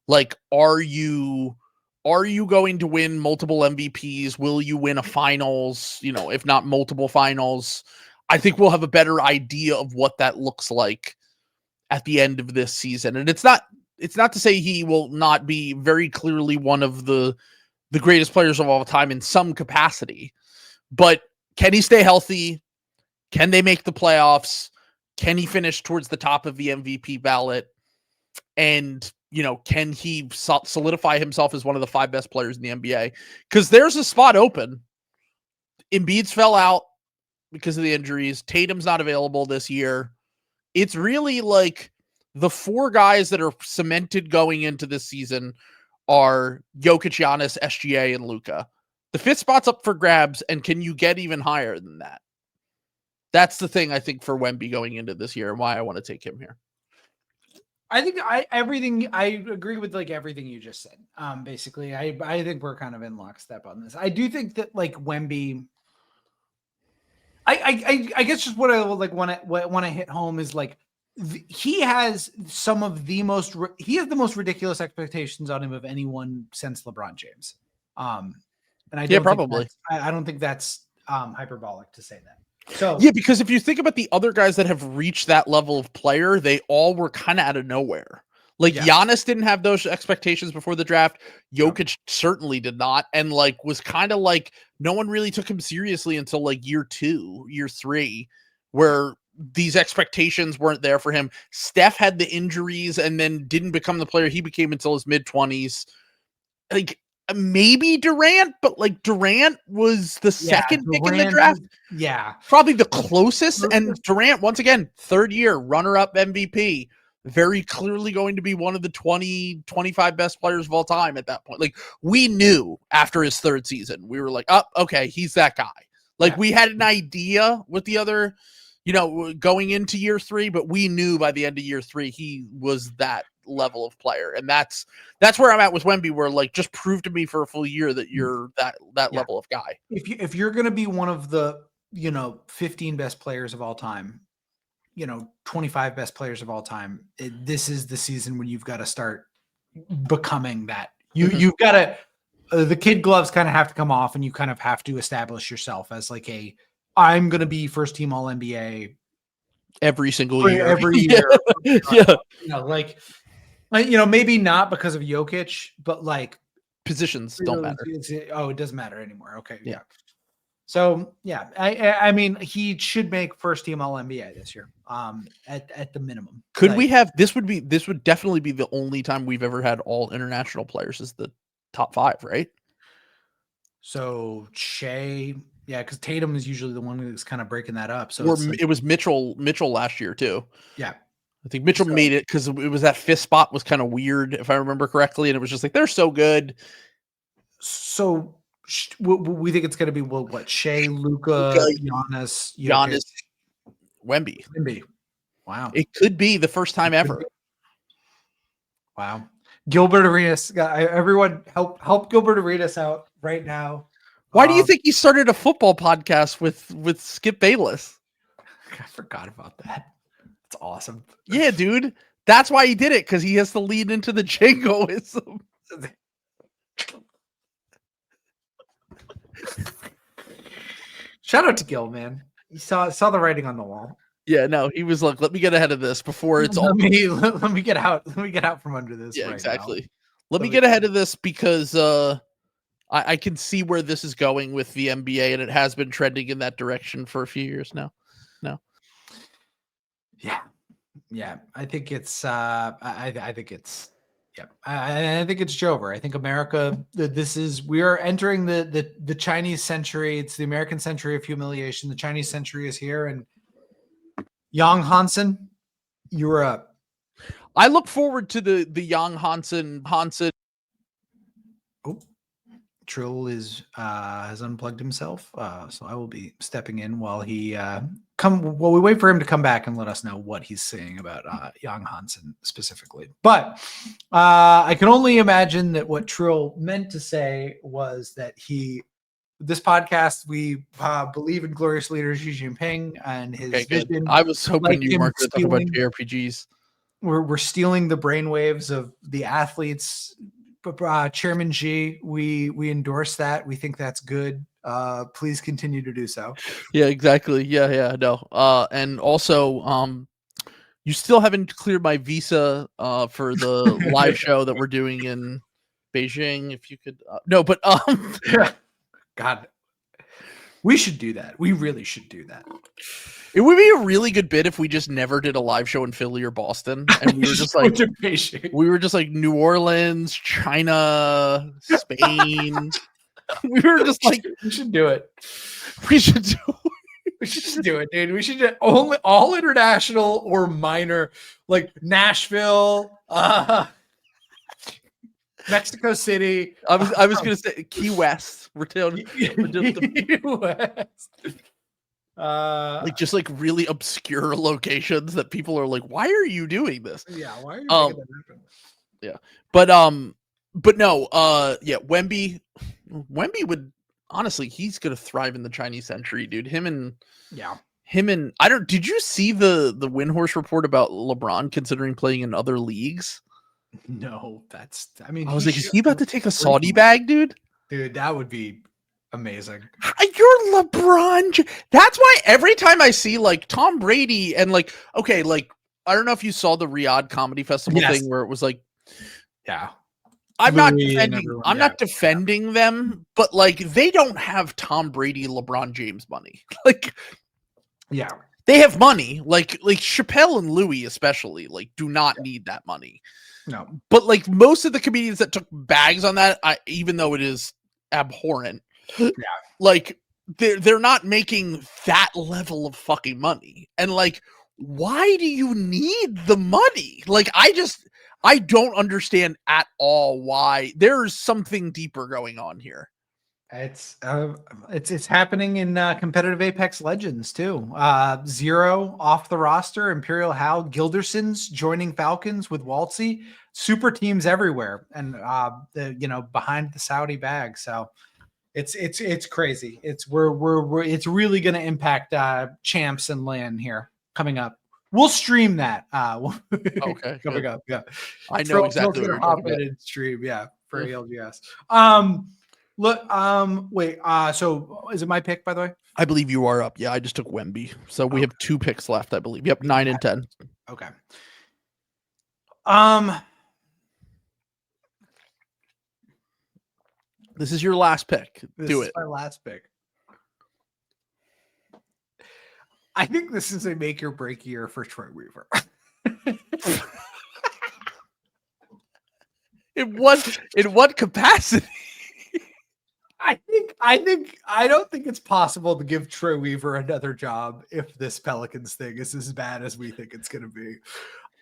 like, are you going to win multiple MVPs? Will you win a finals? You know, if not multiple finals, I think we'll have a better idea of what that looks like at the end of this season. And it's not to say he will not be very clearly one of the greatest players of all time in some capacity, but can he stay healthy? Can they make the playoffs? Can he finish towards the top of the MVP ballot? And, you know, can he solidify himself as one of the 5 best players in the NBA? Because there's a spot open. Embiid's fell out because of the injuries. Tatum's not available this year. It's really like the 4 guys that are cemented going into this season are Jokic, Giannis, SGA, and Luka. The 5th spot's up for grabs, and can you get even higher than that? That's the thing, I think, for Wemby going into this year and why I want to take him here. I think I agree with like everything you just said. Basically, I think we're kind of in lockstep on this. I do think that like Wemby. I guess just what I like want to hit home is like he has some of the most he has the most ridiculous expectations on him of anyone since LeBron James. And I don't probably I don't think that's hyperbolic to say that. So yeah, because if you think about the other guys that have reached that level of player, they all were kind of out of nowhere. Like Giannis didn't have those expectations before the draft. Jokic certainly did not, and like was kind of like no one really took him seriously until like year 2, year 3, where these expectations weren't there for him. Steph had the injuries and then didn't become the player he became until his mid-20s. Like maybe Durant, but like Durant was the second pick in the draft. Probably the closest. And Durant, once again, third year, runner-up MVP, very clearly going to be one of the 20, 25 best players of all time at that point. Like we knew after his third season, we were like, oh, okay, he's that guy. Like we had an idea with the other, going into year 3, but we knew by the end of year 3, he was that level of player. And that's where I'm at with Wemby, where like just prove to me for a full year that you're that level of guy. If you're going to be one of the 15 best players of all time, 25 best players of all time, this is the season when you've got to start becoming that. You've got to the kid gloves kind of have to come off, and you kind of have to establish yourself as like I'm going to be first team all NBA every single year. Every year. Maybe not because of Jokic, but like positions don't matter. It doesn't matter anymore. Okay. Yeah. So yeah, I mean, he should make first team all NBA this year. At the minimum. Could we have this would definitely be the only time we've ever had all international players as the top 5, right? So Shea, because Tatum is usually the one who's kind of breaking that up. So it was Mitchell last year too. Yeah. I think Mitchell made it because it was that 5th spot was kind of weird, if I remember correctly. And it was just like, they're so good. So we think it's going to be what? Shea, Luka, Giannis, Wemby. Wow. It could be the first time ever. Wow. Gilbert Arenas. Everyone help Gilbert Arenas out right now. Why do you think he started a football podcast with Skip Bayless? I forgot about that. It's awesome. Yeah, dude. That's why he did it, because he has to lead into the jingoism. Shout out to Gil, man. He saw the writing on the wall. Yeah, no, he was like, let me get ahead of this before it's all. Let me get out. Let me get out from under this. Yeah, right exactly. Now. Let me get ahead of this because I can see where this is going with the NBA, and it has been trending in that direction for a few years now. No. Yeah. I think it's. I think it's. Yeah, I think it's over. I think America. We are entering the Chinese century. It's the American century of humiliation. The Chinese century is here, and Young Hansen, you're up. I look forward to the Young Hansen. Oh, Trill has unplugged himself, so I will be stepping in while we wait for him to come back and let us know what he's saying about Young Hansen specifically. But I can only imagine that what Trill meant to say was that this podcast, we believe in glorious leader Xi Jinping and his vision. I was hoping you weren't going to talk about JRPGs. We're stealing the brainwaves of the athletes. Chairman Xi, we endorse that. We think that's good. Please continue to do so. Yeah, exactly. Yeah, no. And also, you still haven't cleared my visa for the live show that we're doing in Beijing. If you could, no, but God, we should do that. We really should do that. It would be a really good bit if we just never did a live show in Philly or Boston, and we were just like New Orleans, China, Spain. We were just like, we should do it. We should do it. We should just do it, dude. We should do all international or minor, like Nashville, Mexico City. I was gonna say Key West. We're telling Key West. Like just like really obscure locations that people are like, why are you doing this? Yeah, why are you making that happen? Yeah. But no, yeah, Wemby would honestly, he's gonna thrive in the Chinese century, dude. Him and did you see the Windhorse report about LeBron considering playing in other leagues? No, I was like, is he about to take a Saudi bag, dude? Dude, that would be amazing. You're LeBron. That's why every time I see like Tom Brady and like, okay, like I don't know if you saw the Riyadh Comedy Festival thing where it was like, yeah, I'm not defending them, but like they don't have Tom Brady, LeBron James money. Like, yeah, they have money. Like Chappelle and Louis especially, like, do not need that money. No, but like most of the comedians that took bags on that, even though it is abhorrent, like they're not making that level of fucking money. And like, why do you need the money? Like, I don't understand at all why. There's something deeper going on here. It's happening in competitive Apex Legends too. Zero off the roster, Imperial Hal, Gilderson's joining Falcons with Waltzy, super teams everywhere, and behind the Saudi bag. So it's crazy. It's really going to impact champs and LAN here coming up. We'll stream that. Okay, coming up. Yeah, I know exactly what you're talking about. Stream, yeah, for LGS. Look, wait, so is it my pick, by the way? I believe you are up. Yeah, I just took Wemby. So we have 2 picks left, I believe. Yep, 9 and 10. Okay. This is your last pick. Do it. My last pick. I think this is a make or break year for Troy Weaver. In what capacity? I don't think it's possible to give Trey Weaver another job if this Pelicans thing is as bad as we think it's going to be.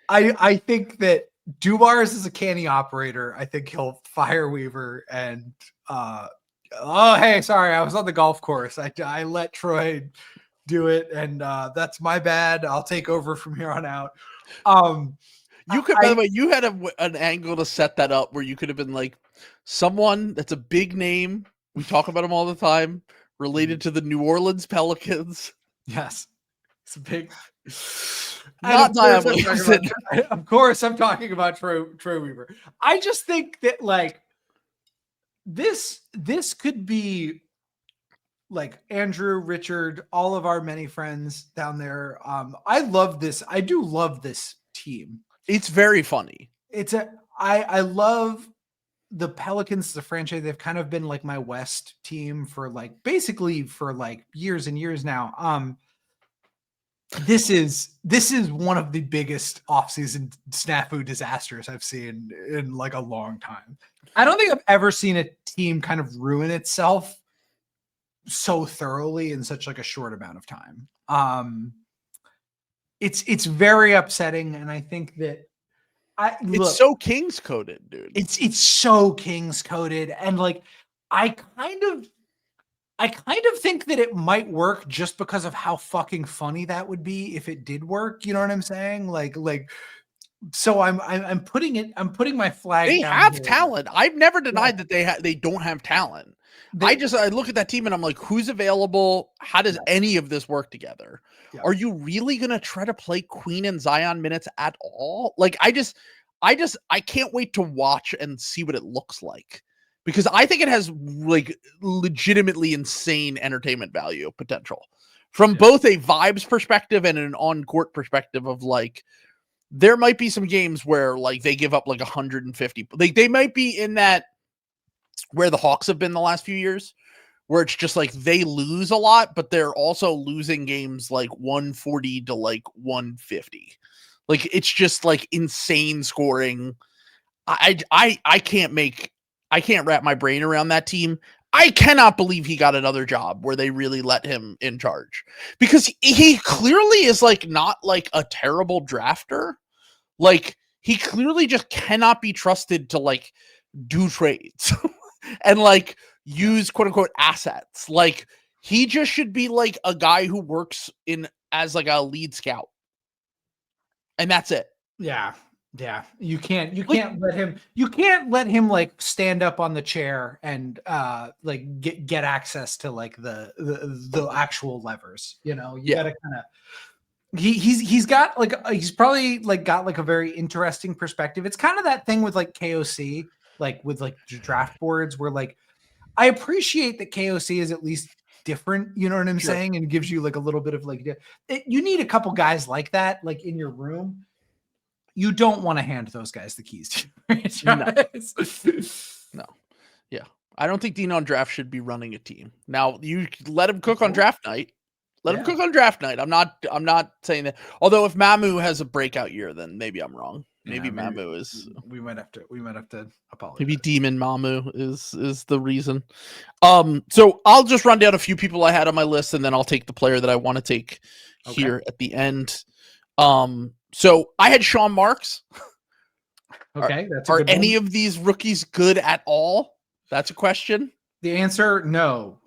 I think that Dumars is a canny operator. I think he'll fire Weaver and hey, sorry, I was on the golf course. I let Troy do it, and that's my bad. I'll take over from here on out. You could, by the way, you had an angle to set that up where you could have been like someone that's a big name. We talk about him all the time, related to the New Orleans Pelicans. Yes, it's a big. Not of course, I'm talking about Trey Weaver. I just think that like this could be like Andrew, Richard, all of our many friends down there. I love this. I do love this team. It's very funny. I love the Pelicans as a franchise. They've kind of been like my West team for like basically for like years and years now. This is one of the biggest offseason snafu disasters I've seen in like a long time. I don't think I've ever seen a team kind of ruin itself so thoroughly in such like a short amount of time. It's very upsetting, and I think that it's so Kings coded, dude. It's so Kings coded, and like I kind of think that it might work just because of how fucking funny that would be if it did work. You know what I'm saying? Like so I'm putting my flag. They have talent. I've never denied that they don't have talent. I look at that team and I'm like, who's available? How does any of this work together? Yeah. Are you really going to try to play Queen and Zion minutes at all? Like, I can't wait to watch and see what it looks like, because I think it has like legitimately insane entertainment value potential from both a vibes perspective and an on-court perspective of like, there might be some games where like they give up like 150. Like they might be in that where the Hawks have been the last few years, where it's just like they lose a lot, but they're also losing games like 140 to like 150. Like it's just like insane scoring. I can't wrap my brain around that team. I cannot believe he got another job where they really let him in charge, because he clearly is like not like a terrible drafter. Like he clearly just cannot be trusted to like do trades and like use quote unquote assets. Like He just should be like a guy who works as like a lead scout. And that's it. Yeah. Yeah. You can't let him like stand up on the chair and like get access to like the actual levers. You gotta kind of he's got like he's probably like got like a very interesting perspective. It's kind of that thing with like KOC, like with like draft boards, where like I appreciate that KOC is at least different, you know what I'm saying, and gives you like a little bit of like you need a couple guys like that like in your room. You don't want to hand those guys the keys to No. Yeah. I don't think Dean on draft should be running a team. Now you let him cook on draft night. Let him cook on draft night. I'm not saying that. Although if Mamu has a breakout year, then maybe I'm wrong. Maybe Mamu is. We might have to apologize. Maybe Demon Mamu is the reason. So I'll just run down a few people I had on my list, and then I'll take the player that I want to take here at the end. So I had Sean Marks. Okay, are any of these rookies good at all? That's a question. The answer, no.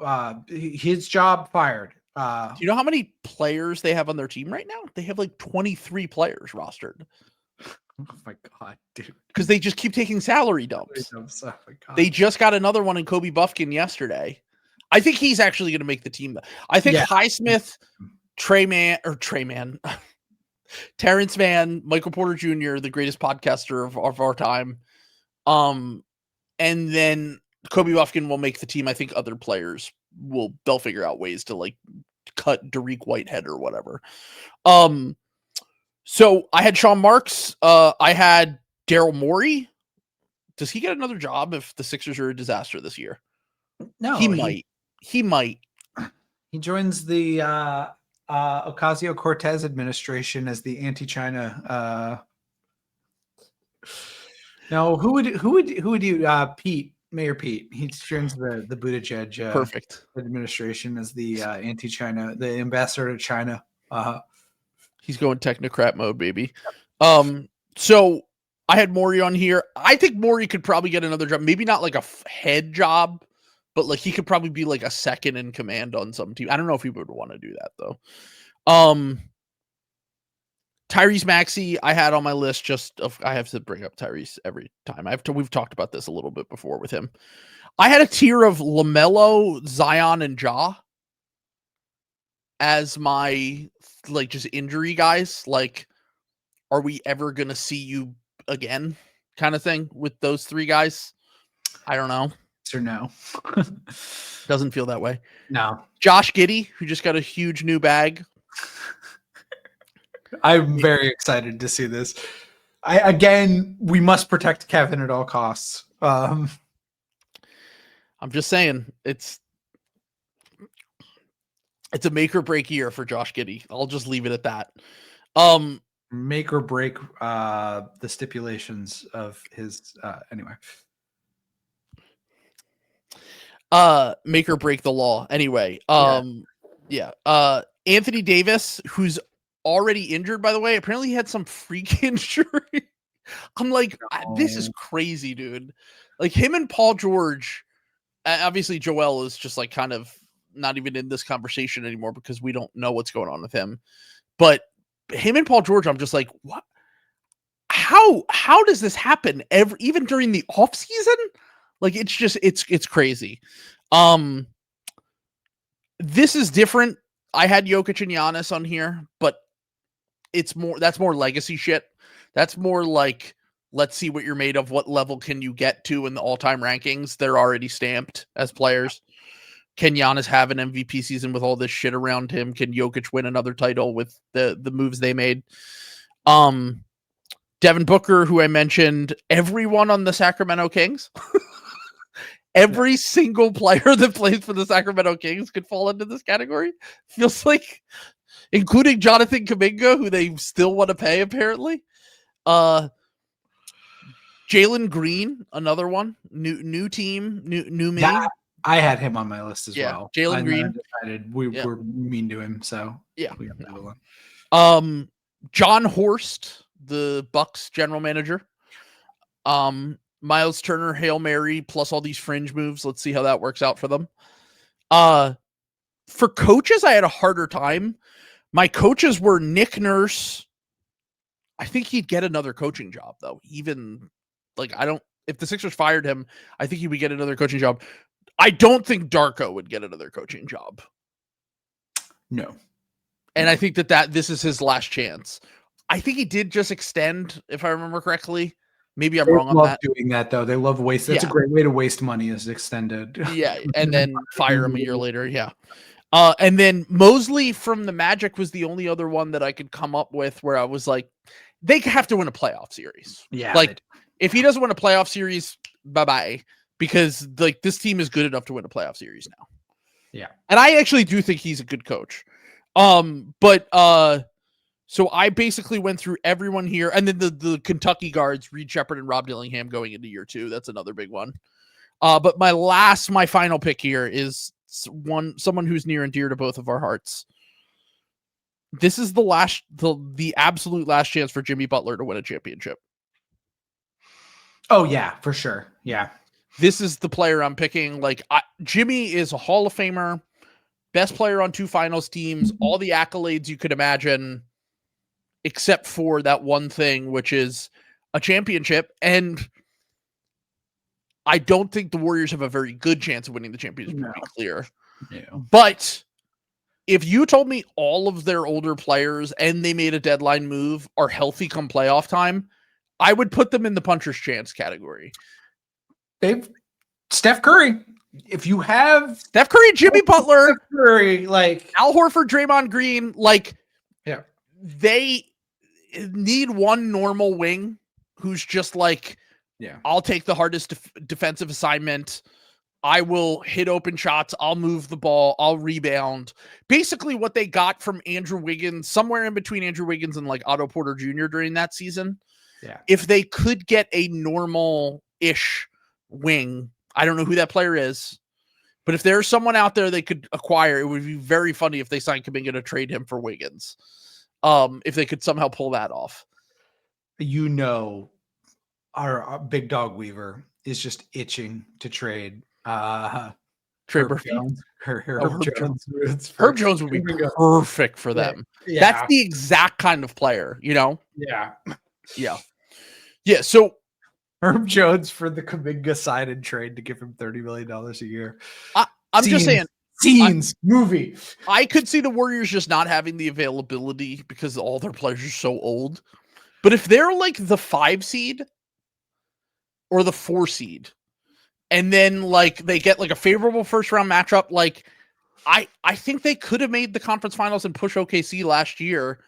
His job fired. Do you know how many players they have on their team right now? They have like 23 players rostered. Oh my god, dude! Because they just keep taking salary dumps. Oh my god. They just got another one in Kobe Buffkin yesterday. I think he's actually going to make the team. I think Highsmith, Terrence Mann, Michael Porter Jr., the greatest podcaster of our time. And then Kobe Buffkin will make the team. I think other players they'll figure out ways to like cut Dariq Whitehead or whatever. So I had Sean Marks. I had Daryl Morey. Does he get another job if the Sixers are a disaster this year? No, he might. He might. He joins the Ocasio-Cortez administration as the anti-China. No, who would you? Pete, Mayor Pete. He joins the Buttigieg perfect administration as the anti-China, the ambassador to China. He's going technocrat mode, baby. So I had Morey on here. I think Morey could probably get another job. Maybe not like a head job, but like he could probably be like a second in command on some team. I don't know if he would want to do that though. Tyrese Maxey, I had on my list. I have to bring up Tyrese every time. We've talked about this a little bit before with him. I had a tier of LaMelo, Zion, and Ja as my like just injury guys. Like, are we ever gonna see you again? Kind of thing with those three guys. I don't know. Or no. Doesn't feel that way. No. Josh Giddey, who just got a huge new bag. I'm very excited to see this. We must protect Kevin at all costs. I'm just saying it's a make or break year for Josh Giddey. I'll just leave it at that. Make or break the stipulations of his anyway. Make or break the law. Anyway, Anthony Davis, who's already injured, by the way, apparently he had some freak injury. I'm like, this is crazy, dude. Like him and Paul George, obviously Joel is just like kind of not even in this conversation anymore because we don't know what's going on with him. But him and Paul George, I'm just like, what? How does this happen even during the off season? Like it's just it's crazy. This is different. I had Jokic and Giannis on here, but that's more legacy shit. That's more like, let's see what you're made of. What level can you get to in the all-time rankings? They're already stamped as players. Can Giannis have an MVP season with all this shit around him? Can Jokic win another title with the moves they made? Devin Booker, who I mentioned, everyone on the Sacramento Kings. Every single player that plays for the Sacramento Kings could fall into this category. Feels like, including Jonathan Kuminga, who they still want to pay, apparently. Jalen Green, another one. New team, new me. I had him on my list as well. Jalen Green. Decided we were mean to him, so yeah. We got to move on. John Horst, the Bucks general manager. Miles Turner, Hail Mary, plus all these fringe moves. Let's see how that works out for them. for coaches, I had a harder time. My coaches were Nick Nurse. I think he'd get another coaching job, though. Even if the Sixers fired him, I think he would get another coaching job. I don't think Darko would get another coaching job. No. And I think that this is his last chance. I think he did just extend, if I remember correctly. Maybe I'm wrong on that. They love doing that, though. They love waste. That's a great way to waste money, is extended. Yeah, and then fire him a year later. Yeah. And then Mosley from the Magic was the only other one that I could come up with where I was like, they have to win a playoff series. Yeah. Like, if he doesn't win a playoff series, bye-bye. Because, like, this team is good enough to win a playoff series now. Yeah. And I actually do think he's a good coach. So I basically went through everyone here. And then the Kentucky guards, Reed Shepherd and Rob Dillingham going into year 2. That's another big one. But my final pick here is someone who's near and dear to both of our hearts. This is the absolute last chance for Jimmy Butler to win a championship. Oh yeah, for sure. Yeah. This is the player I'm picking. Jimmy is a Hall of Famer, best player on 2 finals teams, all the accolades you could imagine, except for that one thing, which is a championship. And I don't think the Warriors have a very good chance of winning the championship, to be clear. Yeah. But if you told me all of their older players and they made a deadline move are healthy come playoff time, I would put them in the puncher's chance category. Steph Curry. If you have Steph Curry, Jimmy Butler, Steph Curry, Al Horford, Draymond Green, they need one normal wing who's just I'll take the hardest defensive assignment. I will hit open shots. I'll move the ball. I'll rebound. Basically what they got from Andrew Wiggins, somewhere in between Andrew Wiggins and Otto Porter Jr. during that season. Yeah. If they could get a normal-ish wing, I don't know who that player is, but if there's someone out there they could acquire, it would be very funny if they signed Kuminga to trade him for Wiggins. If they could somehow pull that off. Our big dog Weaver is just itching to trade Trey Herb Jones. Herb Jones. Herb Jones would be perfect for them. Yeah. That's the exact kind of player, Yeah. Yeah. So Herb Jones for the Kuminga sign and trade to give him $30 million a year. I'm just saying. Movie. I could see the Warriors just not having the availability because all their players are so old. But if they're the 5 seed or the 4 seed, and then they get a favorable first round matchup, I think they could have made the conference finals and push OKC last year.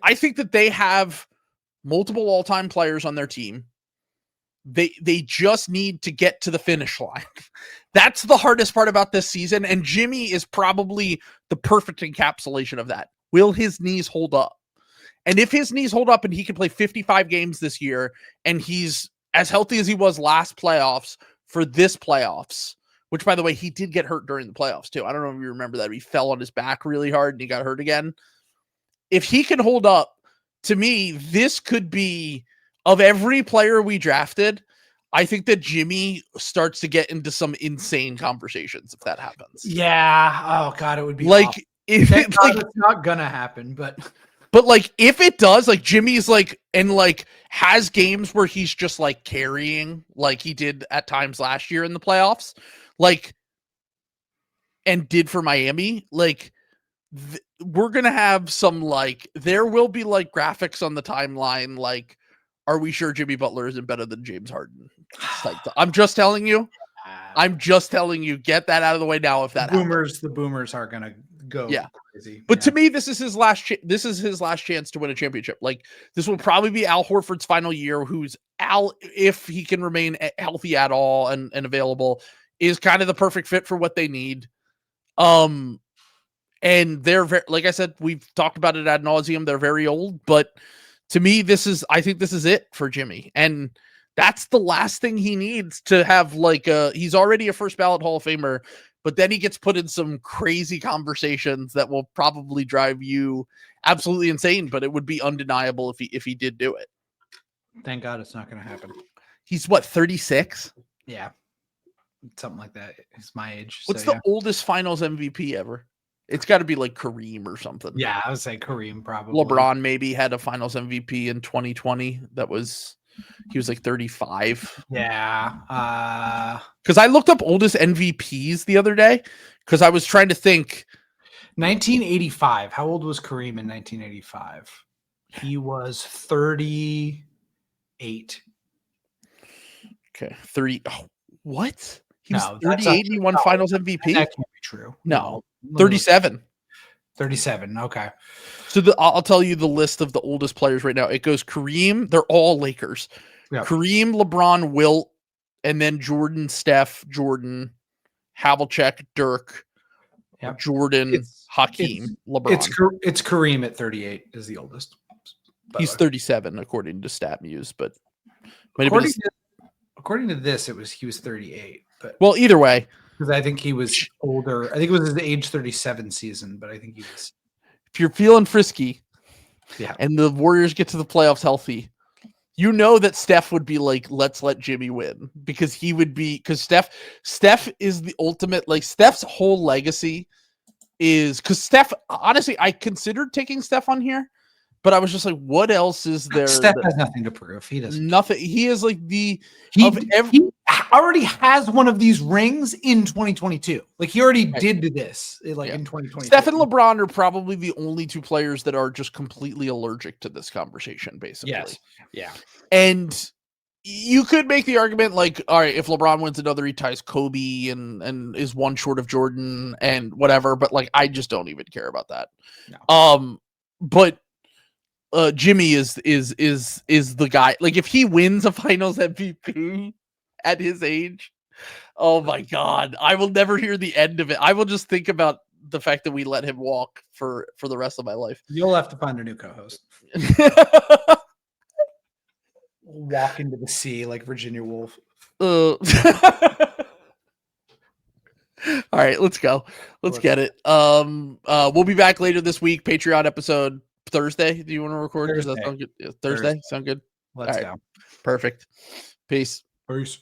I think that they have multiple all-time players on their team. They just need to get to the finish line. That's the hardest part about this season, and Jimmy is probably the perfect encapsulation of that. Will his knees hold up? And if his knees hold up and he can play 55 games this year, and he's as healthy as he was last playoffs for this playoffs, which, by the way, he did get hurt during the playoffs, too. I don't know if you remember that. He fell on his back really hard, and he got hurt again. If he can hold up, to me, this could be, of every player we drafted, I think that Jimmy starts to get into some insane conversations if that happens. Yeah. Oh God, it would be if it's not gonna happen, but if it does, Jimmy's has games where he's just carrying he did at times last year in the playoffs, and did for Miami. We're gonna have some there will be graphics on the timeline are we sure Jimmy Butler isn't better than James Harden? I'm just telling you. Get that out of the way now. If that happens. The boomers are gonna go crazy. But to me, this is his last. This is his last chance to win a championship. This will probably be Al Horford's final year. Who's Al, if he can remain healthy at all and available, is kind of the perfect fit for what they need. And they're very, like I said, we've talked about it ad nauseum. They're very old, but to me, I think this is it for Jimmy. And that's the last thing he needs to have he's already a first ballot Hall of Famer, but then he gets put in some crazy conversations that will probably drive you absolutely insane, but it would be undeniable if he did do it. Thank God it's not going to happen. He's what, 36? Yeah. Something like that. It's my age. What's the oldest finals MVP ever? It's got to be like Kareem or something. Yeah, I would say Kareem probably. LeBron maybe had a Finals MVP in 2020. He was like 35. Yeah. Because I looked up oldest MVPs the other day because I was trying to think. 1985. How old was Kareem in 1985? He was 38. Okay, 30. Oh, what? He was No, 38 and he won Finals MVP? That can't be true. No, 37. 37. Okay. So I'll tell you the list of the oldest players right now. It goes Kareem. They're all Lakers. Yep. Kareem, LeBron, Wilt, and then Jordan, Steph, Jordan, Havlicek, Dirk, yep. Jordan, Hakeem, LeBron. It's Kareem at 38 is the oldest. He's 37 according to StatMuse, but according to this, he was 38. But well, either way, because I think he was older. I think it was his age 37 season, but I think he was. If you're feeling frisky, yeah, and the Warriors get to the playoffs healthy, you know that Steph would be like, let's let Jimmy win because Steph is the ultimate. Like Steph's whole legacy is because Steph. Honestly, I considered taking Steph on here. But I was just like, what else is there? Steph has nothing to prove. He doesn't. Nothing. He is like he already has one of these rings in 2022. Like he already did this in 2022. Steph and LeBron are probably the only two players that are just completely allergic to this conversation, basically. Yes. Yeah. And you could make the argument like, all right, if LeBron wins another, he ties Kobe and is one short of Jordan and whatever. But like, I just don't even care about that. No. But Jimmy is the guy. Like if he wins a Finals MVP at his age, oh my God, I will never hear the end of it. I will just think about the fact that we let him walk for the rest of my life. You'll have to find a new co-host. Walk into the sea like Virginia Woolf. All right, let's go. Let's get it. We'll be back later this week. Patreon episode. Thursday? Do you want to record? Thursday. Does that sound good? Thursday? Sound good? Let's go. Perfect. Peace. Peace.